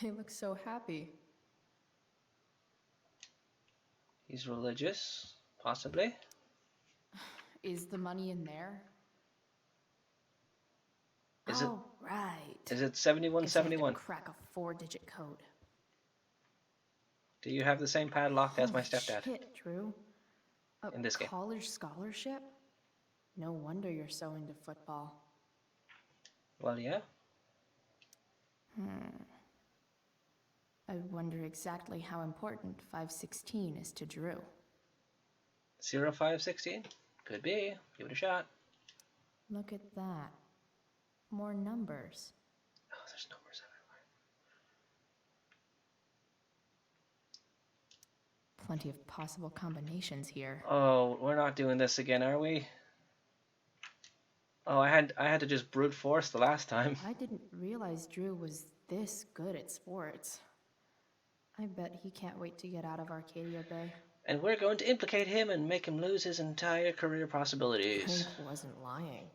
Speaker 5: They look so happy.
Speaker 1: He's religious, possibly.
Speaker 5: Is the money in there?
Speaker 1: Is it?
Speaker 5: Right.
Speaker 1: Is it 7171?
Speaker 5: Crack a 4-digit code.
Speaker 1: Do you have the same padlock as my stepdad?
Speaker 5: Shit, Drew.
Speaker 1: In this game.
Speaker 5: College scholarship? No wonder you're so into football.
Speaker 1: Well, yeah.
Speaker 5: I wonder exactly how important 516 is to Drew.
Speaker 1: 0516? Could be. Give it a shot.
Speaker 5: Look at that. More numbers.
Speaker 1: Oh, there's numbers everywhere.
Speaker 5: Plenty of possible combinations here.
Speaker 1: Oh, we're not doing this again, are we? Oh, I had to just brute force the last time.
Speaker 2: I didn't realize Drew was this good at sports. I bet he can't wait to get out of Arcadia Bay.
Speaker 1: And we're going to implicate him and make him lose his entire career possibilities.
Speaker 2: Hank wasn't lying.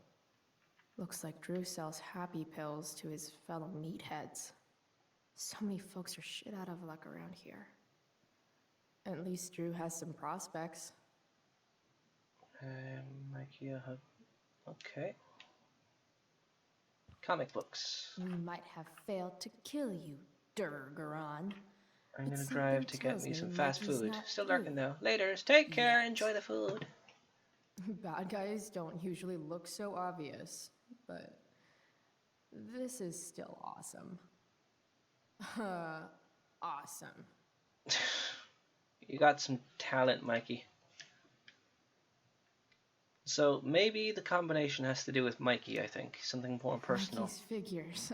Speaker 2: Looks like Drew sells happy pills to his fellow meatheads. So many folks are shit out of luck around here. At least Drew has some prospects.
Speaker 1: Mikey, okay. Comic books.
Speaker 2: We might have failed to kill you, Durgaron.
Speaker 1: I'm gonna drive to get me some fast food. Still dark though. Laters. Take care. Enjoy the food.
Speaker 2: Bad guys don't usually look so obvious, but this is still awesome. Awesome.
Speaker 1: You got some talent, Mikey. So maybe the combination has to do with Mikey, I think. Something more personal.
Speaker 2: Mikey's figures.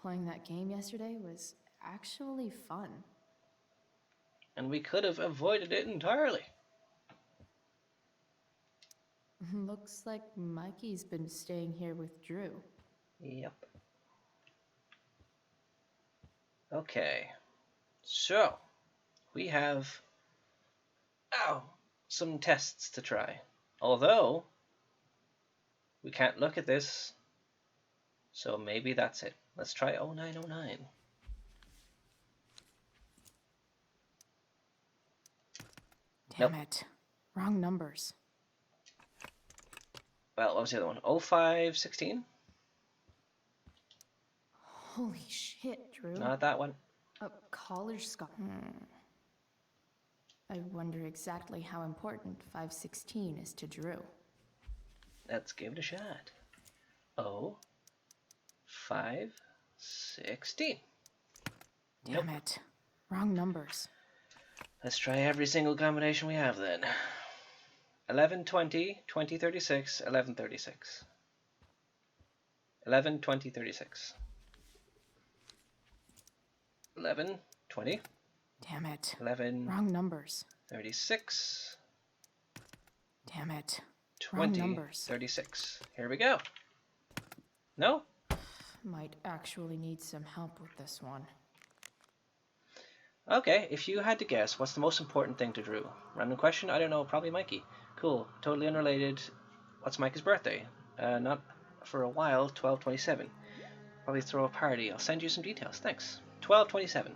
Speaker 2: Playing that game yesterday was actually fun.
Speaker 1: And we could have avoided it entirely.
Speaker 2: Looks like Mikey's been staying here with Drew.
Speaker 1: Yep. Okay. So, we have some tests to try. Although, we can't look at this, so maybe that's it. Let's try 0909.
Speaker 2: Damn it. Wrong numbers.
Speaker 1: Well, what was the other one? 0516?
Speaker 2: Holy shit, Drew.
Speaker 1: Not that one.
Speaker 2: A college scholar. I wonder exactly how important 516 is to Drew.
Speaker 1: Let's give it a shot. 0516.
Speaker 2: Damn it. Wrong numbers.
Speaker 1: Let's try every single combination we have then. 1120, 2036, 1136. 11, 20, 36. 11, 20.
Speaker 2: Damn it.
Speaker 1: 11.
Speaker 2: Wrong numbers.
Speaker 1: 36.
Speaker 2: Damn it.
Speaker 1: 20.
Speaker 2: Wrong numbers.
Speaker 1: 36. Here we go. No?
Speaker 2: Might actually need some help with this one.
Speaker 1: Okay, if you had to guess, what's the most important thing to Drew? Random question? I don't know, probably Mikey. Cool, totally unrelated. What's Mikey's birthday? Not for a while, 12/27. Probably throw a party. I'll send you some details, thanks. 12/27.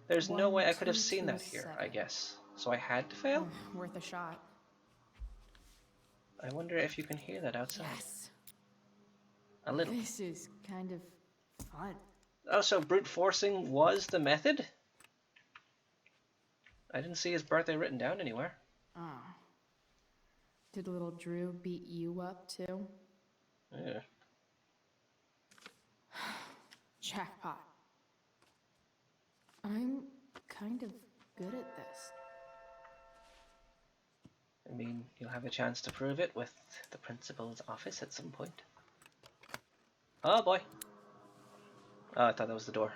Speaker 1: There's no way I could have seen that here, I guess. So I had to fail?
Speaker 2: Worth a shot.
Speaker 1: I wonder if you can hear that outside.
Speaker 2: Yes.
Speaker 1: A little.
Speaker 2: This is kind of fun.
Speaker 1: Oh, so brute forcing was the method? I didn't see his birthday written down anywhere.
Speaker 2: Oh. Did little Drew beat you up too?
Speaker 1: Yeah.
Speaker 2: Jackpot. I'm kind of good at this.
Speaker 1: I mean, you'll have a chance to prove it with the principal's office at some point. Oh boy. Oh, I thought that was the door.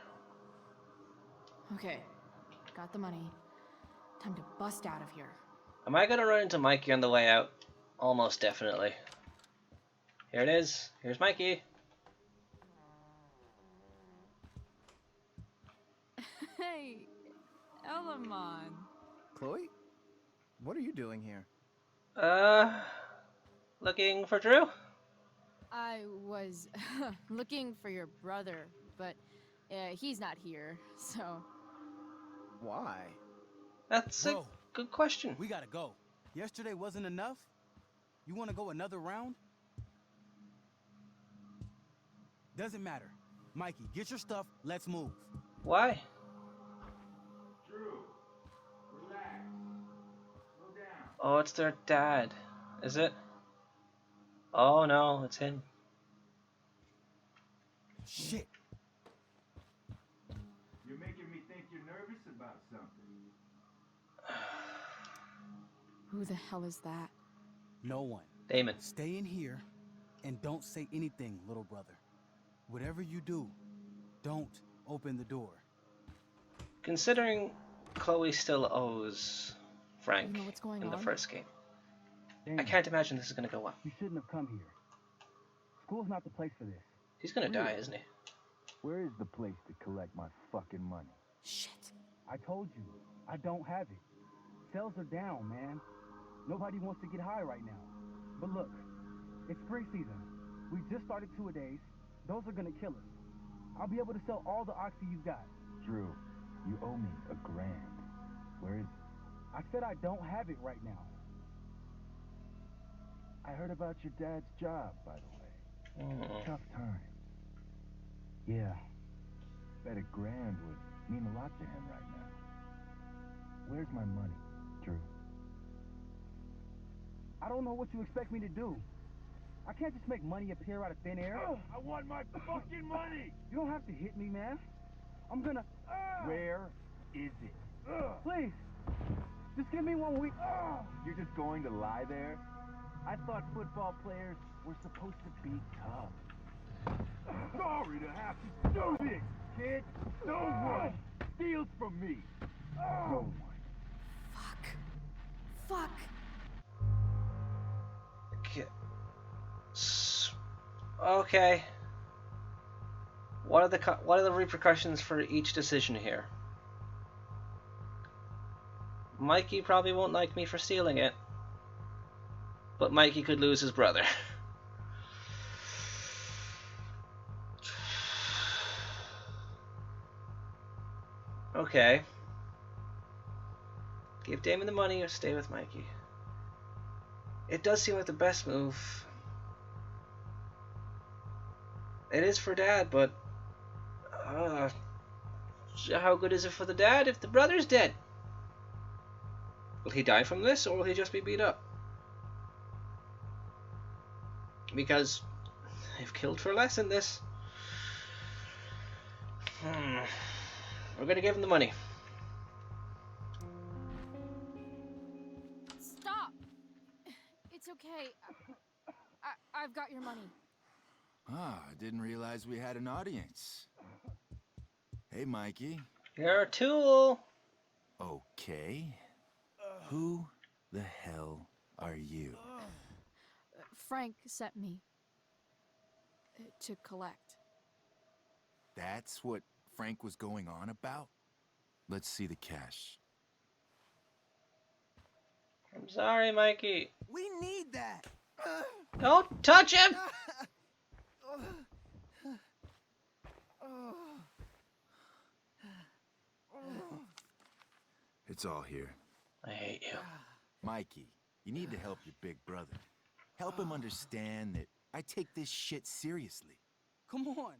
Speaker 2: Okay. Got the money. Time to bust out of here.
Speaker 1: Am I gonna run into Mikey on the way out? Almost definitely. Here it is. Here's Mikey.
Speaker 5: Hey, Elamon.
Speaker 10: Chloe? What are you doing here?
Speaker 1: Looking for Drew?
Speaker 5: I was looking for your brother, but he's not here, so...
Speaker 10: Why?
Speaker 1: That's a good question.
Speaker 18: We gotta go. Yesterday wasn't enough? You wanna go another round? Doesn't matter. Mikey, get your stuff, let's move.
Speaker 1: Why?
Speaker 18: Drew, relax. Slow down.
Speaker 1: Oh, it's their dad. Is it? Oh no, it's him.
Speaker 18: Shit.
Speaker 19: You're making me think you're nervous about something.
Speaker 5: Who the hell is that?
Speaker 18: No one.
Speaker 1: Damon.
Speaker 18: Stay in here and don't say anything, little brother. Whatever you do, don't open the door.
Speaker 1: Considering Chloe still owes Frank
Speaker 5: You know what's going
Speaker 1: in the
Speaker 5: on?
Speaker 1: first game, I can't imagine this is going to go well.
Speaker 18: You shouldn't have come here. School's not the place for this.
Speaker 1: He's gonna die, isn't he?
Speaker 10: Where is the place to collect my fucking money?
Speaker 18: Shit. I told you, I don't have it. Sales are down, man. Nobody wants to get high right now. But look, it's spring season. We just started two-a-days. Those are gonna kill us. I'll be able to sell all the oxy you've got.
Speaker 10: Drew, you owe me $1,000. Where is it?
Speaker 18: I said I don't have it right now.
Speaker 10: I heard about your dad's job, by the way. Tough times. Yeah. Bet $1,000 would mean a lot to him right now. Where's my money, Drew?
Speaker 18: I don't know what you expect me to do. I can't just make money appear out of thin air.
Speaker 19: I want my fucking money!
Speaker 18: You don't have to hit me, man. I'm gonna...
Speaker 10: Where is it?
Speaker 18: Please, just give me 1 week.
Speaker 10: You're just going to lie there? I thought football players were supposed to be tough.
Speaker 19: Sorry to have to do this, kid. No one steals from me. No one.
Speaker 2: Fuck.
Speaker 1: Okay. What are the repercussions for each decision here? Mikey probably won't like me for stealing it, but Mikey could lose his brother. Okay. Give Damon the money or stay with Mikey. It does seem like the best move. It is for Dad, but how good is it for the dad if the brother's dead? Will he die from this, or will he just be beat up? Because they've killed for less in this. We're gonna give him the money.
Speaker 5: Stop! It's okay. I've got your money.
Speaker 6: Ah, I didn't realize we had an audience. Hey, Mikey.
Speaker 1: You're a tool.
Speaker 6: Okay. Who the hell are you?
Speaker 5: Frank sent me to collect.
Speaker 6: That's what Frank was going on about? Let's see the cash.
Speaker 1: I'm sorry, Mikey.
Speaker 17: We need that.
Speaker 1: Don't touch him!
Speaker 6: It's all here.
Speaker 1: I hate you.
Speaker 6: Mikey, you need to help your big brother. Help him understand that I take this shit seriously.
Speaker 18: Come on.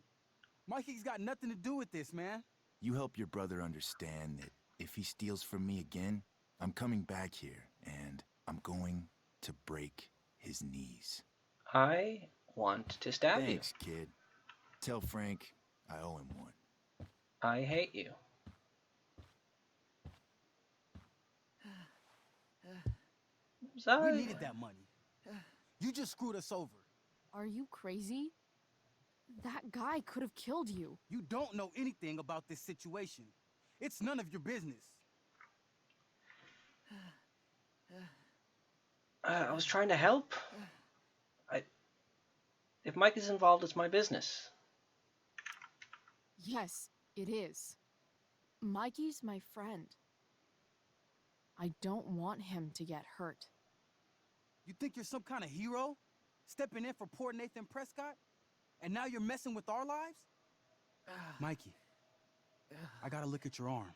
Speaker 18: Mikey's got nothing to do with this, man.
Speaker 6: You help your brother understand that if he steals from me again, I'm coming back here and I'm going to break his knees.
Speaker 1: I want to stab you.
Speaker 6: Thanks, kid. Tell Frank I owe him one.
Speaker 1: I hate you. I'm sorry.
Speaker 18: We needed that money. You just screwed us over.
Speaker 5: Are you crazy? That guy could have killed you.
Speaker 18: You don't know anything about this situation. It's none of your business.
Speaker 1: I was trying to help. If Mike is involved, it's my business.
Speaker 5: Yes, it is. Mikey's my friend. I don't want him to get hurt.
Speaker 18: You think you're some kind of hero? Stepping in for poor Nathan Prescott? And now you're messing with our lives? Mikey, I gotta look at your arm.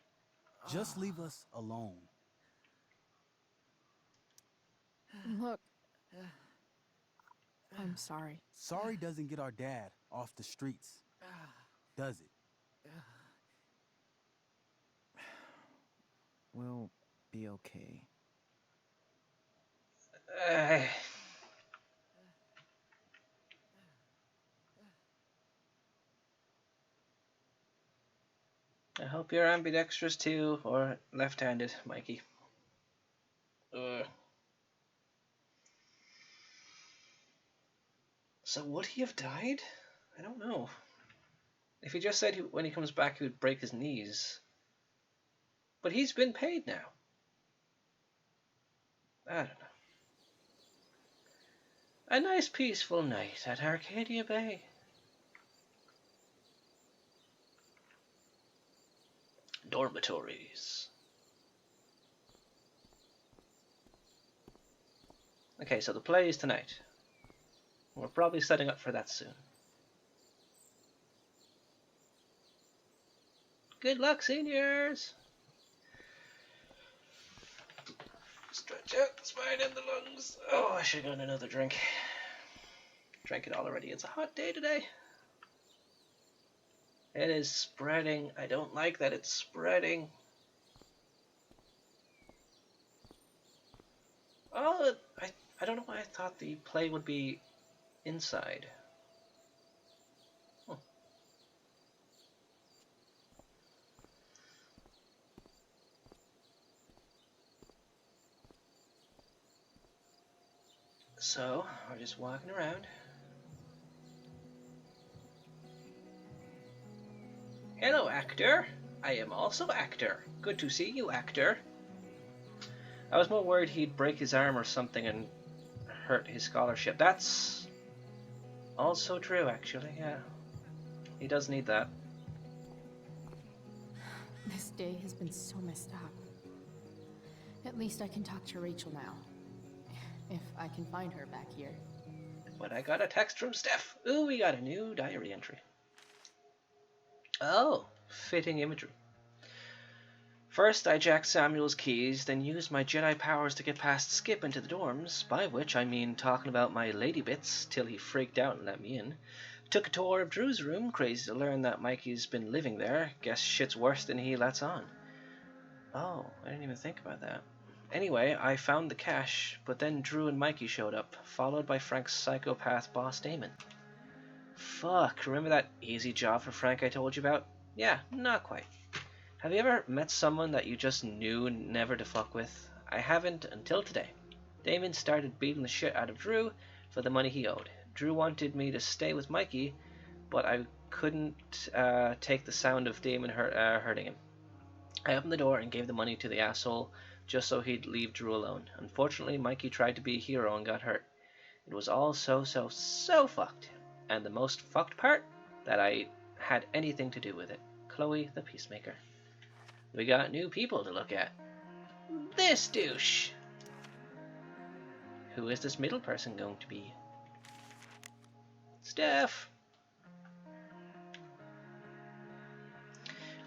Speaker 18: Just leave us alone.
Speaker 5: Look, I'm sorry.
Speaker 18: Sorry doesn't get our dad off the streets, does it?
Speaker 17: We'll be okay.
Speaker 1: I hope you're ambidextrous too, or left-handed, Mikey. So would he have died? I don't know. If he just said when he comes back he would break his knees. But he's been paid now. I don't know. A nice peaceful night at Arcadia Bay. Dormitories. Okay, so the play is tonight. We're probably setting up for that soon. Good luck, seniors! Stretch out the spine and the lungs. Oh, I should have gotten another drink. Drank it all already. It's a hot day today. It is spreading. I don't like that it's spreading. Oh, I don't know why I thought the play would be inside. Huh. So, we're just walking around. Hello, actor. I am also actor. Good to see you, actor. I was more worried he'd break his arm or something and hurt his scholarship. That's also true, actually, yeah. He does need that.
Speaker 2: This day has been so messed up. At least I can talk to Rachel now. If I can find her back here.
Speaker 1: But I got a text from Steph. Ooh, we got a new diary entry. Oh, fitting imagery. First, I jacked Samuel's keys, then used my Jedi powers to get past Skip into the dorms, by which I mean talking about my lady bits till he freaked out and let me in. Took a tour of Drew's room, crazy to learn that Mikey's been living there. Guess shit's worse than he lets on. Oh, I didn't even think about that. Anyway, I found the cache, but then Drew and Mikey showed up, followed by Frank's psychopath boss Damon. Fuck, remember that easy job for Frank I told you about? Yeah, not quite. Have you ever met someone that you just knew never to fuck with? I haven't until today. Damon started beating the shit out of Drew for the money he owed. Drew wanted me to stay with Mikey, but I couldn't take the sound of Damon hurting him. I opened the door and gave the money to the asshole just so he'd leave Drew alone. Unfortunately, Mikey tried to be a hero and got hurt. It was all so fucked. And the most fucked part? That I had anything to do with it. Chloe the Peacemaker. We got new people to look at. This douche! Who is this middle person going to be? Steph!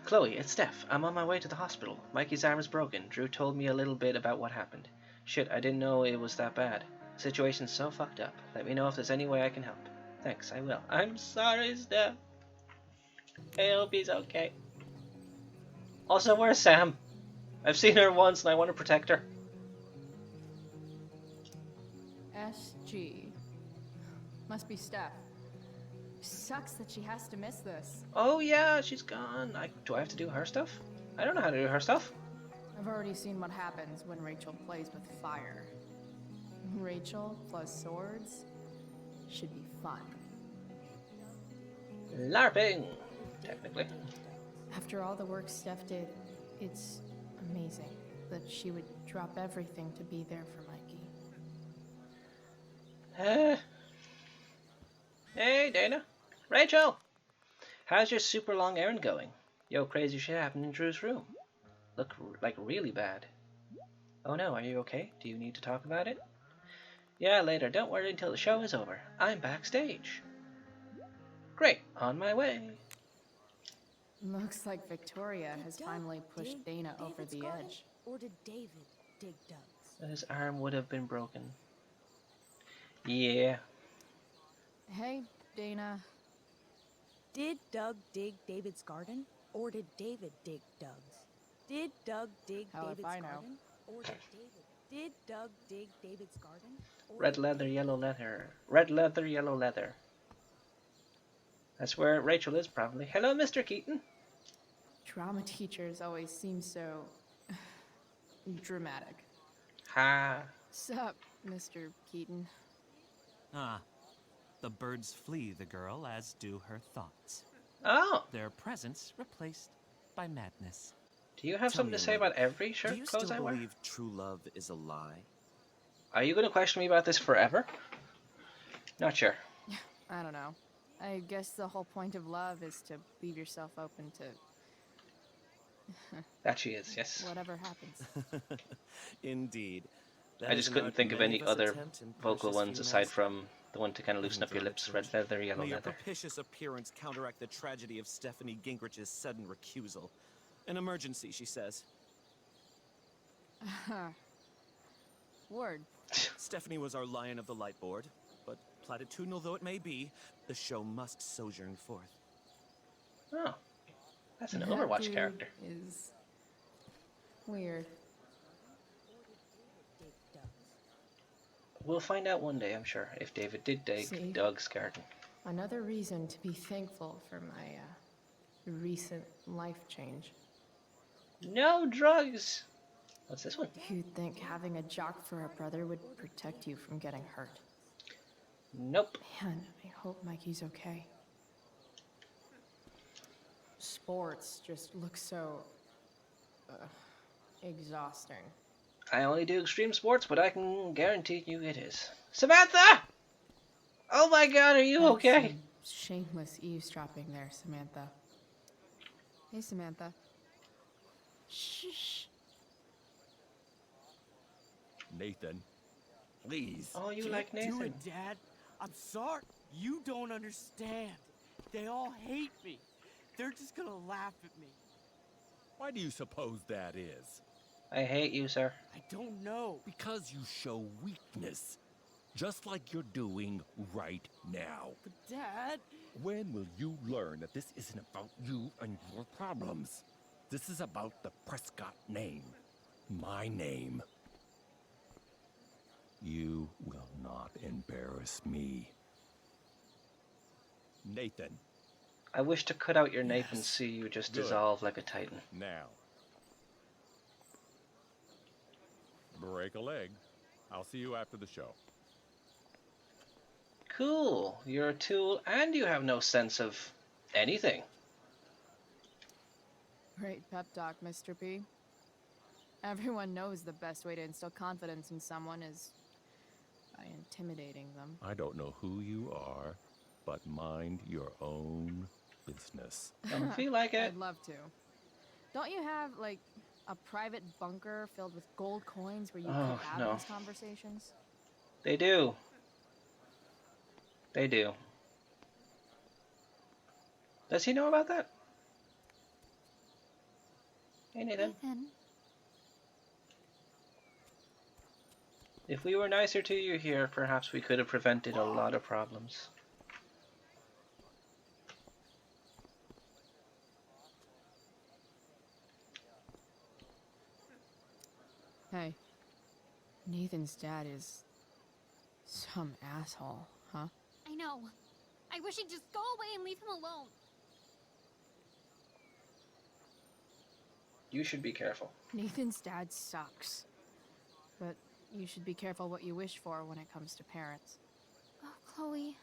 Speaker 1: Chloe, it's Steph. I'm on my way to the hospital. Mikey's arm is broken. Drew told me a little bit about what happened. Shit, I didn't know it was that bad. Situation's so fucked up. Let me know if there's any way I can help. Thanks, I will. I'm sorry, Steph. I hope he's okay. Also, where's Sam? I've seen her once and I want to protect her.
Speaker 5: SG. Must be Steph. Sucks that she has to miss this.
Speaker 1: Oh yeah, she's gone. Do I have to do her stuff? I don't know how to do her stuff.
Speaker 5: I've already seen what happens when Rachel plays with fire. Rachel plus swords should be fun.
Speaker 1: LARPing, technically.
Speaker 5: After all the work Steph did, it's amazing that she would drop everything to be there for Mikey.
Speaker 1: Hey, Dana. Rachel! How's your super long errand going? Yo, crazy shit happened in Drew's room. Look like really bad. Oh no, are you okay? Do you need to talk about it? Yeah, later. Don't worry until the show is over. I'm backstage. Great, on my way.
Speaker 5: Looks like Victoria has finally pushed Dana over the edge.
Speaker 9: Or did David dig Doug's?
Speaker 1: His arm would have been broken. Yeah.
Speaker 5: Hey, Dana.
Speaker 9: Did Doug dig David's garden? Or did David dig Doug's? Did Doug dig David's garden? Or did Doug dig David's garden?
Speaker 1: Red leather, yellow leather. Red leather, yellow leather. That's where Rachel is, probably. Hello, Mr. Keaton.
Speaker 5: Drama teachers always seem so dramatic.
Speaker 1: Ha.
Speaker 5: Sup, Mr. Keaton?
Speaker 20: Ah, the birds flee the girl, as do her thoughts.
Speaker 1: Oh.
Speaker 20: Their presence replaced by madness.
Speaker 1: Do you have something to say about every shirt
Speaker 17: Do you
Speaker 1: clothes
Speaker 17: still
Speaker 1: I wear?
Speaker 17: believe true love is a lie?
Speaker 1: Are you going to question me about this forever? Not sure.
Speaker 5: I don't know. I guess the whole point of love is to leave yourself open to...
Speaker 1: That she is, yes.
Speaker 5: whatever happens.
Speaker 15: Indeed. That
Speaker 1: I
Speaker 15: is
Speaker 1: just
Speaker 15: an
Speaker 1: couldn't
Speaker 15: art
Speaker 1: think of
Speaker 15: many
Speaker 1: any
Speaker 15: us
Speaker 1: other
Speaker 15: attempt in
Speaker 1: vocal
Speaker 15: precious
Speaker 1: ones
Speaker 15: few
Speaker 1: aside
Speaker 15: minutes.
Speaker 1: from the one to kind of loosen up your lips, red leather, yellow
Speaker 15: May your
Speaker 1: leather.
Speaker 15: propitious appearance counteract the tragedy of Stephanie Gingrich's sudden recusal. An emergency, she says.
Speaker 5: Word.
Speaker 15: Stephanie was our Lion of the Light board, but platitudinal though it may be, the show must sojourn forth.
Speaker 1: Oh. That's an
Speaker 5: That
Speaker 1: Overwatch
Speaker 5: dude
Speaker 1: character.
Speaker 5: is weird.
Speaker 1: We'll find out one day, I'm sure, if David did dig
Speaker 2: See?
Speaker 1: Doug's garden.
Speaker 2: Another reason to be thankful for my recent life change.
Speaker 1: No drugs! What's this one?
Speaker 2: You'd think having a jock for a brother would protect you from getting hurt.
Speaker 1: Nope.
Speaker 2: Man, I hope Mikey's okay. Sports just look so... exhausting.
Speaker 1: I only do extreme sports, but I can guarantee you it is. Samantha! Oh my god, are you
Speaker 5: That's
Speaker 1: okay?
Speaker 5: some shameless eavesdropping there, Samantha. Hey, Samantha. Shh.
Speaker 3: Nathan, please.
Speaker 1: Oh, you
Speaker 21: Can't
Speaker 1: like
Speaker 21: do
Speaker 1: Nathan?
Speaker 21: it, Dad. I'm sorry. You don't understand. They all hate me. They're just gonna laugh at me.
Speaker 3: Why do you suppose that is?
Speaker 1: I hate you, sir.
Speaker 21: I don't know.
Speaker 3: Because you show weakness. Just like you're doing right now.
Speaker 21: But Dad...
Speaker 3: When will you learn that this isn't about you and your problems? This is about the Prescott name. My name. You will not embarrass me. Nathan.
Speaker 1: I wish to cut out your nape and see you just
Speaker 3: Good.
Speaker 1: dissolve like a titan.
Speaker 3: Now. Break a leg. I'll see you after the show.
Speaker 1: Cool. You're a tool and you have no sense of anything.
Speaker 5: Great pep talk, Mr. P. Everyone knows the best way to instill confidence in someone is by intimidating them.
Speaker 3: I don't know who you are, but mind your own business.
Speaker 1: Don't feel like it.
Speaker 5: I'd love to. Don't you have, like, a private bunker filled with gold coins where you
Speaker 1: Oh,
Speaker 5: could have
Speaker 1: no.
Speaker 5: these conversations?
Speaker 1: They do. They do. Does he know about that? Hey, Nathan. If we were nicer to you here, perhaps we could have prevented a lot of problems.
Speaker 5: Hey, Nathan's dad is some asshole, huh?
Speaker 22: I know. I wish he'd just go away and leave him alone.
Speaker 1: You should be careful.
Speaker 5: Nathan's dad sucks. But you should be careful what you wish for when it comes to parents.
Speaker 22: Oh, Chloe.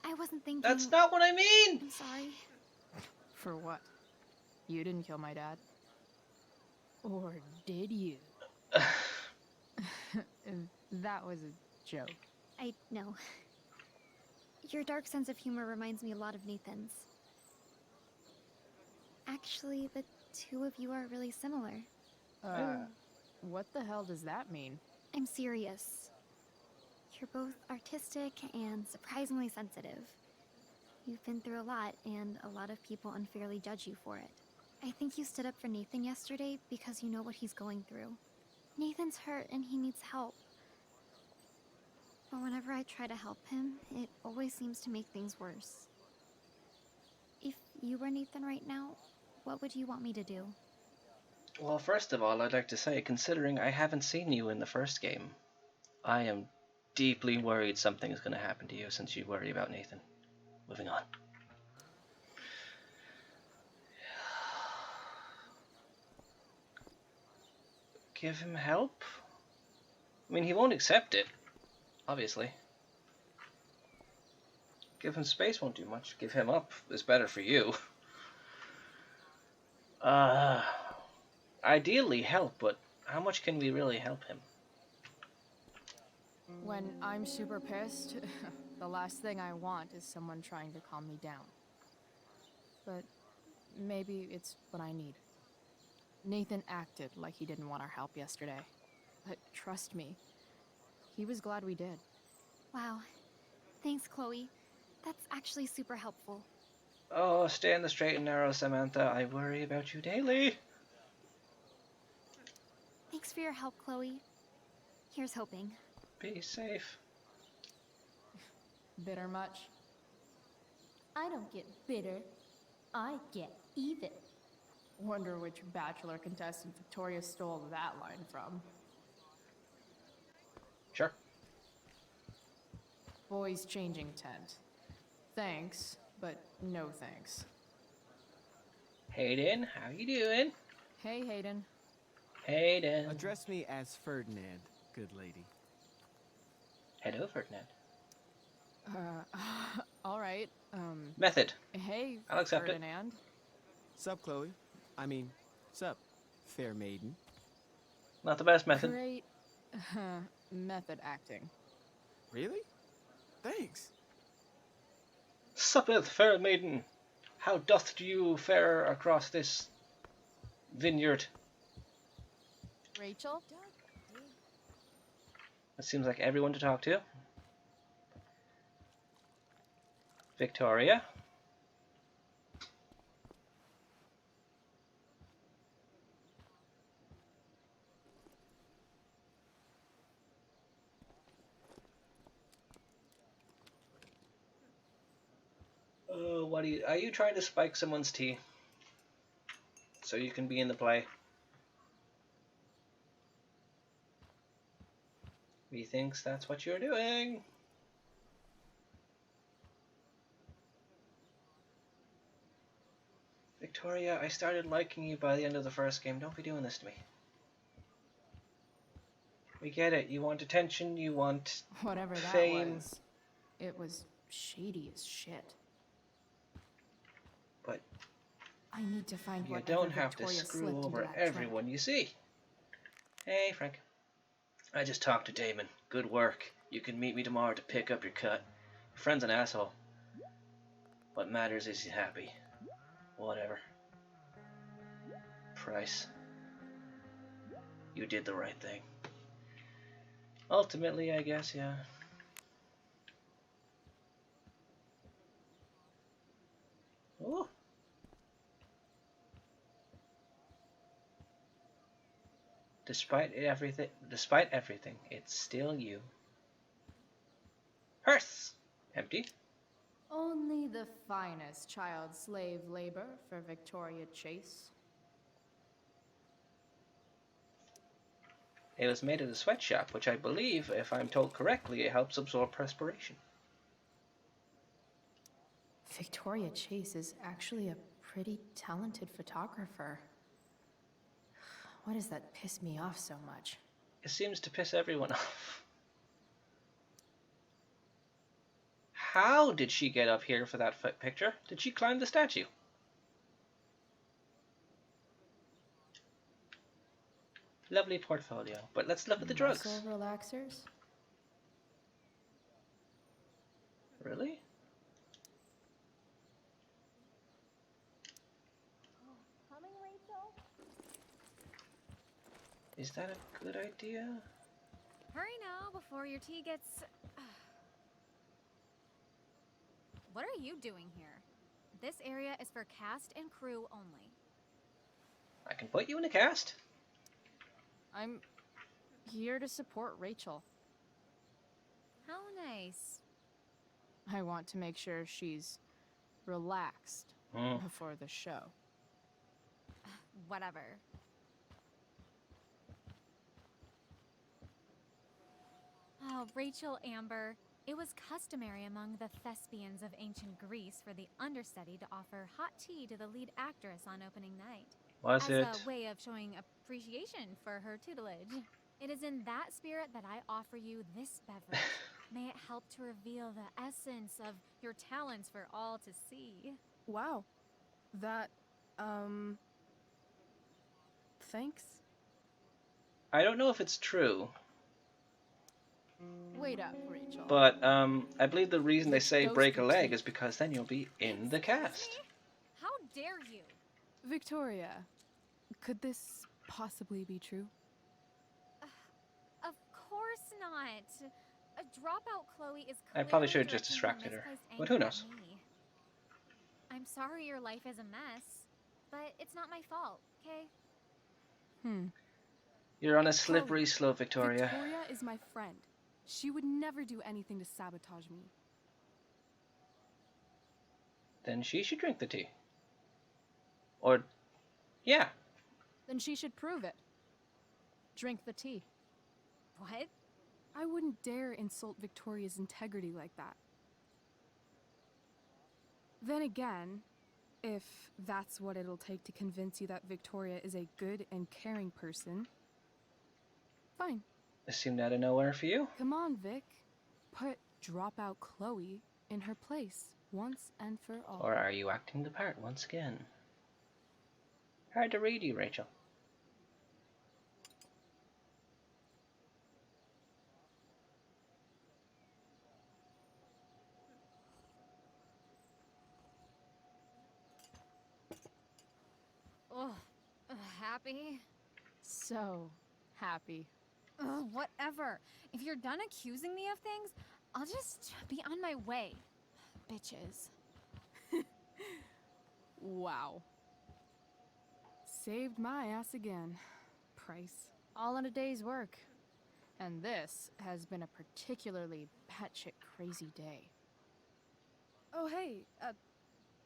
Speaker 22: I wasn't thinking...
Speaker 1: That's not what I mean!
Speaker 22: I'm sorry.
Speaker 5: For what? You didn't kill my dad. Or did you? That was a joke.
Speaker 22: I know. Your dark sense of humor reminds me a lot of Nathan's. Actually, the two of you are really similar.
Speaker 5: What the hell does that mean?
Speaker 22: I'm serious. You're both artistic and surprisingly sensitive. You've been through a lot, and a lot of people unfairly judge you for it. I think you stood up for Nathan yesterday because you know what he's going through. Nathan's hurt and he needs help. But whenever I try to help him, it always seems to make things worse. If you were Nathan right now, what would you want me to do?
Speaker 1: Well, first of all, I'd like to say, considering I haven't seen you in the first game, I am deeply worried something is going to happen to you since you worry about Nathan. Moving on. Give him help? I mean, he won't accept it, obviously. Give him space won't do much. Give him up is better for you. Ideally help, but how much can we really help him?
Speaker 5: When I'm super pissed, The last thing I want is someone trying to calm me down. But maybe it's what I need. Nathan acted like he didn't want our help yesterday. But trust me, he was glad we did.
Speaker 22: Wow. Thanks, Chloe. That's actually super helpful.
Speaker 1: Oh, stay in the straight and narrow, Samantha. I worry about you daily.
Speaker 22: Thanks for your help, Chloe. Here's hoping.
Speaker 1: Be safe.
Speaker 5: Bitter much?
Speaker 4: I don't get bitter. I get even.
Speaker 5: Wonder which Bachelor contestant Victoria stole that line from.
Speaker 1: Sure.
Speaker 5: Boys changing tent. Thanks, but no thanks.
Speaker 1: Hayden, how you doing?
Speaker 5: Hey, Hayden.
Speaker 1: Hayden.
Speaker 17: Address me as Ferdinand, good lady.
Speaker 1: Hello, Ferdinand.
Speaker 5: All right.
Speaker 1: Method.
Speaker 5: Hey,
Speaker 1: I'll accept
Speaker 5: Ferdinand.
Speaker 17: Sup, Chloe? I mean, sup, fair maiden.
Speaker 1: Not the best method.
Speaker 5: Great method acting.
Speaker 17: Really? Thanks.
Speaker 1: Suppeth, fair maiden. How doth you fare across this vineyard?
Speaker 5: Rachel?
Speaker 1: It seems like everyone to talk to. Victoria. What are you trying to spike someone's tea? So you can be in the play? He thinks that's what you're doing. Victoria, I started liking you by the end of the first game. Don't be doing this to me. We get it. You want attention, you want
Speaker 5: whatever that
Speaker 1: fame.
Speaker 5: was. It was shady as shit.
Speaker 1: But
Speaker 5: I need to find
Speaker 1: you
Speaker 5: whatever
Speaker 1: don't have to
Speaker 5: Victoria
Speaker 1: screw
Speaker 5: slipped into
Speaker 1: over
Speaker 5: that
Speaker 1: everyone you see. Hey, Frank. I just talked to Damon. Good work. You can meet me tomorrow to pick up your cut. Your friend's an asshole. What matters is he's happy. Whatever. Price. You did the right thing. Ultimately, I guess, yeah. Oh. Despite everything, it's still you. Hearth! Empty.
Speaker 5: Only the finest child slave labor for Victoria Chase.
Speaker 1: It was made at a sweatshop, which I believe, if I'm told correctly, it helps absorb perspiration.
Speaker 5: Victoria Chase is actually a pretty talented photographer. Why does that piss me off so much?
Speaker 1: It seems to piss everyone off. How did she get up here for that picture? Did she climb the statue? Lovely portfolio, but let's look at the drugs.
Speaker 5: Muscle relaxers?
Speaker 1: Really?
Speaker 9: Coming, Rachel?
Speaker 1: Is that a good idea?
Speaker 11: Hurry now before your tea gets... What are you doing here? This area is for cast and crew only.
Speaker 1: I can put you in a cast.
Speaker 5: I'm here to support Rachel.
Speaker 11: How nice.
Speaker 5: I want to make sure she's relaxed before the show.
Speaker 11: Whatever. Oh, Rachel Amber. It was customary among the thespians of ancient Greece for the understudy to offer hot tea to the lead actress on opening night.
Speaker 1: Was it?
Speaker 11: As a way of showing appreciation for her tutelage. It is in that spirit that I offer you this beverage. May it help to reveal the essence of your talents for all to see.
Speaker 5: Wow. That, thanks.
Speaker 1: I don't know if it's true.
Speaker 5: Wait up, Rachel.
Speaker 1: But I believe the reason they say
Speaker 5: Those
Speaker 1: break a
Speaker 5: two
Speaker 1: leg
Speaker 5: teeth.
Speaker 1: is because then you'll be in the cast.
Speaker 11: How dare you?
Speaker 7: Victoria, could this possibly be true?
Speaker 11: Of course not. A dropout Chloe is
Speaker 1: I probably
Speaker 11: clearly
Speaker 1: should have just
Speaker 11: directing
Speaker 1: distracted
Speaker 11: her
Speaker 1: her.
Speaker 11: misplaced
Speaker 1: But who
Speaker 11: anger
Speaker 1: knows?
Speaker 11: at me. I'm sorry your life is a mess, but it's not my fault, okay?
Speaker 1: You're on a slippery slope, Victoria.
Speaker 7: Victoria is my friend. She would never do anything to sabotage me.
Speaker 1: Then she should drink the tea. Or, yeah.
Speaker 5: Then she should prove it. Drink the tea.
Speaker 11: What?
Speaker 7: I wouldn't dare insult Victoria's integrity like that. Then again, if that's what it'll take to convince you that Victoria is a good and caring person, fine.
Speaker 1: This seemed out of nowhere for you.
Speaker 7: Come on, Vic. Put dropout Chloe in her place once and for all.
Speaker 1: Or are you acting the part once again? Hard to read you, Rachel.
Speaker 11: Ugh. Happy?
Speaker 5: So happy.
Speaker 11: Ugh, whatever. If you're done accusing me of things, I'll just be on my way. Bitches.
Speaker 7: Wow. Saved my ass again. Price.
Speaker 5: All in a day's work. And this has been a particularly batshit crazy day.
Speaker 7: Oh, hey,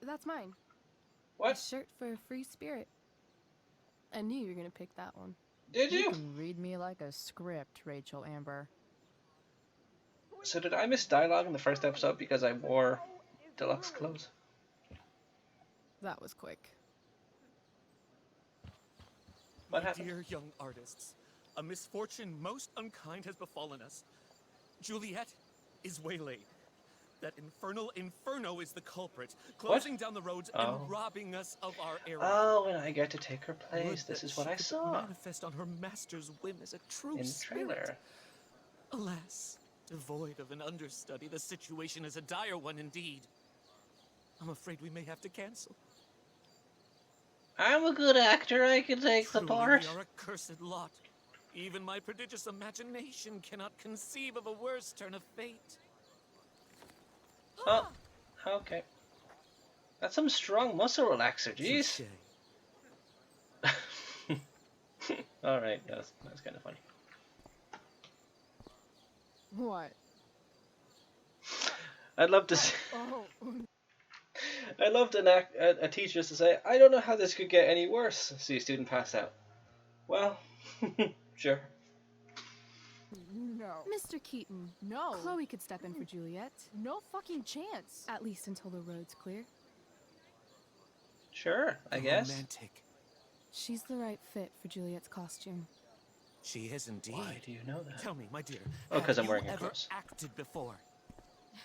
Speaker 7: that's mine.
Speaker 1: What?
Speaker 7: A shirt for a free spirit. I knew you were gonna pick that one.
Speaker 1: Did you?
Speaker 5: You can read me like a script, Rachel Amber.
Speaker 1: So did I miss dialogue in the first episode because I wore deluxe clothes?
Speaker 7: That was quick.
Speaker 1: What
Speaker 3: My
Speaker 1: happened?
Speaker 3: dear young artists, a misfortune most unkind has befallen us. Juliet is waylaid. That infernal Inferno is the culprit, closing down the roads
Speaker 1: Oh.
Speaker 3: and robbing us of our errand.
Speaker 1: Oh, and I get to take her
Speaker 3: Would
Speaker 1: place. This
Speaker 3: that
Speaker 1: is what
Speaker 3: she
Speaker 1: I
Speaker 3: could
Speaker 1: saw
Speaker 3: manifest on her master's whim as a true
Speaker 1: in the
Speaker 3: spirit.
Speaker 1: trailer.
Speaker 3: Alas, devoid of an understudy, the situation is a dire one indeed. I'm afraid we may have to cancel.
Speaker 1: I'm a good actor. I can take the
Speaker 3: Truly,
Speaker 1: part.
Speaker 3: we are a cursed lot. Even my prodigious imagination cannot conceive of a worse turn of fate.
Speaker 1: Oh, okay. That's some strong muscle relaxer, jeez. Alright, that's kind of funny.
Speaker 5: What?
Speaker 1: I'd love to see,
Speaker 5: Oh.
Speaker 1: I'd love to a teacher to say, I don't know how this could get any worse. See a student pass out. Well, sure.
Speaker 5: No.
Speaker 7: Mr. Keaton.
Speaker 5: No.
Speaker 7: Chloe could step in for Juliet.
Speaker 5: No fucking chance.
Speaker 7: At least until the road's clear.
Speaker 1: Sure, I guess.
Speaker 3: Romantic.
Speaker 7: She's the right fit for Juliet's costume.
Speaker 3: She is indeed.
Speaker 1: Why do you know that?
Speaker 3: Tell me, my dear.
Speaker 1: Oh, 'cause I'm
Speaker 3: have
Speaker 1: wearing
Speaker 3: you
Speaker 1: her
Speaker 3: ever
Speaker 1: clothes.
Speaker 3: acted before?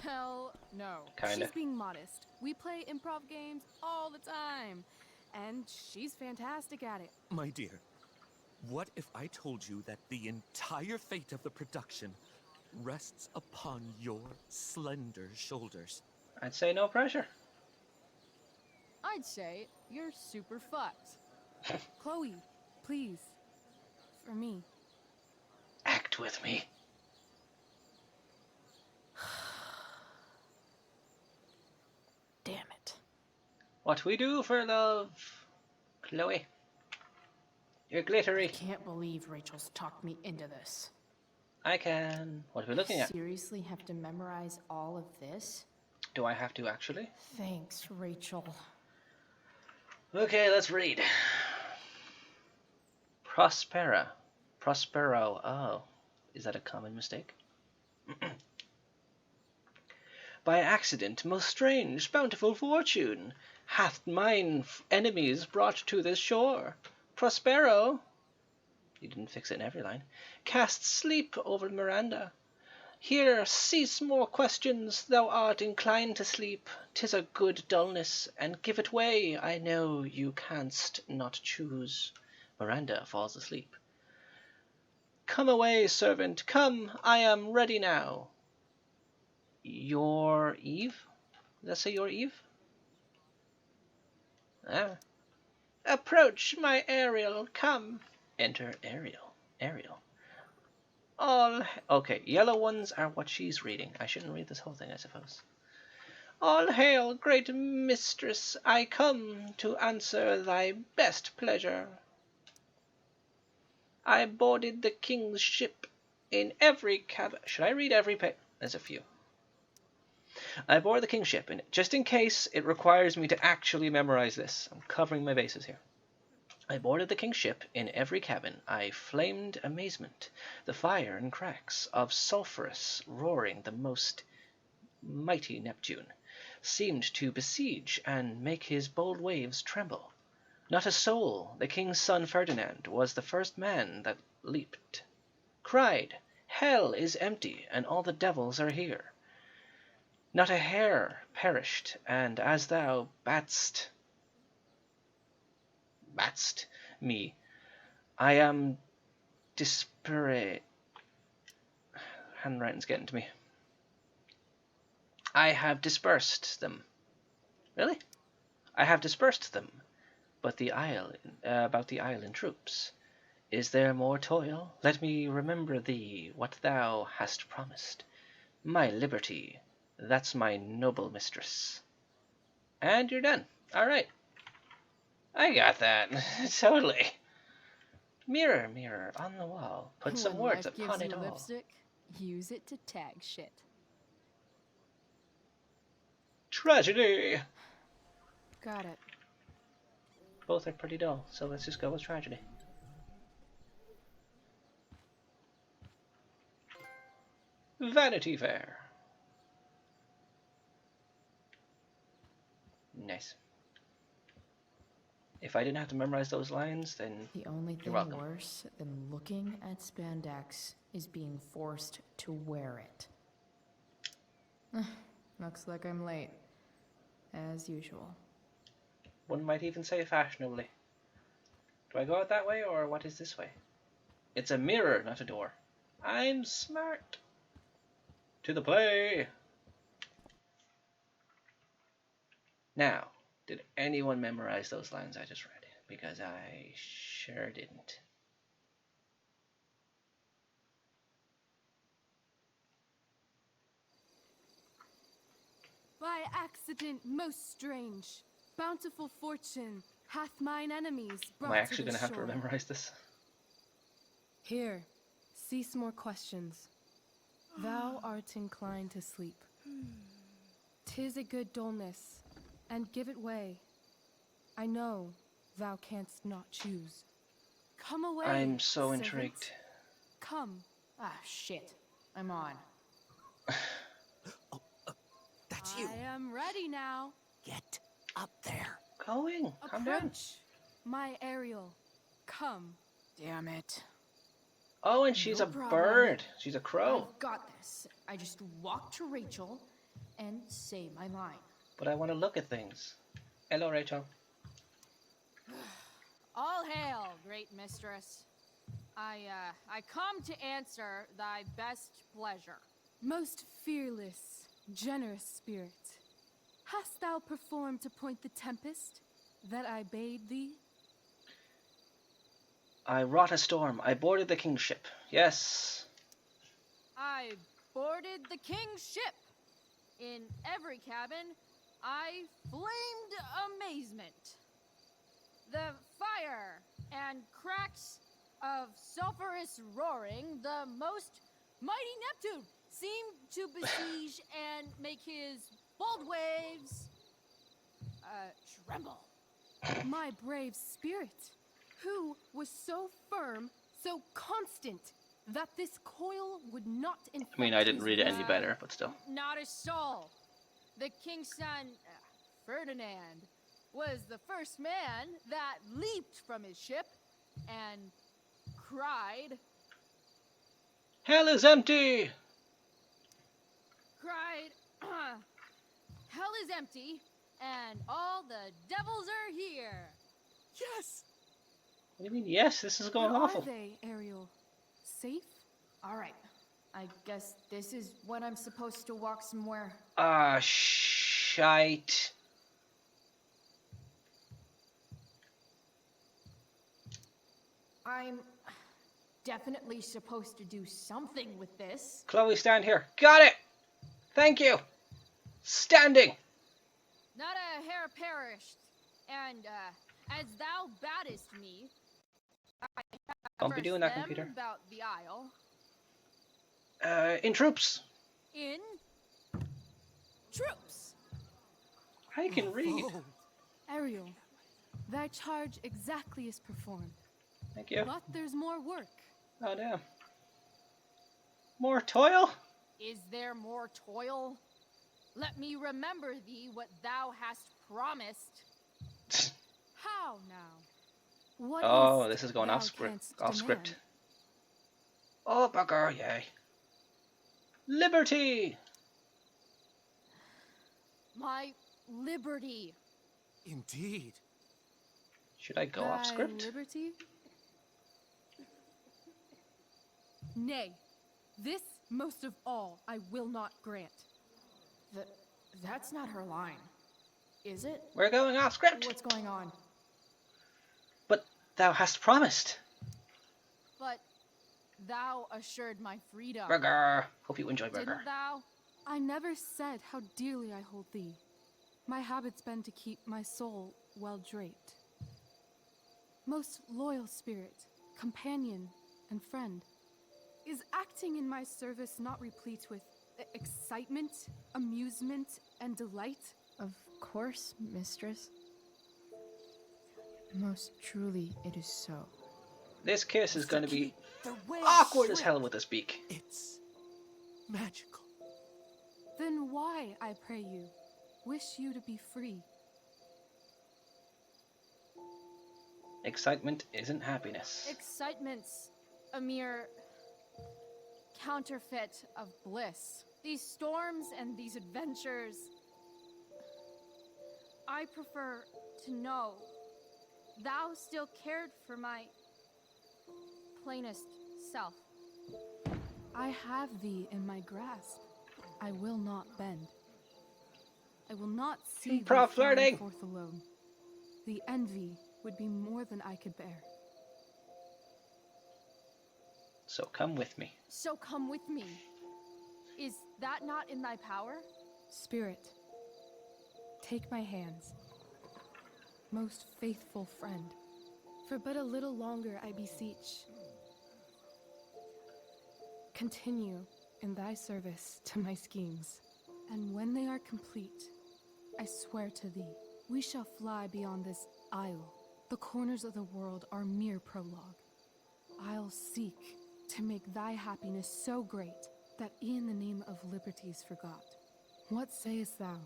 Speaker 5: Hell no.
Speaker 1: Kinda.
Speaker 7: She's being modest. We play improv games all the time. And she's fantastic at it.
Speaker 3: My dear, what if I told you that the entire fate of the production rests upon your slender shoulders?
Speaker 1: I'd say no pressure.
Speaker 5: I'd say you're super fucked.
Speaker 7: Chloe, please. For me.
Speaker 1: Act with me.
Speaker 5: Damn it.
Speaker 1: What we do for love, Chloe. You're glittery.
Speaker 2: I can't believe Rachel's talked me into this.
Speaker 1: I can. What are we looking at?
Speaker 2: Seriously have to memorize all of this?
Speaker 1: Do I have to actually?
Speaker 2: Thanks, Rachel.
Speaker 1: Okay, let's read. Prospera. Prospero. Oh, is that a common mistake? By accident, most strange, bountiful fortune, hath mine enemies brought to this shore. Prospero, you didn't fix it in every line, cast sleep over Miranda. Here, cease more questions, thou art inclined to sleep. 'Tis a good dullness, and give it way. I know you canst not choose. Miranda falls asleep. Come away, servant, come, I am ready now. Your Eve? Did that say your Eve? Ah. Approach, my Ariel, come. Enter Ariel. Ariel. Okay, yellow ones are what she's reading. I shouldn't read this whole thing, I suppose. All hail, great mistress, I come to answer thy best pleasure. I boarded the king's ship in every cabin. Should I read every page? There's a few. I board the king's ship, and just in case it requires me to actually memorize this, I'm covering my bases here. I boarded the king's ship in every cabin. I flamed amazement. The fire and cracks of sulphurous roaring, the most mighty Neptune seemed to besiege and make his bold waves tremble. Not a soul, the king's son Ferdinand was the first man that leaped, cried, Hell is empty, and all the devils are here. Not a hair perished, and as thou batst me, I am disparate. Handwriting's getting to me. I have dispersed them. Really? I have dispersed them, but about the island troops. Is there more toil? Let me remember thee, what thou hast promised. My liberty, that's my noble mistress. And you're done. All right. I got that. Totally. Mirror, mirror on the wall, put some
Speaker 5: When
Speaker 1: words
Speaker 5: life
Speaker 1: upon
Speaker 5: gives
Speaker 1: it
Speaker 5: you
Speaker 1: all.
Speaker 5: lipstick, use it to tag shit.
Speaker 1: Tragedy!
Speaker 5: Got it.
Speaker 1: Both are pretty dull, so let's just go with tragedy. Vanity Fair. Nice. If I didn't have to memorize those lines, then
Speaker 2: The only thing worse than looking at spandex is being forced to wear it. Looks like I'm late. As usual.
Speaker 1: One might even say fashionably. Do I go out that way, or what is this way? It's a mirror, not a door. I'm smart. To the play! Now, did anyone memorize those lines I just read? Because I sure didn't.
Speaker 7: By accident most strange, bountiful fortune hath mine enemies brought
Speaker 1: Am I actually
Speaker 7: to
Speaker 1: going
Speaker 7: the
Speaker 1: to have to
Speaker 7: shore.
Speaker 1: memorize this?
Speaker 7: Here, cease more questions. Thou art inclined to sleep. 'Tis a good dullness, and give it way. I know thou canst not choose. Come away.
Speaker 1: I'm so
Speaker 7: servant.
Speaker 1: intrigued.
Speaker 7: Come.
Speaker 2: Ah, shit. I'm on.
Speaker 17: That's you.
Speaker 7: I am ready now.
Speaker 17: Get up there.
Speaker 1: Going. Calm down.
Speaker 7: Approach, my Ariel. Come.
Speaker 2: Damn it.
Speaker 1: Oh, and she's
Speaker 2: No
Speaker 1: a
Speaker 2: problem.
Speaker 1: bird. She's a crow.
Speaker 2: I've got this. I just walk to Rachel and say my line.
Speaker 1: But I want to look at things. Hello, Rachel.
Speaker 5: All hail, great mistress. I come to answer thy best pleasure.
Speaker 7: Most fearless, generous spirit, hast thou performed to point the tempest that I bade thee?
Speaker 1: I wrought a storm. I boarded the king's ship. Yes.
Speaker 5: I boarded the king's ship. In every cabin, I flamed amazement. The fire and cracks of sulphurous roaring, the most mighty Neptune seemed to besiege and make his bold waves tremble.
Speaker 7: My brave spirit, who was so firm, so constant, that this coil would not infect
Speaker 1: I mean, I didn't
Speaker 7: his
Speaker 1: read it any
Speaker 7: will.
Speaker 1: better, but still.
Speaker 5: Not a soul. The king's son, Ferdinand, was the first man that leaped from his ship and cried,
Speaker 1: Hell is empty!
Speaker 5: Hell is empty, and all the devils are here.
Speaker 17: Yes!
Speaker 1: What do you mean, yes? This is going
Speaker 7: Where
Speaker 1: awful.
Speaker 7: are they, Ariel?
Speaker 2: safe? Alright. I guess this is when I'm supposed to walk somewhere.
Speaker 1: Ah, shite.
Speaker 2: I'm definitely supposed to do something with this.
Speaker 1: Chloe, stand here. Got it! Thank you! Standing!
Speaker 5: Not a hair perished, and as thou baddest me, I
Speaker 1: Don't be doing that,
Speaker 5: them
Speaker 1: computer.
Speaker 5: about the Isle.
Speaker 1: In troops.
Speaker 5: In troops.
Speaker 1: I can read.
Speaker 7: Ariel, thy charge exactly is performed.
Speaker 1: Thank you.
Speaker 7: But there's more work.
Speaker 1: Oh, damn. More toil?
Speaker 5: Is there more toil? Let me remember thee what thou hast promised. How now?
Speaker 7: What
Speaker 1: Oh, this is going
Speaker 7: thou
Speaker 1: off script.
Speaker 7: canst
Speaker 1: Off script.
Speaker 7: demand?
Speaker 1: Oh, bugger, yay. Liberty!
Speaker 5: My liberty.
Speaker 3: Indeed.
Speaker 1: Should I go off
Speaker 7: Thy
Speaker 1: script?
Speaker 7: liberty? Nay, this most of all I will not grant.
Speaker 2: That's not her line. Is it?
Speaker 1: We're going off script.
Speaker 2: What's going on?
Speaker 1: But thou hast promised.
Speaker 5: But thou assured my freedom.
Speaker 1: Burger. Hope you enjoy burger.
Speaker 5: Didn't thou?
Speaker 7: I never said how dearly I hold thee. My habit's been to keep my soul well draped. Most loyal spirit, companion, and friend. Is acting in my service not replete with excitement, amusement, and delight?
Speaker 2: Of course, mistress. Most truly, it is so.
Speaker 1: This kiss is going to be awkward as hell with this beak.
Speaker 3: It's magical.
Speaker 7: Then why, I pray you, wish you to be free?
Speaker 1: Excitement isn't happiness.
Speaker 5: Excitement's a mere counterfeit of bliss. These storms and these adventures. I prefer to know thou still cared for my plainest self.
Speaker 7: I have thee in my grasp. I will not bend. I will not see
Speaker 1: Improv
Speaker 7: thee
Speaker 1: flirting.
Speaker 7: forth alone. The envy would be more than I could bear.
Speaker 1: So come with me.
Speaker 5: So come with me. Is that not in thy power?
Speaker 7: Spirit, take my hands. Most faithful friend, for but a little longer I beseech. Continue in thy service to my schemes, and when they are complete, I swear to thee, we shall fly beyond this isle. The corners of the world are mere prologue. I'll seek to make thy happiness so great that e'en the name of liberty's forgot. What sayest thou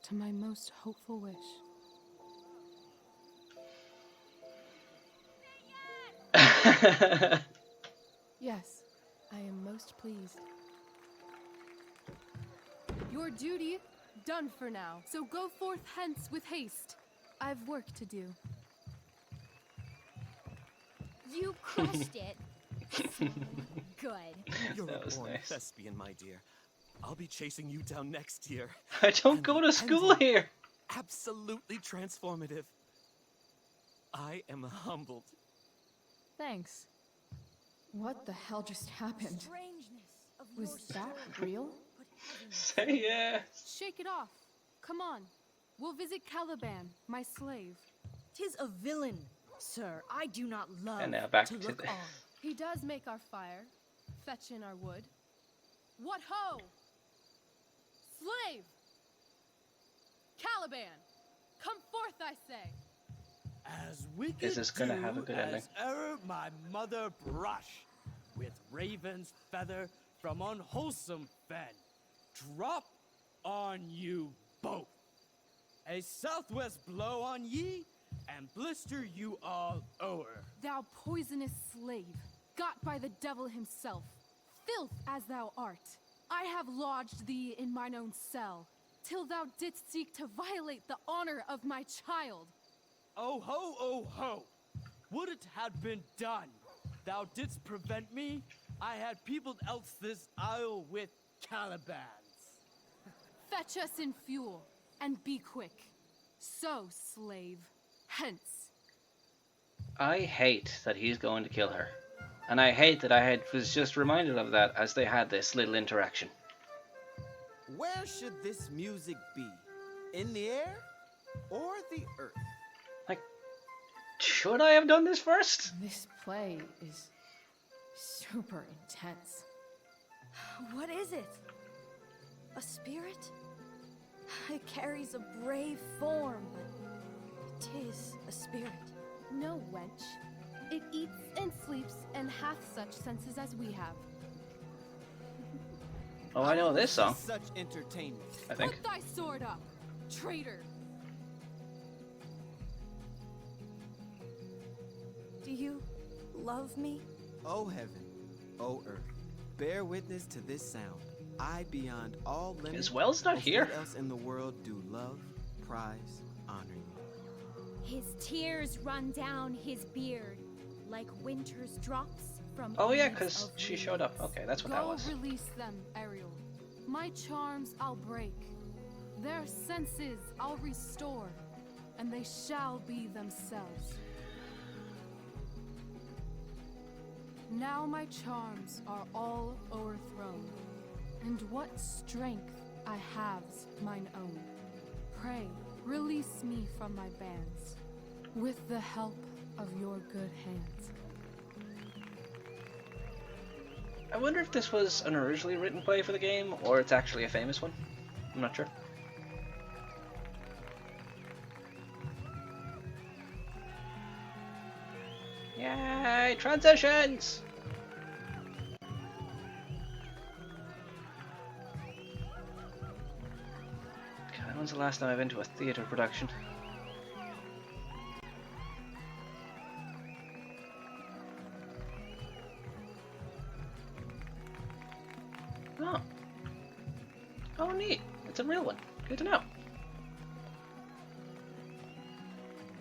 Speaker 7: to my most hopeful wish? Yes, I am most pleased. Your duty done for now, so go forth hence with haste. I've work to do.
Speaker 11: You crushed it. Good.
Speaker 3: You're
Speaker 1: That
Speaker 3: a
Speaker 1: was
Speaker 3: born
Speaker 1: nice.
Speaker 3: thespian, my dear. I'll be chasing you down next year.
Speaker 1: I don't go to school here.
Speaker 3: Absolutely transformative. I am humbled.
Speaker 2: Thanks. What the hell just happened? Was that real?
Speaker 1: Say yeah.
Speaker 7: Shake it off. Come on. We'll visit Caliban, my slave.
Speaker 9: 'Tis a villain, sir. I do not love
Speaker 1: And now back
Speaker 9: to
Speaker 1: to
Speaker 9: look
Speaker 1: the-
Speaker 9: on.
Speaker 7: He does make our fire, fetch in our wood. What ho! Slave! Caliban! Come forth, I say!
Speaker 3: As wicked
Speaker 1: Is this gonna have a good ending?
Speaker 21: as e'er my mother brush, with raven's feather from unwholesome fen, drop on you both. A southwest blow on ye, and blister you all o'er.
Speaker 7: Thou poisonous slave, got by the devil himself, filth as thou art, I have lodged thee in mine own cell, till thou didst seek to violate the honor of my child.
Speaker 21: Oh ho, oh ho! Would it had been done! thou didst prevent me, I had peopled else this isle with Calibans.
Speaker 7: Fetch us in fuel, and be quick. So, slave, hence.
Speaker 1: I hate that he's going to kill her. And I hate that was just reminded of that as they had this little interaction.
Speaker 17: Where should this music be? In the air or the earth?
Speaker 1: Like, should I have done this first?
Speaker 2: This play is super intense.
Speaker 9: What is it? A spirit? It carries a brave form, but it is a spirit.
Speaker 7: No, wench. It eats and sleeps and hath such senses as we have.
Speaker 1: Oh, I know this song.
Speaker 17: Such entertainment.
Speaker 1: I think.
Speaker 7: Put thy sword up, traitor.
Speaker 9: Do you love me?
Speaker 17: O heaven, O earth, bear witness to this sound. I, beyond all limits,
Speaker 1: Is Wells not here?
Speaker 17: What else in the world do love, prize, honor you?
Speaker 11: His tears run down his beard like winter's drops from.
Speaker 1: Oh yeah,
Speaker 11: eaves
Speaker 1: because
Speaker 11: of
Speaker 1: she
Speaker 11: leaves.
Speaker 1: showed up. Okay, that's what that was.
Speaker 7: Go release them, Ariel. My charms I'll break. Their senses I'll restore, and they shall be themselves. Now my charms are all o'erthrown, and what strength I have's mine own. Pray, release me from my bands, with the help of your good hands.
Speaker 1: I wonder if this was an originally written play for the game, or it's actually a famous one. I'm not sure. Yay! Transitions! God, when's the last time I've been to a theatre production? Oh. Oh, neat. It's a real one. Good to know.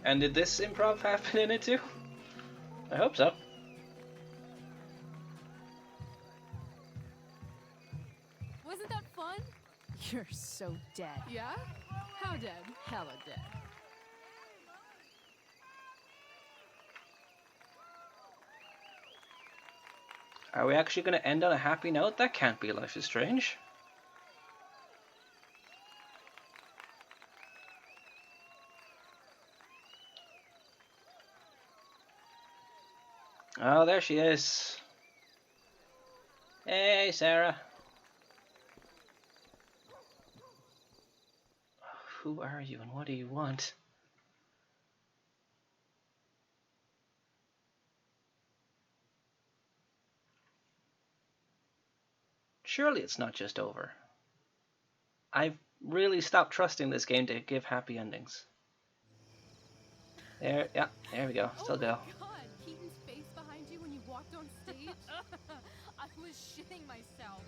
Speaker 1: And did this improv happen in it too? I hope so.
Speaker 7: Wasn't that fun?
Speaker 5: You're so dead.
Speaker 7: Yeah? How dead?
Speaker 5: Hella dead.
Speaker 1: Are we actually going to end on a happy note? That can't be Life is Strange. Oh, there she is. Hey, Sarah. Who are you and what do you want? Surely it's not just over. I've really stopped trusting this game to give happy endings. There, yeah, there we go. Still go.
Speaker 7: God, Keaton's face behind you when you walked on stage? I was shitting myself.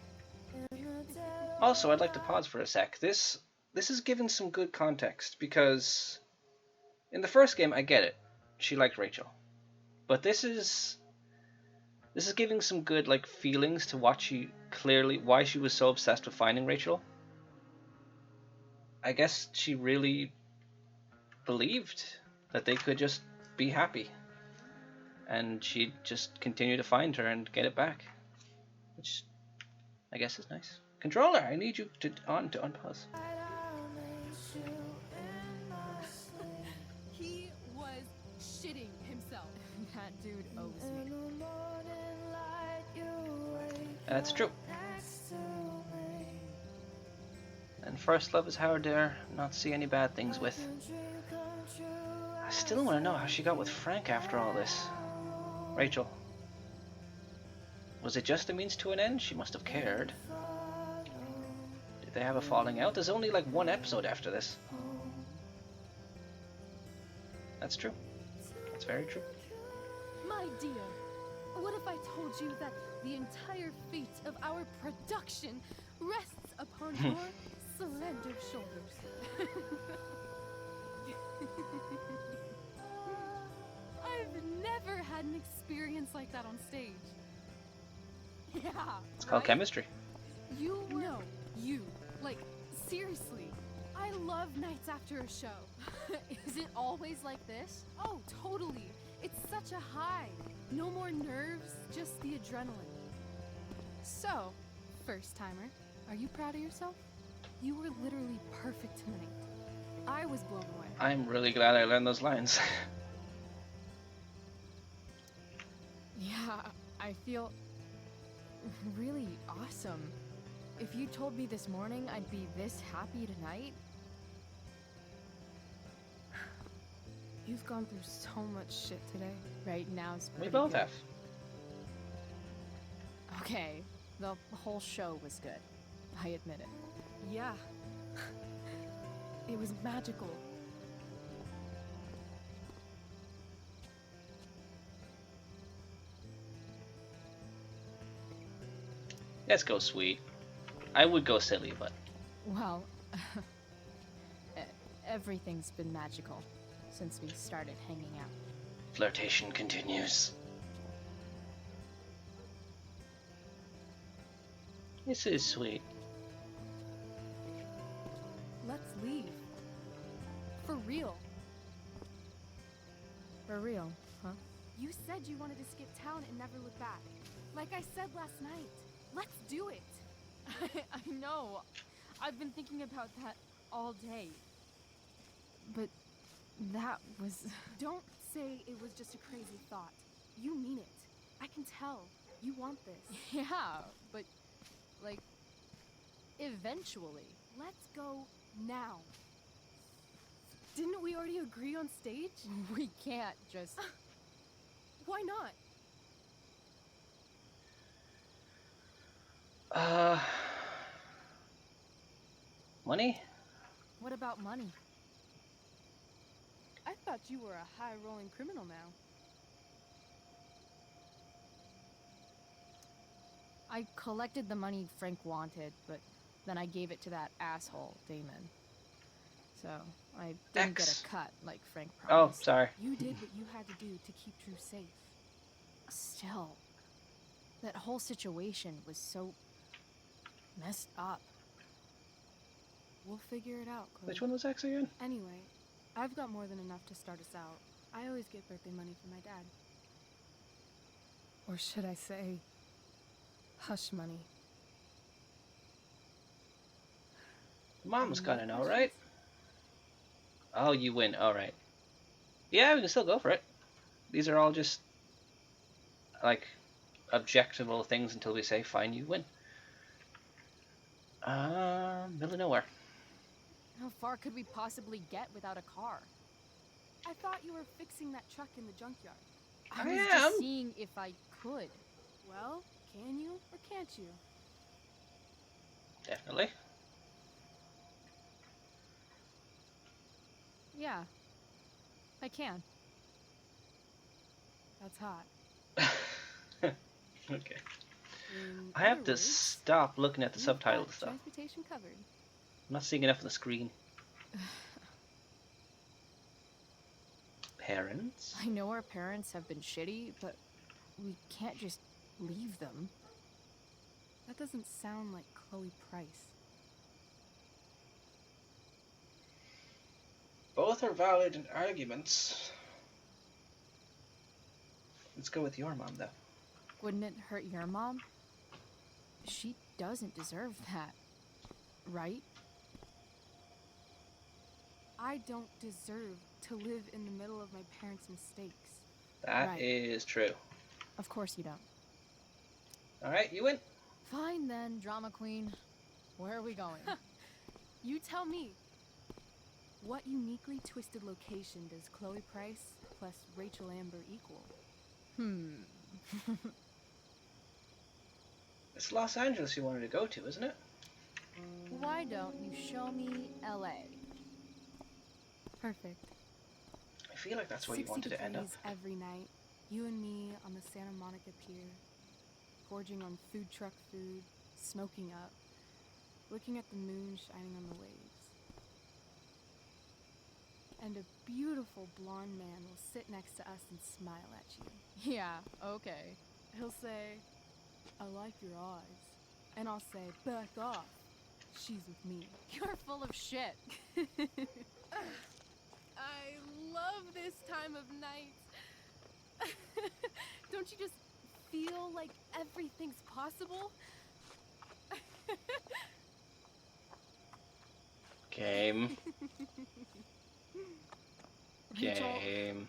Speaker 1: Also, I'd like to pause for a sec. This is given some good context because in the first game, I get it. She liked Rachel. But this is giving some good like feelings to what she why she was so obsessed with finding Rachel. I guess she really believed that they could just be happy. And she'd just continue to find her and get it back. Which I guess is nice. Controller, I need you to unpause.
Speaker 7: He was shitting himself.
Speaker 5: That dude owes me.
Speaker 1: That's true. And first love is hard to not see any bad things with. I still want to know how she got with Frank after all this. Rachel. Was it just a means to an end? She must have cared. Did they have a falling out? There's only like one episode after this. That's true. That's very true.
Speaker 7: My dear, what if I told you that the entire fate of our production rests upon your slender shoulders? I've never had an experience like that on stage. Yeah.
Speaker 1: It's called chemistry.
Speaker 7: You were... No, you. Like, seriously. I love nights after a show. Is it always like this? Oh, totally. It's such a high. No more nerves, just the adrenaline. So, first timer, are you proud of yourself? You were literally perfect tonight. I was blown away.
Speaker 1: I'm really glad I learned those lines.
Speaker 5: Yeah, I feel really awesome. If you told me this morning I'd be this happy tonight. You've gone through so much shit today. Right now it's
Speaker 1: We
Speaker 5: pretty
Speaker 1: both
Speaker 5: good.
Speaker 1: have.
Speaker 5: Okay, the whole show was good. I admit it. Yeah. It was magical.
Speaker 1: Let's go sweet. I would go silly, but
Speaker 5: Well, everything's been magical since we started hanging out.
Speaker 1: flirtation continues. This is sweet.
Speaker 7: Let's leave. For real.
Speaker 5: For real, huh?
Speaker 7: You said you wanted to skip town and never look back. Like I said last night. Let's do it.
Speaker 5: I know. I've been thinking about that all day. But that was...
Speaker 7: Don't say it was just a crazy thought. You mean it. I can tell. You want this.
Speaker 5: Yeah, but... like... eventually.
Speaker 7: Let's go now. Didn't we already agree on stage?
Speaker 5: We can't just...
Speaker 7: Why not?
Speaker 1: Money?
Speaker 5: What about money?
Speaker 7: I thought you were a high-rolling criminal now.
Speaker 5: I collected the money Frank wanted, but then I gave it to that asshole, Damon. So, I didn't get a cut like Frank
Speaker 1: Oh,
Speaker 5: promised.
Speaker 1: sorry.
Speaker 7: You did what you had to do to keep Drew safe.
Speaker 5: Still, that whole situation was so messed up.
Speaker 7: We'll figure it out, Chloe.
Speaker 1: Which one was X again?
Speaker 7: Anyway, I've got more than enough to start us out. I always get birthday money from my dad. Or should I say, hush money.
Speaker 1: Mom's gonna know, right? Oh, you win. Alright. Yeah, we can still go for it. These are all just, like, objectable things until we say, fine, you win. Middle of nowhere.
Speaker 5: How far could we possibly get without a car?
Speaker 7: I thought you were fixing that truck in the junkyard.
Speaker 5: I was just seeing if I could.
Speaker 7: Well, can you or can't you?
Speaker 1: Definitely.
Speaker 5: Yeah, I can.
Speaker 7: That's hot.
Speaker 1: Okay.
Speaker 7: In
Speaker 1: I have
Speaker 7: other
Speaker 1: to
Speaker 7: words,
Speaker 1: stop looking at the
Speaker 7: you've
Speaker 1: subtitle
Speaker 7: got
Speaker 1: stuff.
Speaker 7: Transportation covered.
Speaker 1: I'm not seeing enough on the screen. Parents?
Speaker 5: I know our parents have been shitty, but we can't just leave them.
Speaker 7: That doesn't sound like Chloe Price.
Speaker 1: Both are valid arguments. Let's go with your mom, though.
Speaker 5: Wouldn't it hurt your mom? She doesn't deserve that, right?
Speaker 7: I don't deserve to live in the middle of my parents' mistakes.
Speaker 1: That is true.
Speaker 5: Of course you don't.
Speaker 1: Alright, you win.
Speaker 5: Fine then, drama queen. Where are we going?
Speaker 7: You tell me. What uniquely twisted location does Chloe Price plus Rachel Amber equal?
Speaker 1: It's Los Angeles you wanted to go to, isn't it?
Speaker 5: Why don't you show me LA?
Speaker 7: Perfect.
Speaker 1: I feel like that's where you
Speaker 7: 60
Speaker 1: wanted to end up.
Speaker 7: degrees every night. You and me on the Santa Monica Pier, gorging on food truck food, smoking up, looking at the moon shining on the waves. And a beautiful blonde man will sit next to us and smile at you.
Speaker 5: Yeah, okay.
Speaker 7: He'll say, I like your eyes. And I'll say, back off. She's with me.
Speaker 5: You're full of shit.
Speaker 7: I love this time of night. Don't you just feel like everything's possible?
Speaker 1: Game.
Speaker 5: Rachel,
Speaker 1: Game.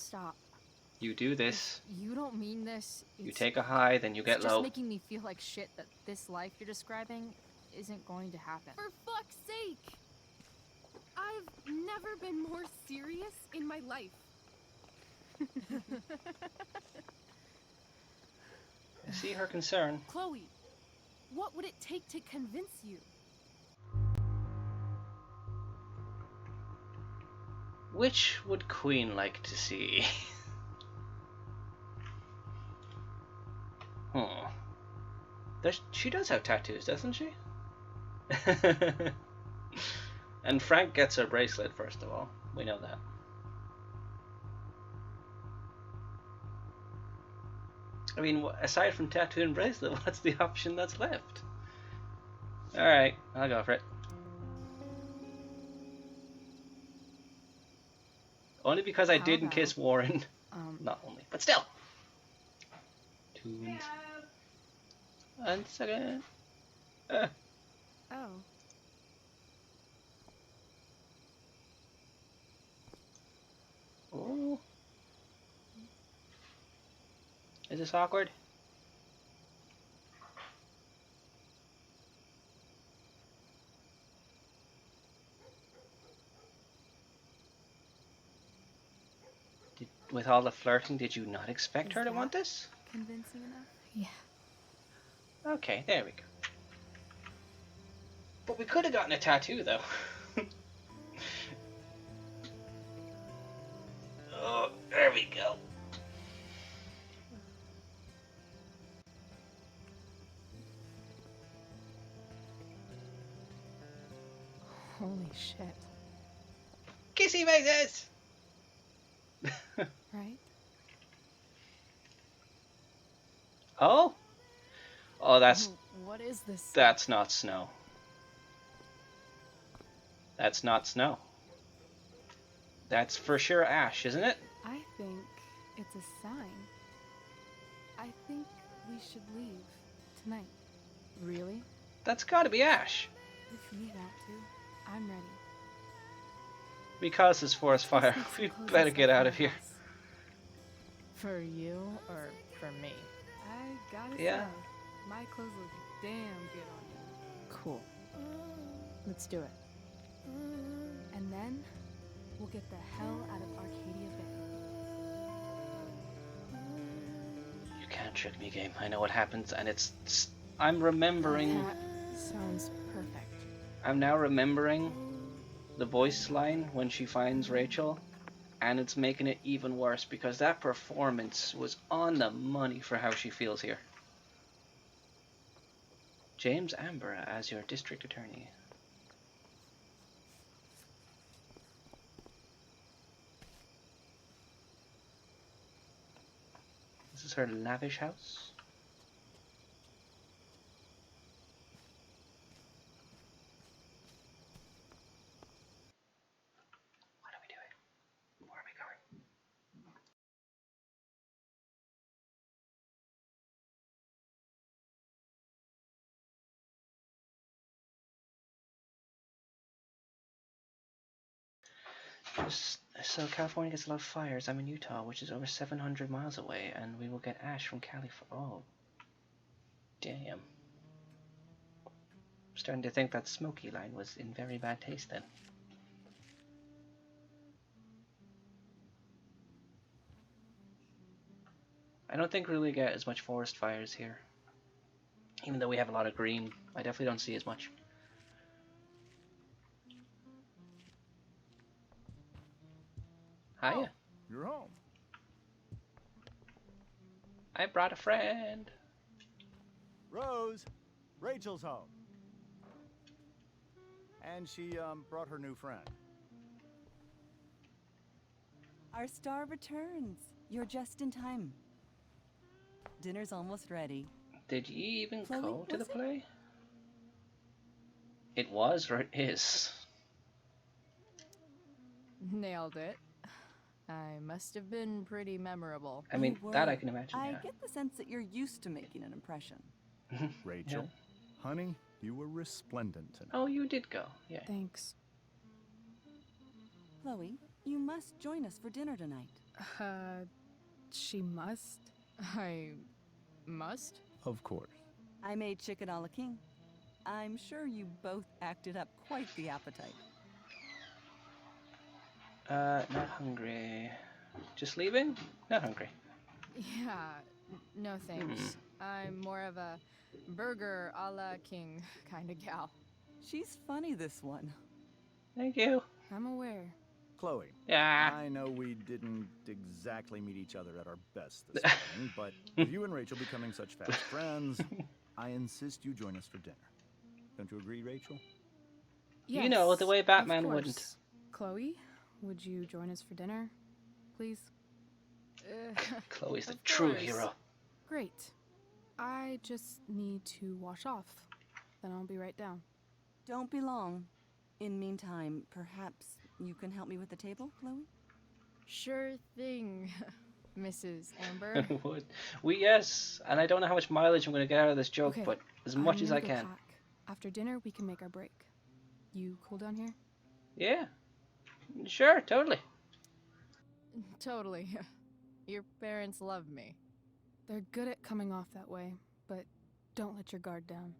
Speaker 5: stop.
Speaker 1: You do this.
Speaker 5: You don't mean this.
Speaker 1: You take a high, then you get
Speaker 5: It's
Speaker 1: low.
Speaker 5: just making me feel like shit that this life you're describing isn't going to happen.
Speaker 7: For fuck's sake! I've never been more serious in my life.
Speaker 1: I see her concern.
Speaker 7: Chloe, what would it take to convince you?
Speaker 1: Which would Queen like to see? She does have tattoos, doesn't she? And Frank gets her bracelet, first of all. We know that. I mean, aside from tattoo and bracelet, what's the option that's left? Alright, I'll go for it. Only because I didn't kiss Warren. Not only, but still. Tunes. 1 second.
Speaker 7: Oh.
Speaker 1: Oh. Is this awkward? With all the flirting, did you not expect her to want this?
Speaker 7: Convincing enough?
Speaker 5: Yeah.
Speaker 1: Okay, there we go. But we could have gotten a tattoo, though. Oh, there we go.
Speaker 5: Holy shit.
Speaker 1: Kissy faces!
Speaker 7: Right?
Speaker 1: Oh? Oh, that's...
Speaker 7: What is this?
Speaker 1: That's not snow. That's not snow. That's for sure ash, isn't it?
Speaker 7: I think it's a sign. I think we should leave tonight.
Speaker 5: Really?
Speaker 1: That's gotta be ash.
Speaker 7: If you want to, I'm ready.
Speaker 1: Because it's forest fire, we better get out of here.
Speaker 5: For you or for me?
Speaker 7: I gotta
Speaker 1: Yeah.
Speaker 7: say, my clothes look damn good on you.
Speaker 5: Cool. Let's do it.
Speaker 7: And then, we'll get the hell out of Arcadia Bay.
Speaker 1: You can't trick me, game. I know what happens, and it's... I'm remembering...
Speaker 5: That sounds perfect.
Speaker 1: I'm now remembering the voice line when she finds Rachel, and it's making it even worse because that performance was on the money for how she feels here. James Amber as your district attorney. This is her lavish house. What are we doing? Where are we going? So California gets a lot of fires. I'm in Utah, which is over 700 miles away, and we will get ash from California. Oh, damn. I'm starting to think that Smoky line was in very bad taste then. I don't think we really get as much forest fires here. Even though we have a lot of green, I definitely don't see as much. Hiya.
Speaker 19: Oh, you're home.
Speaker 1: I brought a friend.
Speaker 8: Rose, Rachel's home. And she, brought her new friend.
Speaker 9: Our star returns. You're just in time. Dinner's almost ready.
Speaker 1: Did you even
Speaker 9: Chloe,
Speaker 1: go to the
Speaker 9: was it?
Speaker 1: play? It was or it is?
Speaker 5: Nailed it. I must have been pretty memorable.
Speaker 1: I mean, that I can imagine,
Speaker 9: I
Speaker 1: yeah.
Speaker 9: get the sense that you're used to making an impression.
Speaker 8: Rachel, honey, you were resplendent tonight.
Speaker 1: Oh, you did go, yeah.
Speaker 7: Thanks.
Speaker 9: Chloe, you must join us for dinner tonight.
Speaker 7: She must?
Speaker 5: I must?
Speaker 8: Of course.
Speaker 9: I made chicken a la king. I'm sure you both acted up quite the appetite.
Speaker 1: Not hungry. Just leaving? Not hungry.
Speaker 5: Yeah, no thanks. I'm more of a burger a la king kind of gal.
Speaker 9: She's funny, this one.
Speaker 1: Thank you.
Speaker 7: I'm aware.
Speaker 8: Chloe.
Speaker 1: Yeah.
Speaker 8: I know we didn't exactly meet each other at our best this morning, but with you and Rachel becoming such fast friends, I insist you join us for dinner. Don't you agree, Rachel?
Speaker 7: Yes,
Speaker 1: you know, the way Batman
Speaker 7: of
Speaker 1: wouldn't.
Speaker 7: course. Chloe, would you join us for dinner, please?
Speaker 1: Chloe's the
Speaker 7: Of
Speaker 1: true
Speaker 7: course.
Speaker 1: hero.
Speaker 7: Great. I just need to wash off. Then I'll be right down.
Speaker 9: Don't be long. In meantime, perhaps you can help me with the table, Chloe?
Speaker 5: Sure thing, Mrs. Amber.
Speaker 1: Would. Yes, and I don't know how much mileage I'm going to get out of this joke,
Speaker 7: Okay,
Speaker 1: but as much
Speaker 7: I'm
Speaker 1: as
Speaker 7: gonna
Speaker 1: I
Speaker 7: go
Speaker 1: can.
Speaker 7: pack. After dinner, we can make our break. You cool down here?
Speaker 1: Yeah. Sure, totally.
Speaker 5: Totally. Your parents love me.
Speaker 7: They're good at coming off that way, but don't let your guard down.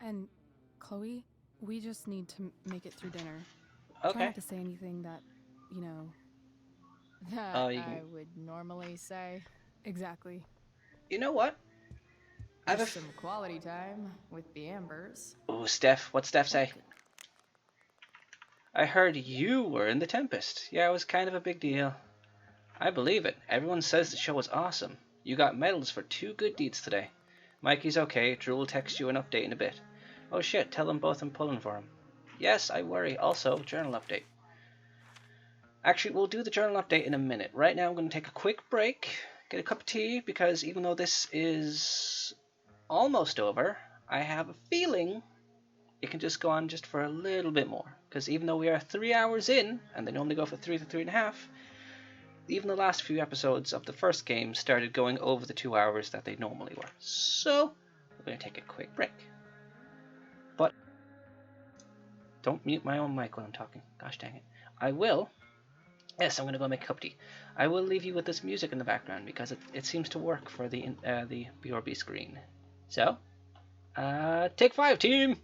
Speaker 7: And, Chloe, we just need to make it through dinner. Try
Speaker 1: Okay.
Speaker 7: not to say anything that, you know...
Speaker 5: That
Speaker 1: Oh, you
Speaker 5: I
Speaker 1: can-
Speaker 5: would normally say.
Speaker 7: Exactly.
Speaker 1: You know what? I have
Speaker 5: Just
Speaker 1: a
Speaker 5: some quality time with the Ambers.
Speaker 1: Oh, Steph. What'd Steph say? I heard you were in The Tempest. Yeah, it was kind of a big deal. I believe it. Everyone says the show was awesome. You got medals for 2 good deeds today. Mikey's okay. Drew will text you an update in a bit. Oh shit, tell them both I'm pulling for him. Yes, I worry. Also, journal update. Actually, we'll do the journal update in a minute. Right now I'm going to take a quick break, get a cup of tea, because even though this is almost over, I have a feeling it can just go on just for a little bit more. Because even though we are 3 hours in, and they normally go for 3 to 3.5, even the last few episodes of the first game started going over the 2 hours that they normally were. So, we're going to take a quick break. But, don't mute my own mic when I'm talking. Gosh dang it. I will. Yes, I'm going to go make a cup of tea. I will leave you with this music in the background because it seems to work for the BRB screen. So, take 5, team!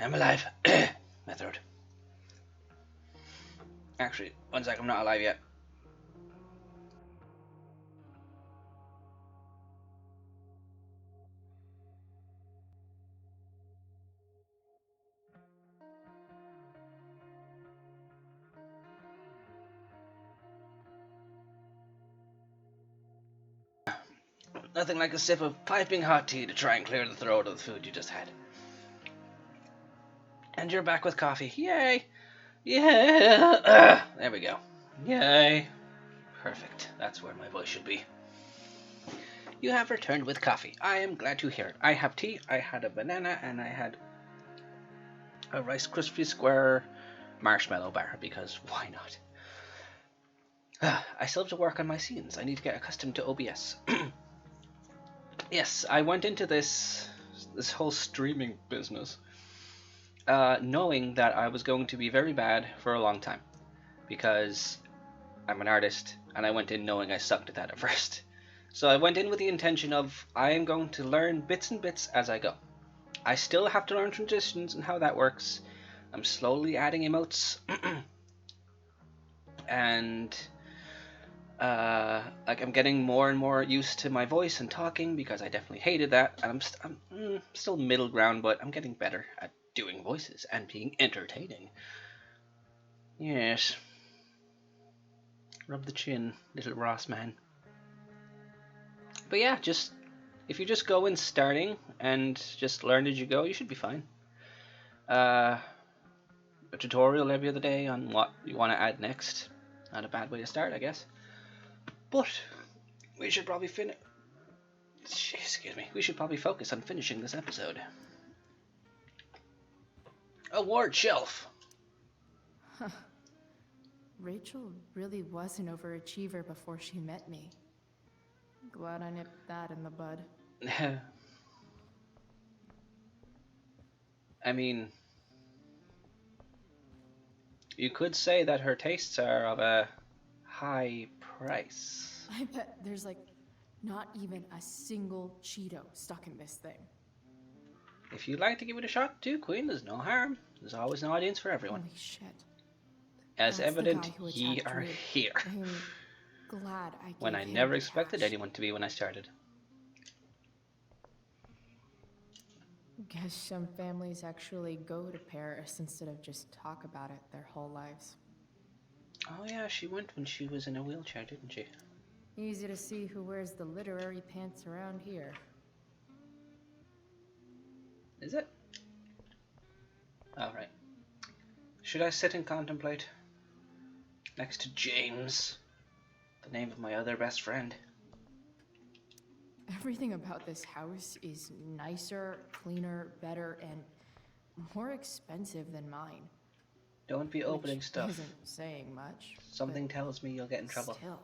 Speaker 1: I'm alive. My throat. Actually, one sec, I'm not alive yet. Nothing like a sip of piping hot tea to try and clear the throat of the food you just had. And you're back with coffee. Yay! Yeah! There we go. Yay! Perfect. That's where my voice should be. You have returned with coffee. I am glad to hear it. I have tea, I had a banana, and I had a Rice Krispie Square marshmallow bar, because why not? I still have to work on my scenes. I need to get accustomed to OBS. Yes, I went into this whole streaming business knowing that I was going to be very bad for a long time, because I'm an artist, and I went in knowing I sucked at that at first. So I went in with the intention of, I am going to learn bits and bits as I go. I still have to learn transitions and how that works. I'm slowly adding emotes. And like I'm getting more and more used to my voice and talking, because I definitely hated that. And I'm still middle ground, but I'm getting better at doing voices and being entertaining. Yes. Rub the chin, little Ross man. But yeah, just if you just go in starting and just learn as you go, you should be fine. A tutorial every other day on what you want to add next. Not a bad way to start, I guess. But we should probably we should probably focus on finishing this episode. Award shelf.
Speaker 2: Huh. Rachel really was an overachiever before she met me. Glad I nipped that in the bud.
Speaker 1: I mean, you could say that her tastes are of a high price.
Speaker 2: I bet there's like not even a single Cheeto stuck in this thing.
Speaker 1: If you'd like to give it a shot too, Queen, there's no harm. There's always an audience for everyone.
Speaker 2: Holy shit.
Speaker 1: As
Speaker 2: That's
Speaker 1: evident,
Speaker 2: the guy who
Speaker 1: ye
Speaker 2: attacked
Speaker 1: are
Speaker 2: Rick.
Speaker 1: here.
Speaker 2: I'm glad I
Speaker 1: When I
Speaker 2: gave him
Speaker 1: never
Speaker 2: the
Speaker 1: expected
Speaker 2: cash.
Speaker 1: anyone to be when I started.
Speaker 2: Guess some families actually go to Paris instead of just talk about it their whole lives.
Speaker 1: Oh yeah, she went when she was in a wheelchair, didn't she?
Speaker 2: Easy to see who wears the literary pants around here.
Speaker 1: Is it? Alright. Should I sit and contemplate? Next to James, the name of my other best friend.
Speaker 2: Everything about this house is nicer, cleaner, better, and more expensive than mine.
Speaker 1: Don't be opening
Speaker 2: Which
Speaker 1: stuff.
Speaker 2: isn't saying much.
Speaker 1: Something
Speaker 2: but
Speaker 1: tells me you'll get in trouble.
Speaker 2: Still.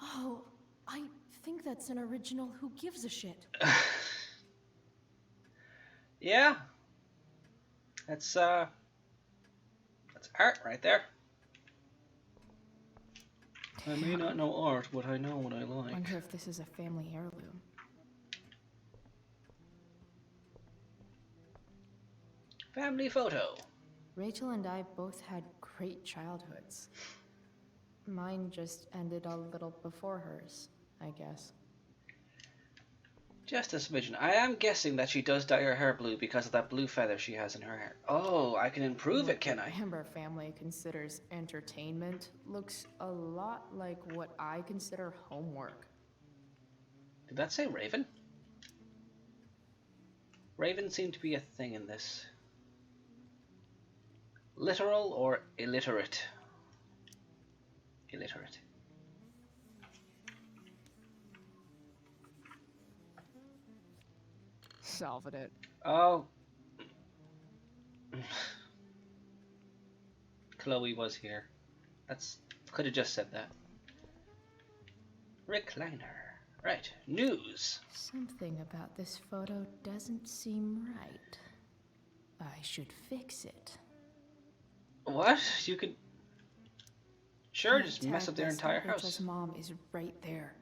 Speaker 2: Oh, I think that's an original Who Gives a Shit.
Speaker 1: Yeah. That's art right there. I may not know art, but I know what I like.
Speaker 2: Wonder if this is a family heirloom.
Speaker 1: Family photo.
Speaker 2: Rachel and I both had great childhoods. Mine just ended a little before hers, I guess.
Speaker 1: Just a smidgen. I am guessing that she does dye her hair blue because of that blue feather she has in her hair. Oh, I can improve it, can I?
Speaker 2: Amber family considers entertainment looks a lot like what I consider homework.
Speaker 1: Did that say Raven? Raven seemed to be a thing in this. Literal or illiterate? Illiterate.
Speaker 5: Solving it.
Speaker 1: Oh. Chloe was here. Could have just said that. Recliner. Right. News.
Speaker 2: Something about this photo doesn't seem right. I should fix it.
Speaker 1: What? You could... Sure,
Speaker 2: The
Speaker 1: just mess
Speaker 2: tag
Speaker 1: up their
Speaker 2: that
Speaker 1: entire
Speaker 2: Rachel's
Speaker 1: house.
Speaker 2: mom is right there.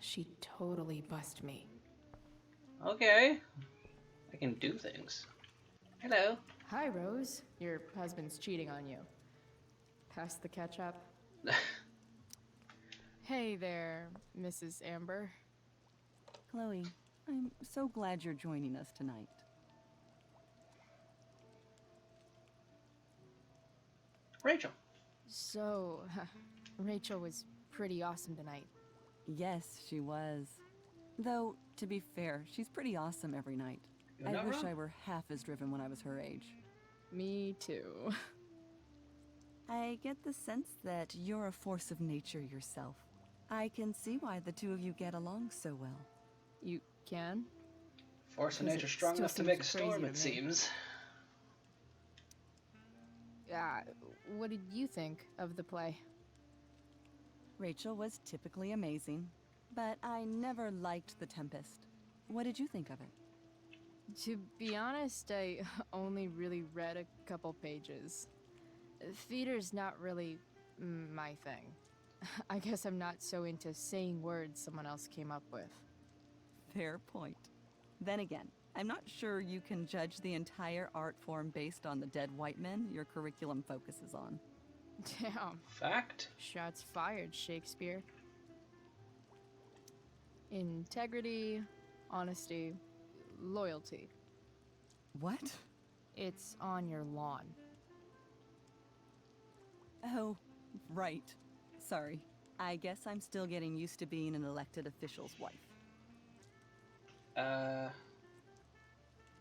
Speaker 2: She totally bust me.
Speaker 1: Okay. I can do things. Hello.
Speaker 5: Hi, Rose. Your husband's cheating on you. Pass the ketchup. Hey there, Mrs. Amber.
Speaker 12: Chloe, I'm so glad you're joining us tonight.
Speaker 1: Rachel.
Speaker 5: So, Rachel was pretty awesome tonight.
Speaker 12: Yes, she was. Though, to be fair, she's pretty awesome every night.
Speaker 1: You're
Speaker 12: I
Speaker 1: not
Speaker 12: wish
Speaker 1: wrong.
Speaker 12: I were half as driven when I was her age.
Speaker 5: Me too.
Speaker 12: I get the sense that you're a force of nature yourself. I can see why the two of you get along so well.
Speaker 5: You can?
Speaker 1: Force of nature strong enough to make a storm, it seems.
Speaker 5: What did you think of the play?
Speaker 12: Rachel was typically amazing, but I never liked The Tempest. What did you think of it?
Speaker 5: To be honest, I only really read a couple pages. Theater's not really my thing. I guess I'm not so into saying words someone else came up with.
Speaker 12: Fair point. Then again, I'm not sure you can judge the entire art form based on the dead white men your curriculum focuses on.
Speaker 5: Damn.
Speaker 1: Fact?
Speaker 5: Shots fired, Shakespeare. Integrity, honesty, loyalty.
Speaker 12: What?
Speaker 5: It's on your lawn.
Speaker 12: Oh, right. Sorry. I guess I'm still getting used to being an elected official's wife.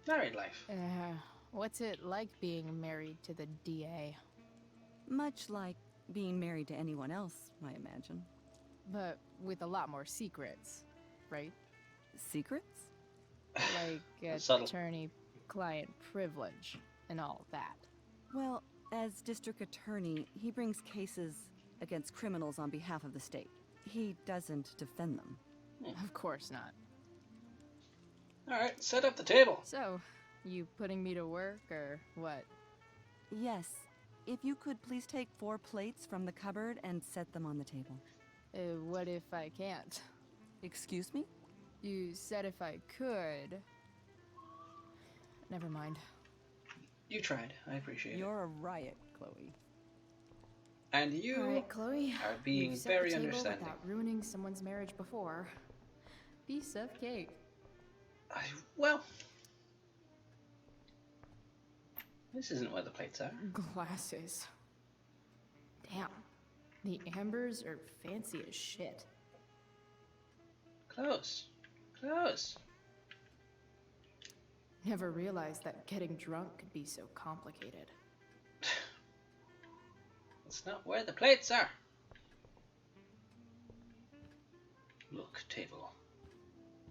Speaker 1: Married life.
Speaker 5: What's it like being married to the DA?
Speaker 12: Much like being married to anyone else, I imagine.
Speaker 5: But with a lot more secrets, right?
Speaker 12: Secrets?
Speaker 5: Like
Speaker 1: Subtle.
Speaker 5: attorney-client privilege and all that.
Speaker 12: Well, as district attorney, he brings cases against criminals on behalf of the state. He doesn't defend them.
Speaker 5: Of course not.
Speaker 1: Alright, set up the table.
Speaker 5: So, you putting me to work, or what?
Speaker 12: Yes. If you could please take 4 plates from the cupboard and set them on the table.
Speaker 5: What if I can't?
Speaker 12: Excuse me?
Speaker 5: You said if I could. Never mind.
Speaker 1: You tried. I appreciate it.
Speaker 12: You're a riot, Chloe.
Speaker 1: And you
Speaker 5: All right, Chloe.
Speaker 1: are being
Speaker 5: You've set
Speaker 1: very
Speaker 5: the table
Speaker 1: understanding.
Speaker 5: without ruining someone's marriage before. Piece of cake.
Speaker 1: Well, this isn't where the plates are.
Speaker 5: Glasses. Damn. The Ambers are fancy as shit.
Speaker 1: Close. Close.
Speaker 5: Never realized that getting drunk could be so complicated.
Speaker 1: That's not where the plates are. Look, table.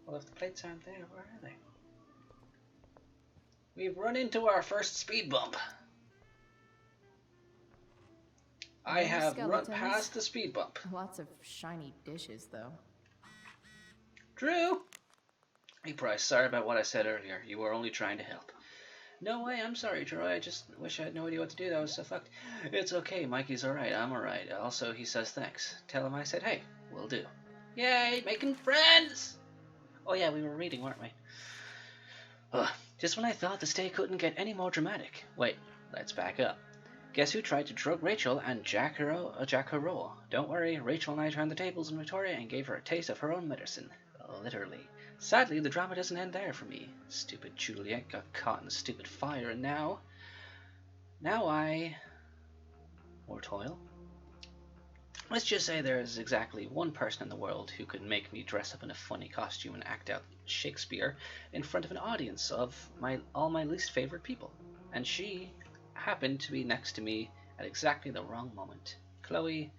Speaker 1: Well, if the plates aren't there, where are they? We've run into our first speed bump. I have run past the speed bump.
Speaker 5: Lots of shiny dishes, though.
Speaker 1: Drew! Hey, Bryce, sorry about what I said earlier. You were only trying to help. No way, I'm sorry, Troy. I just wish I had no idea what to do. That was so fucked. It's okay, Mikey's alright. I'm alright. Also, he says thanks. Tell him I said hey. Will do. Yay, making friends! Oh yeah, we were reading, weren't we? Ugh, just when I thought this day couldn't get any more dramatic. Wait, let's back up. Guess who tried to drug Rachel and Jack her raw? Don't worry, Rachel and I turned the tables on Victoria and gave her a taste of her own medicine. Literally. Sadly, the drama doesn't end there for me. Stupid Juliet got caught in the stupid fire, and now I... more toil? Let's just say there is exactly one person in the world who could make me dress up in a funny costume and act out Shakespeare in front of an audience of all my least favorite people. And she happened to be next to me at exactly the wrong moment. Chloe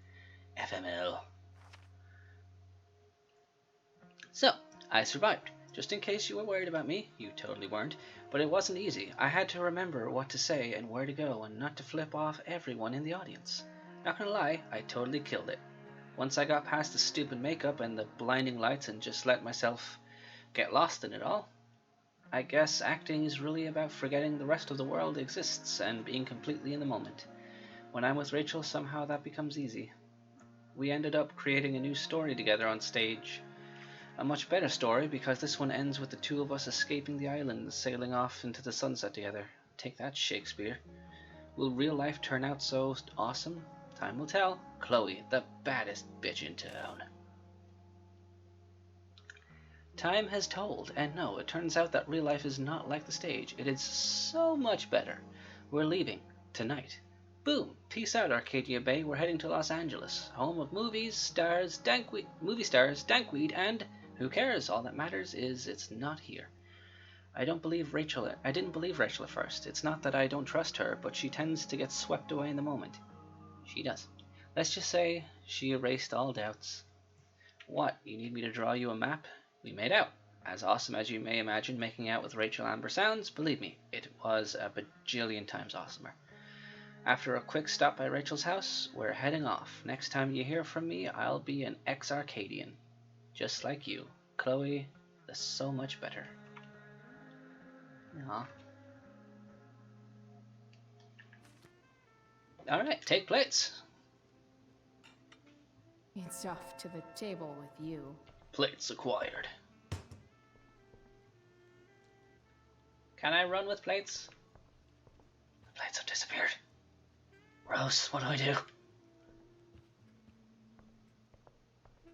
Speaker 1: FML. So, I survived. Just in case you were worried about me, you totally weren't, but it wasn't easy. I had to remember what to say and where to go and not to flip off everyone in the audience. Not gonna lie, I totally killed it. Once I got past the stupid makeup and the blinding lights and just let myself get lost in it all, I guess acting is really about forgetting the rest of the world exists and being completely in the moment. When I'm with Rachel, somehow that becomes easy. We ended up creating a new story together on stage. A much better story, because this one ends with the two of us escaping the island, sailing off into the sunset together. Take that, Shakespeare. Will real life turn out so awesome? Time will tell. Chloe, the baddest bitch in town. Time has told, and no, it turns out that real life is not like the stage. It is so much better. We're leaving tonight. Boom! Peace out, Arcadia Bay. We're heading to Los Angeles, home of movie stars, Dankweed, and who cares? All that matters is it's not here. I didn't believe Rachel at first. It's not that I don't trust her, but she tends to get swept away in the moment. She does. Let's just say she erased all doubts. What? You need me to draw you a map? We made out. As awesome as you may imagine making out with Rachel Amber sounds, believe me, it was a bajillion times awesomer. After a quick stop by Rachel's house, we're heading off. Next time you hear from me, I'll be an ex-Arcadian. Just like you. Chloe, the so much better. Aw. Alright, take plates.
Speaker 5: It's off to the table with you.
Speaker 1: Plates acquired. Can I run with plates? The plates have disappeared. Rose, what do I do?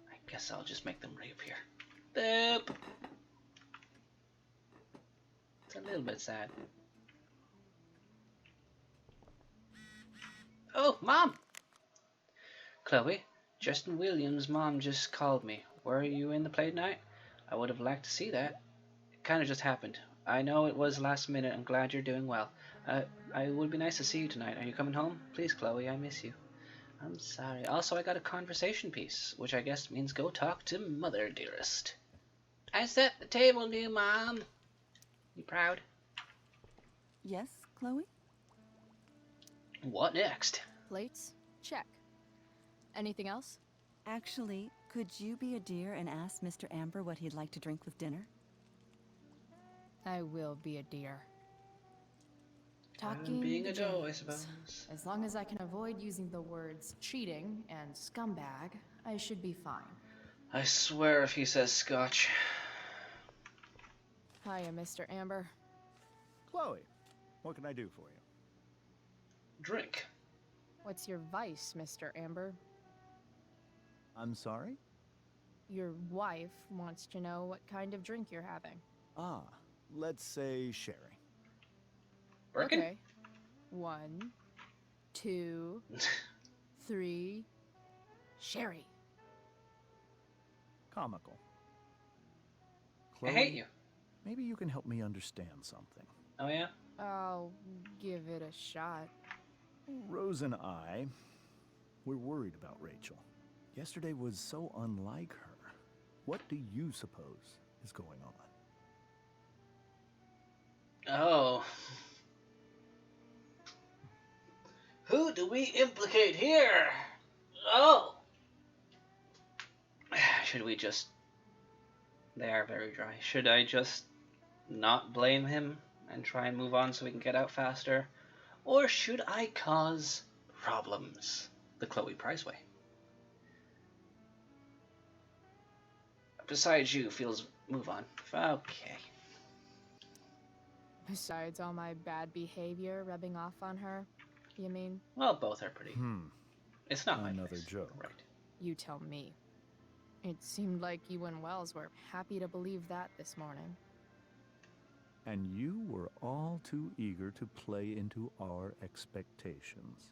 Speaker 1: I guess I'll just make them reappear. Boop! It's a little bit sad. Oh, Mom! Chloe, Justin Williams' mom just called me. Were you in the play tonight? I would have liked to see that. It kind of just happened. I know it was last minute. I'm glad you're doing well. It would be nice to see you tonight. Are you coming home? Please, Chloe, I miss you. I'm sorry. Also, I got a conversation piece, which I guess means go talk to Mother, dearest. I set the table, new Mom. You proud?
Speaker 12: Yes, Chloe?
Speaker 1: What next?
Speaker 5: Plates? Check. Anything else?
Speaker 12: Actually, could you be a dear and ask Mr. Amber what he'd like to drink with dinner?
Speaker 5: I will be a dear. Talking
Speaker 1: being
Speaker 5: to
Speaker 1: a doe, I
Speaker 5: James.
Speaker 1: suppose.
Speaker 2: As long as I can avoid using the words cheating and scumbag, I should be fine.
Speaker 1: I swear if he says scotch.
Speaker 5: Hiya, Mr. Amber.
Speaker 8: Chloe, what can I do for you?
Speaker 1: Drink.
Speaker 5: What's your vice, Mr. Amber?
Speaker 8: I'm sorry?
Speaker 5: Your wife wants to know what kind of drink you're having.
Speaker 8: Ah, let's say sherry.
Speaker 1: Birkin?
Speaker 5: Okay. 1, 2, 3. Sherry.
Speaker 8: Comical.
Speaker 1: I hate you.
Speaker 8: Maybe you can help me understand something.
Speaker 1: Oh, yeah?
Speaker 5: I'll give it a shot.
Speaker 8: Rose and I, we're worried about Rachel. Yesterday was so unlike her. What do you suppose is going on?
Speaker 1: Oh. Who do we implicate here? Oh. Should we just... They are very dry. Should I just not blame him and try and move on so we can get out faster? Or should I cause problems the Chloe Price way? Besides you, feels move on. Okay.
Speaker 5: Besides all my bad behavior rubbing off on her, you mean?
Speaker 1: Well, both are pretty. It's not my
Speaker 8: Another
Speaker 1: place.
Speaker 8: joke.
Speaker 1: Right.
Speaker 5: You tell me. It seemed like you and Wells were happy to believe that this morning.
Speaker 8: And you were all too eager to play into our expectations.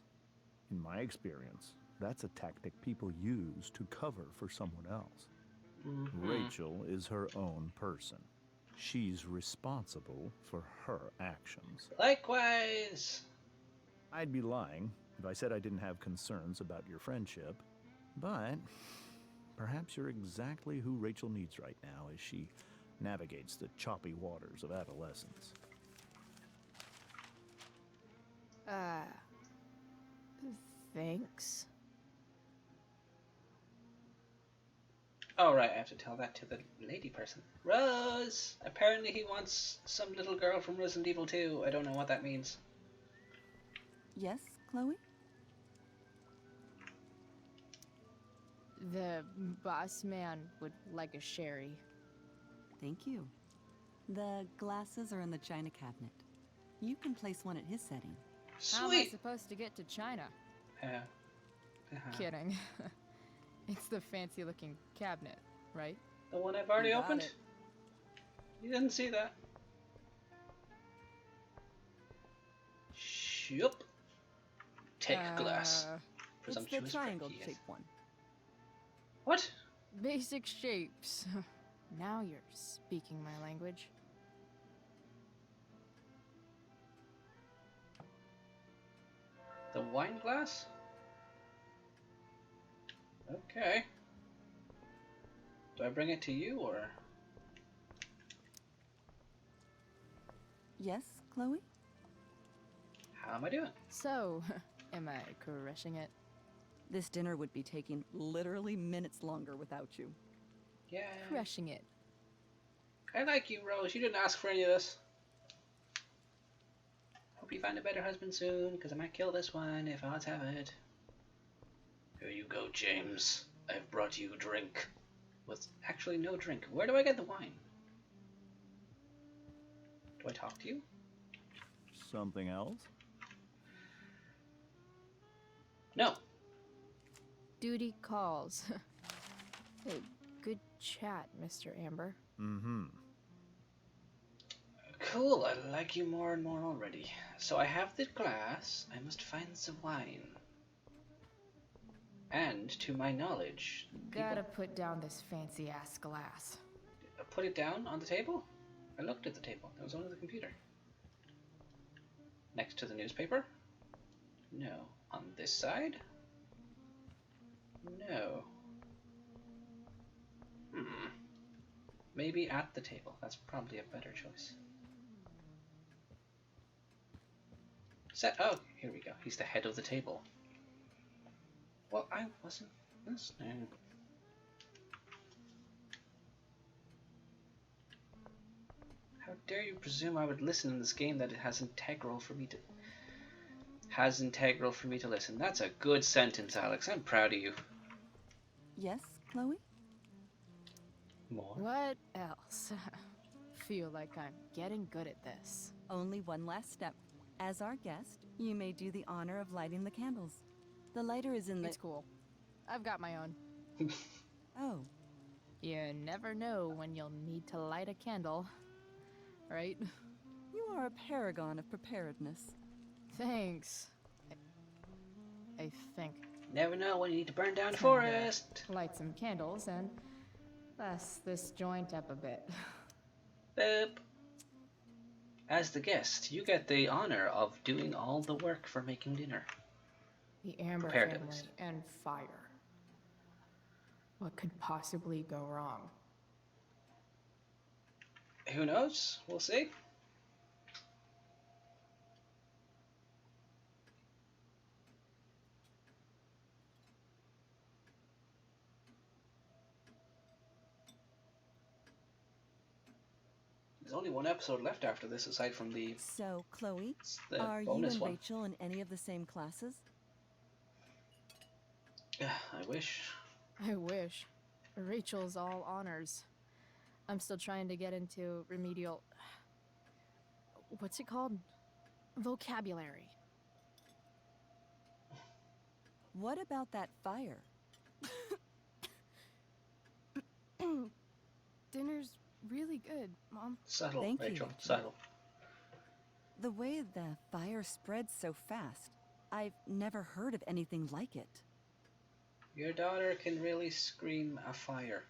Speaker 8: In my experience, that's a tactic people use to cover for someone else. Rachel is her own person. She's responsible for her actions.
Speaker 1: Likewise.
Speaker 8: I'd be lying if I said I didn't have concerns about your friendship, but perhaps you're exactly who Rachel needs right now as she navigates the choppy waters of adolescence.
Speaker 5: Thanks.
Speaker 1: Oh, right, I have to tell that to the lady person. Rose! Apparently he wants some little girl from Resident Evil 2. I don't know what that means.
Speaker 12: Yes, Chloe?
Speaker 5: The boss man would like a sherry.
Speaker 12: Thank you. The glasses are in the china cabinet. You can place one at his setting.
Speaker 5: How am I supposed to get to China? Kidding. It's the fancy-looking cabinet, right?
Speaker 1: The one I've already
Speaker 5: You got
Speaker 1: opened?
Speaker 5: it.
Speaker 1: You didn't see that. Shoop. Take glass.
Speaker 12: It's the
Speaker 1: Presumptuous
Speaker 12: triangle-shaped
Speaker 1: prick, yes.
Speaker 12: one.
Speaker 1: What?
Speaker 5: Basic shapes. Now you're speaking my language.
Speaker 1: The wine glass? Okay. Do I bring it to you or?
Speaker 12: Yes, Chloe?
Speaker 1: How am I doing?
Speaker 5: So, am I crushing it?
Speaker 12: This dinner would be taking literally minutes longer without you.
Speaker 1: Yeah.
Speaker 5: Crushing it.
Speaker 1: I like you, Rose. You didn't ask for any of this. Hope you find a better husband soon, because I might kill this one if odds have it. Here you go, James. I've brought you drink. With actually no drink. Where do I get the wine? Do I talk to you?
Speaker 8: Something else?
Speaker 1: No.
Speaker 5: Duty calls. Hey, good chat, Mr. Amber.
Speaker 8: Mm-hmm.
Speaker 1: Cool, I like you more and more already. So I have the glass, I must find some wine. And, to my knowledge...
Speaker 5: Gotta put down this fancy-ass glass.
Speaker 1: Put it down on the table? I looked at the table, it was on the computer. Next to the newspaper? No. On this side? No. Maybe at the table. That's probably a better choice. Oh, here we go. He's the head of the table. Well, I wasn't listening. How dare you presume I would listen in this game that it has integral for me to... Has integral for me to listen. That's a good sentence, Alex. I'm proud of you.
Speaker 12: Yes, Chloe?
Speaker 1: More.
Speaker 5: What else? Feel like I'm getting good at this.
Speaker 12: Only one last step. As our guest, you may do the honor of lighting the candles. The lighter is in the...
Speaker 5: It's cool. I've got my own.
Speaker 12: Oh.
Speaker 5: You never know when you'll need to light a candle. Right?
Speaker 12: You are a paragon of preparedness.
Speaker 5: Thanks. I think.
Speaker 1: Never know when you need to burn down a
Speaker 5: Time to
Speaker 1: forest.
Speaker 5: Light some candles and bust this joint up a bit.
Speaker 1: Boop. As the guest, you get the honor of doing all the work for making dinner.
Speaker 5: The Amber
Speaker 1: Prepared
Speaker 5: family
Speaker 1: at least.
Speaker 5: and fire. What could possibly go wrong?
Speaker 1: Who knows? We'll see. There's only one episode left after this, aside from the...
Speaker 12: So, Chloe,
Speaker 1: the
Speaker 12: are you
Speaker 1: bonus
Speaker 12: and
Speaker 1: one.
Speaker 12: Rachel in any of the same classes?
Speaker 1: I wish.
Speaker 5: I wish. Rachel's all honors. I'm still trying to get into remedial... What's it called? Vocabulary.
Speaker 12: What about that fire?
Speaker 7: Dinner's really good, Mom.
Speaker 1: Subtle,
Speaker 12: Thank you,
Speaker 1: Rachel.
Speaker 12: Rachel.
Speaker 1: Subtle.
Speaker 12: The way the fire spreads so fast, I've never heard of anything like it.
Speaker 1: Your daughter can really scream a fire.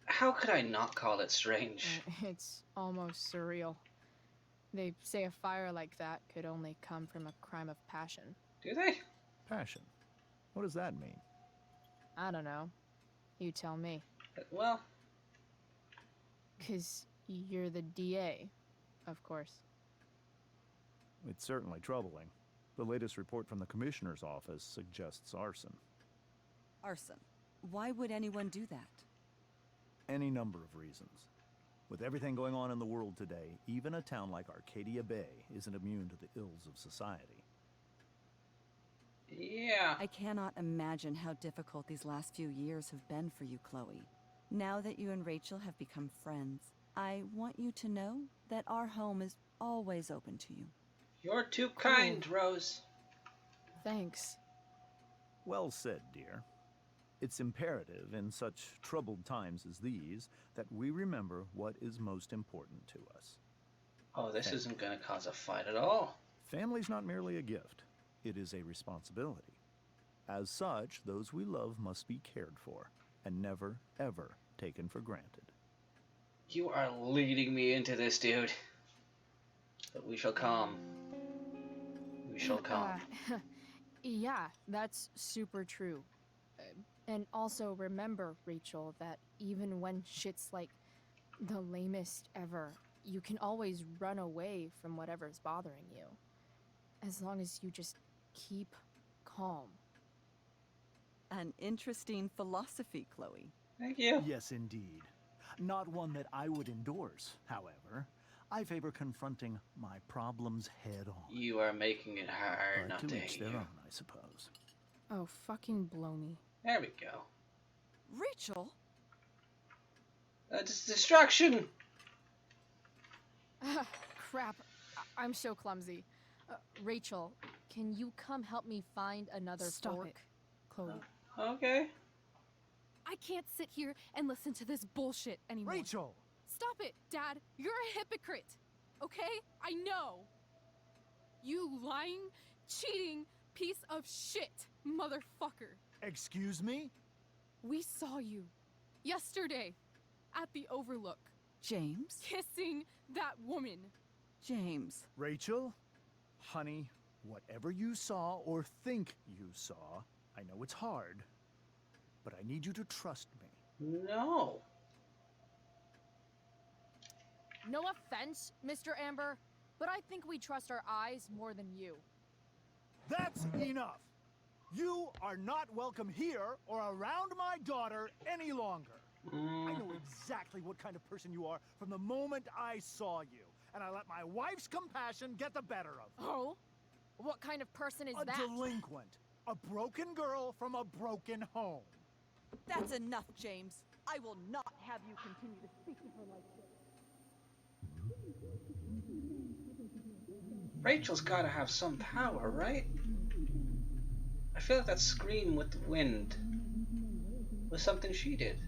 Speaker 1: How could I not call it strange?
Speaker 5: It's almost surreal. They say a fire like that could only come from a crime of passion.
Speaker 1: Do they?
Speaker 8: Passion. What does that mean?
Speaker 5: I don't know. You tell me.
Speaker 1: Well...
Speaker 5: 'Cause you're the DA, of course.
Speaker 8: It's certainly troubling. The latest report from the Commissioner's office suggests arson.
Speaker 12: Arson. Why would anyone do that?
Speaker 8: Any number of reasons. With everything going on in the world today, even a town like Arcadia Bay isn't immune to the ills of society.
Speaker 1: Yeah.
Speaker 12: I cannot imagine how difficult these last few years have been for you, Chloe. Now that you and Rachel have become friends, I want you to know that our home is always open to you.
Speaker 1: You're too kind, Rose.
Speaker 5: Thanks.
Speaker 8: Well said, dear. It's imperative in such troubled times as these that we remember what is most important to us.
Speaker 1: Oh, this isn't going to cause a fight at all.
Speaker 8: Family's not merely a gift. It is a responsibility. As such, those we love must be cared for and never, ever taken for granted.
Speaker 1: You are leading me into this, dude. But we shall come. We shall come.
Speaker 5: Yeah, that's super true. And also remember, Rachel, that even when shit's like the lamest ever, you can always run away from whatever's bothering you. As long as you just keep calm.
Speaker 12: An interesting philosophy, Chloe.
Speaker 1: Thank you.
Speaker 8: Yes, indeed. Not one that I would endorse, however. I favor confronting my problems head on.
Speaker 1: You are making it hard not
Speaker 8: to
Speaker 1: to
Speaker 8: each
Speaker 1: hate
Speaker 8: their
Speaker 1: you.
Speaker 8: own, I suppose.
Speaker 5: Oh, fucking blow me.
Speaker 1: There we go.
Speaker 12: Rachel?
Speaker 1: That's distraction!
Speaker 5: Crap. I'm so clumsy. Rachel, can you come help me find another fork?
Speaker 7: It, Chloe.
Speaker 1: Okay.
Speaker 7: I can't sit here and listen to this bullshit anymore.
Speaker 8: Rachel!
Speaker 7: Stop it, Dad. You're a hypocrite. Okay? I know. You lying, cheating piece of shit, motherfucker.
Speaker 8: Excuse me?
Speaker 7: We saw you yesterday at the Overlook.
Speaker 12: James?
Speaker 7: Kissing that woman.
Speaker 12: James.
Speaker 8: Rachel? Honey, whatever you saw or think you saw, I know it's hard, but I need you to trust me.
Speaker 1: No.
Speaker 5: No offense, Mr. Amber, but I think we trust our eyes more than you.
Speaker 8: That's enough! You are not welcome here or around my daughter any longer. I know exactly what kind of person you are from the moment I saw you, and I let my wife's compassion get the better of me.
Speaker 5: Oh? What kind of person is that?
Speaker 8: A delinquent. A broken girl from a broken home.
Speaker 12: That's enough, James. I will not have you continue to speak to her like this.
Speaker 1: Rachel's gotta have some power, right? I feel like that scream with the wind was something she did.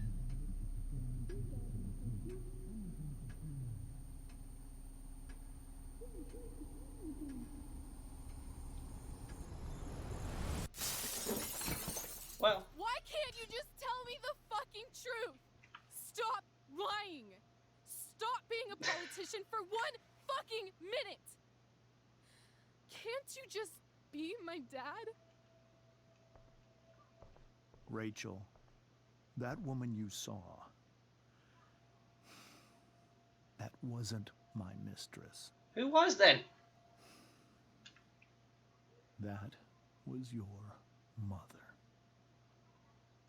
Speaker 1: Well,
Speaker 7: Why can't you just tell me the fucking truth? Stop lying. Stop being a politician for one fucking minute. Can't you just be my dad?
Speaker 8: Rachel, that woman you saw, that wasn't my mistress.
Speaker 1: who was then?
Speaker 8: That was your mother.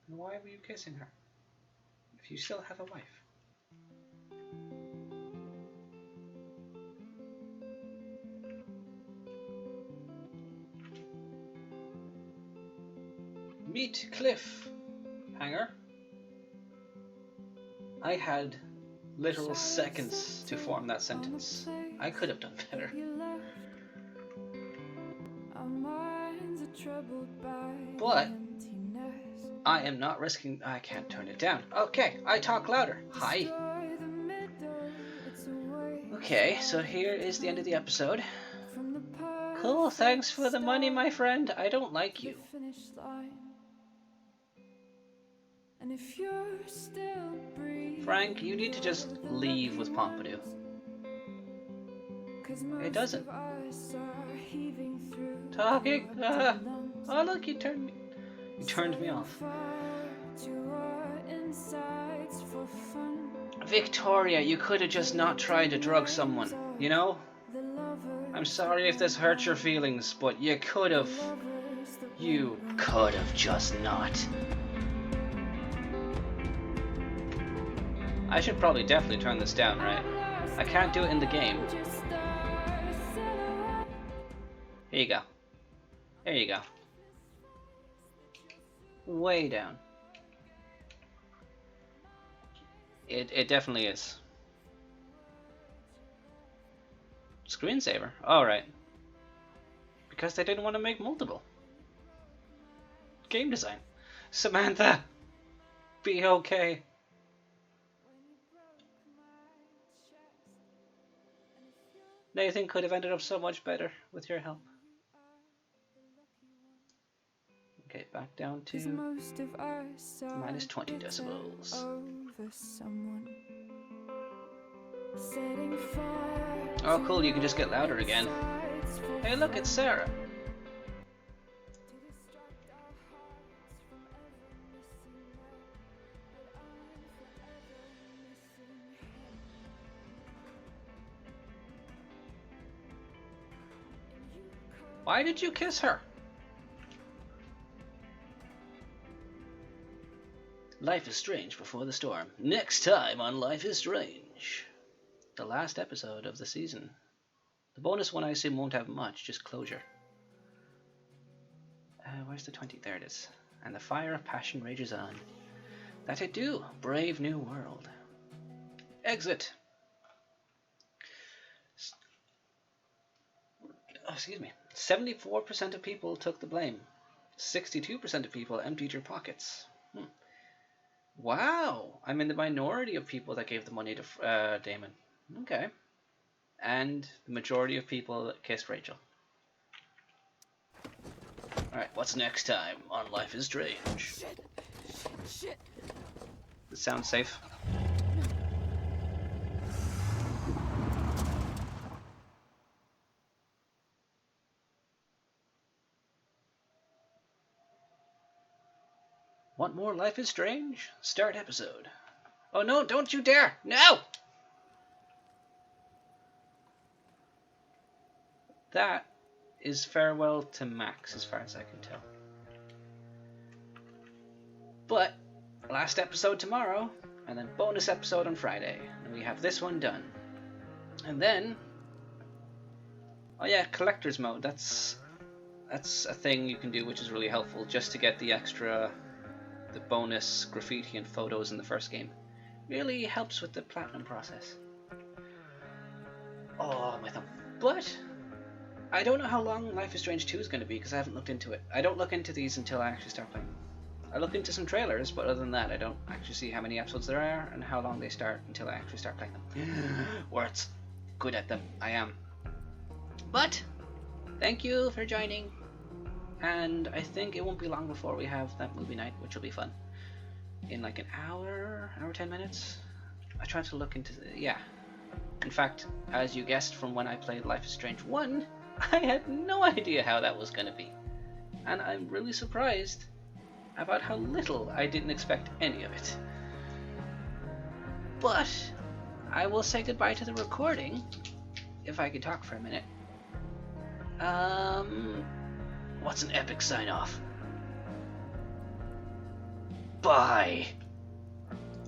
Speaker 1: And why were you kissing her? If you still have a wife. Meet Cliff, Hanger. I had literal seconds to form that sentence. I could have done better. But I am not risking. I can't turn it down. Okay, I talk louder. Hi. Okay, so here is the end of the episode. Cool, thanks for the money, my friend. I don't like you. Frank, you need to just leave with Pompidou. It doesn't. Talking. Oh look, you turned me off. Victoria, you could have just not tried to drug someone, you know? I'm sorry if this hurts your feelings, but you could have. You could have just not. I should probably definitely turn this down, right? I can't do it in the game. Here you go. There you go. way down. It definitely is. Screensaver. Alright. Because they didn't want to make multiple. Game design. Samantha! Be okay. Nathan could have ended up so much better with your help. Okay, back down to minus 20 decibels. Oh cool, you can just get louder again. Hey look, it's Sarah. Why did you kiss her? Life is Strange Before the Storm. Next time on Life is Strange. The last episode of the season. The bonus one I assume won't have much, just closure. Where's the 20? There it is. And the fire of passion rages on. That it do. Brave new world. Exit. Oh, excuse me. 74% of people took the blame. 62% of people emptied your pockets. Wow, I'm in the minority of people that gave the money to Damon. Okay. And the majority of people that kissed Rachel. Alright, what's next time on Life is Strange?
Speaker 5: Shit.
Speaker 1: This sounds safe. Want more Life is Strange? Start episode. Oh no, don't you dare! No! That is farewell to Max as far as I can tell. But, last episode tomorrow, and then bonus episode on Friday. And we have this one done. And then... oh yeah, collector's mode. That's a thing you can do which is really helpful just to get the extra... the bonus graffiti and photos in the first game. Really helps with the platinum process. Oh, my thumb. But I don't know how long Life is Strange 2 is going to be because I haven't looked into it. I don't look into these until I actually start playing. I look into some trailers, but other than that I don't actually see how many episodes there are and how long they start until I actually start playing them. Words. Good at them. I am. But thank you for joining. And I think it won't be long before we have that movie night, which will be fun. In like an hour 10 minutes. I tried to look into yeah. In fact, as you guessed from when I played Life is Strange 1, I had no idea how that was going to be. And I'm really surprised about how little I didn't expect any of it. But I will say goodbye to the recording, if I could talk for a minute. What's an epic sign-off? Bye!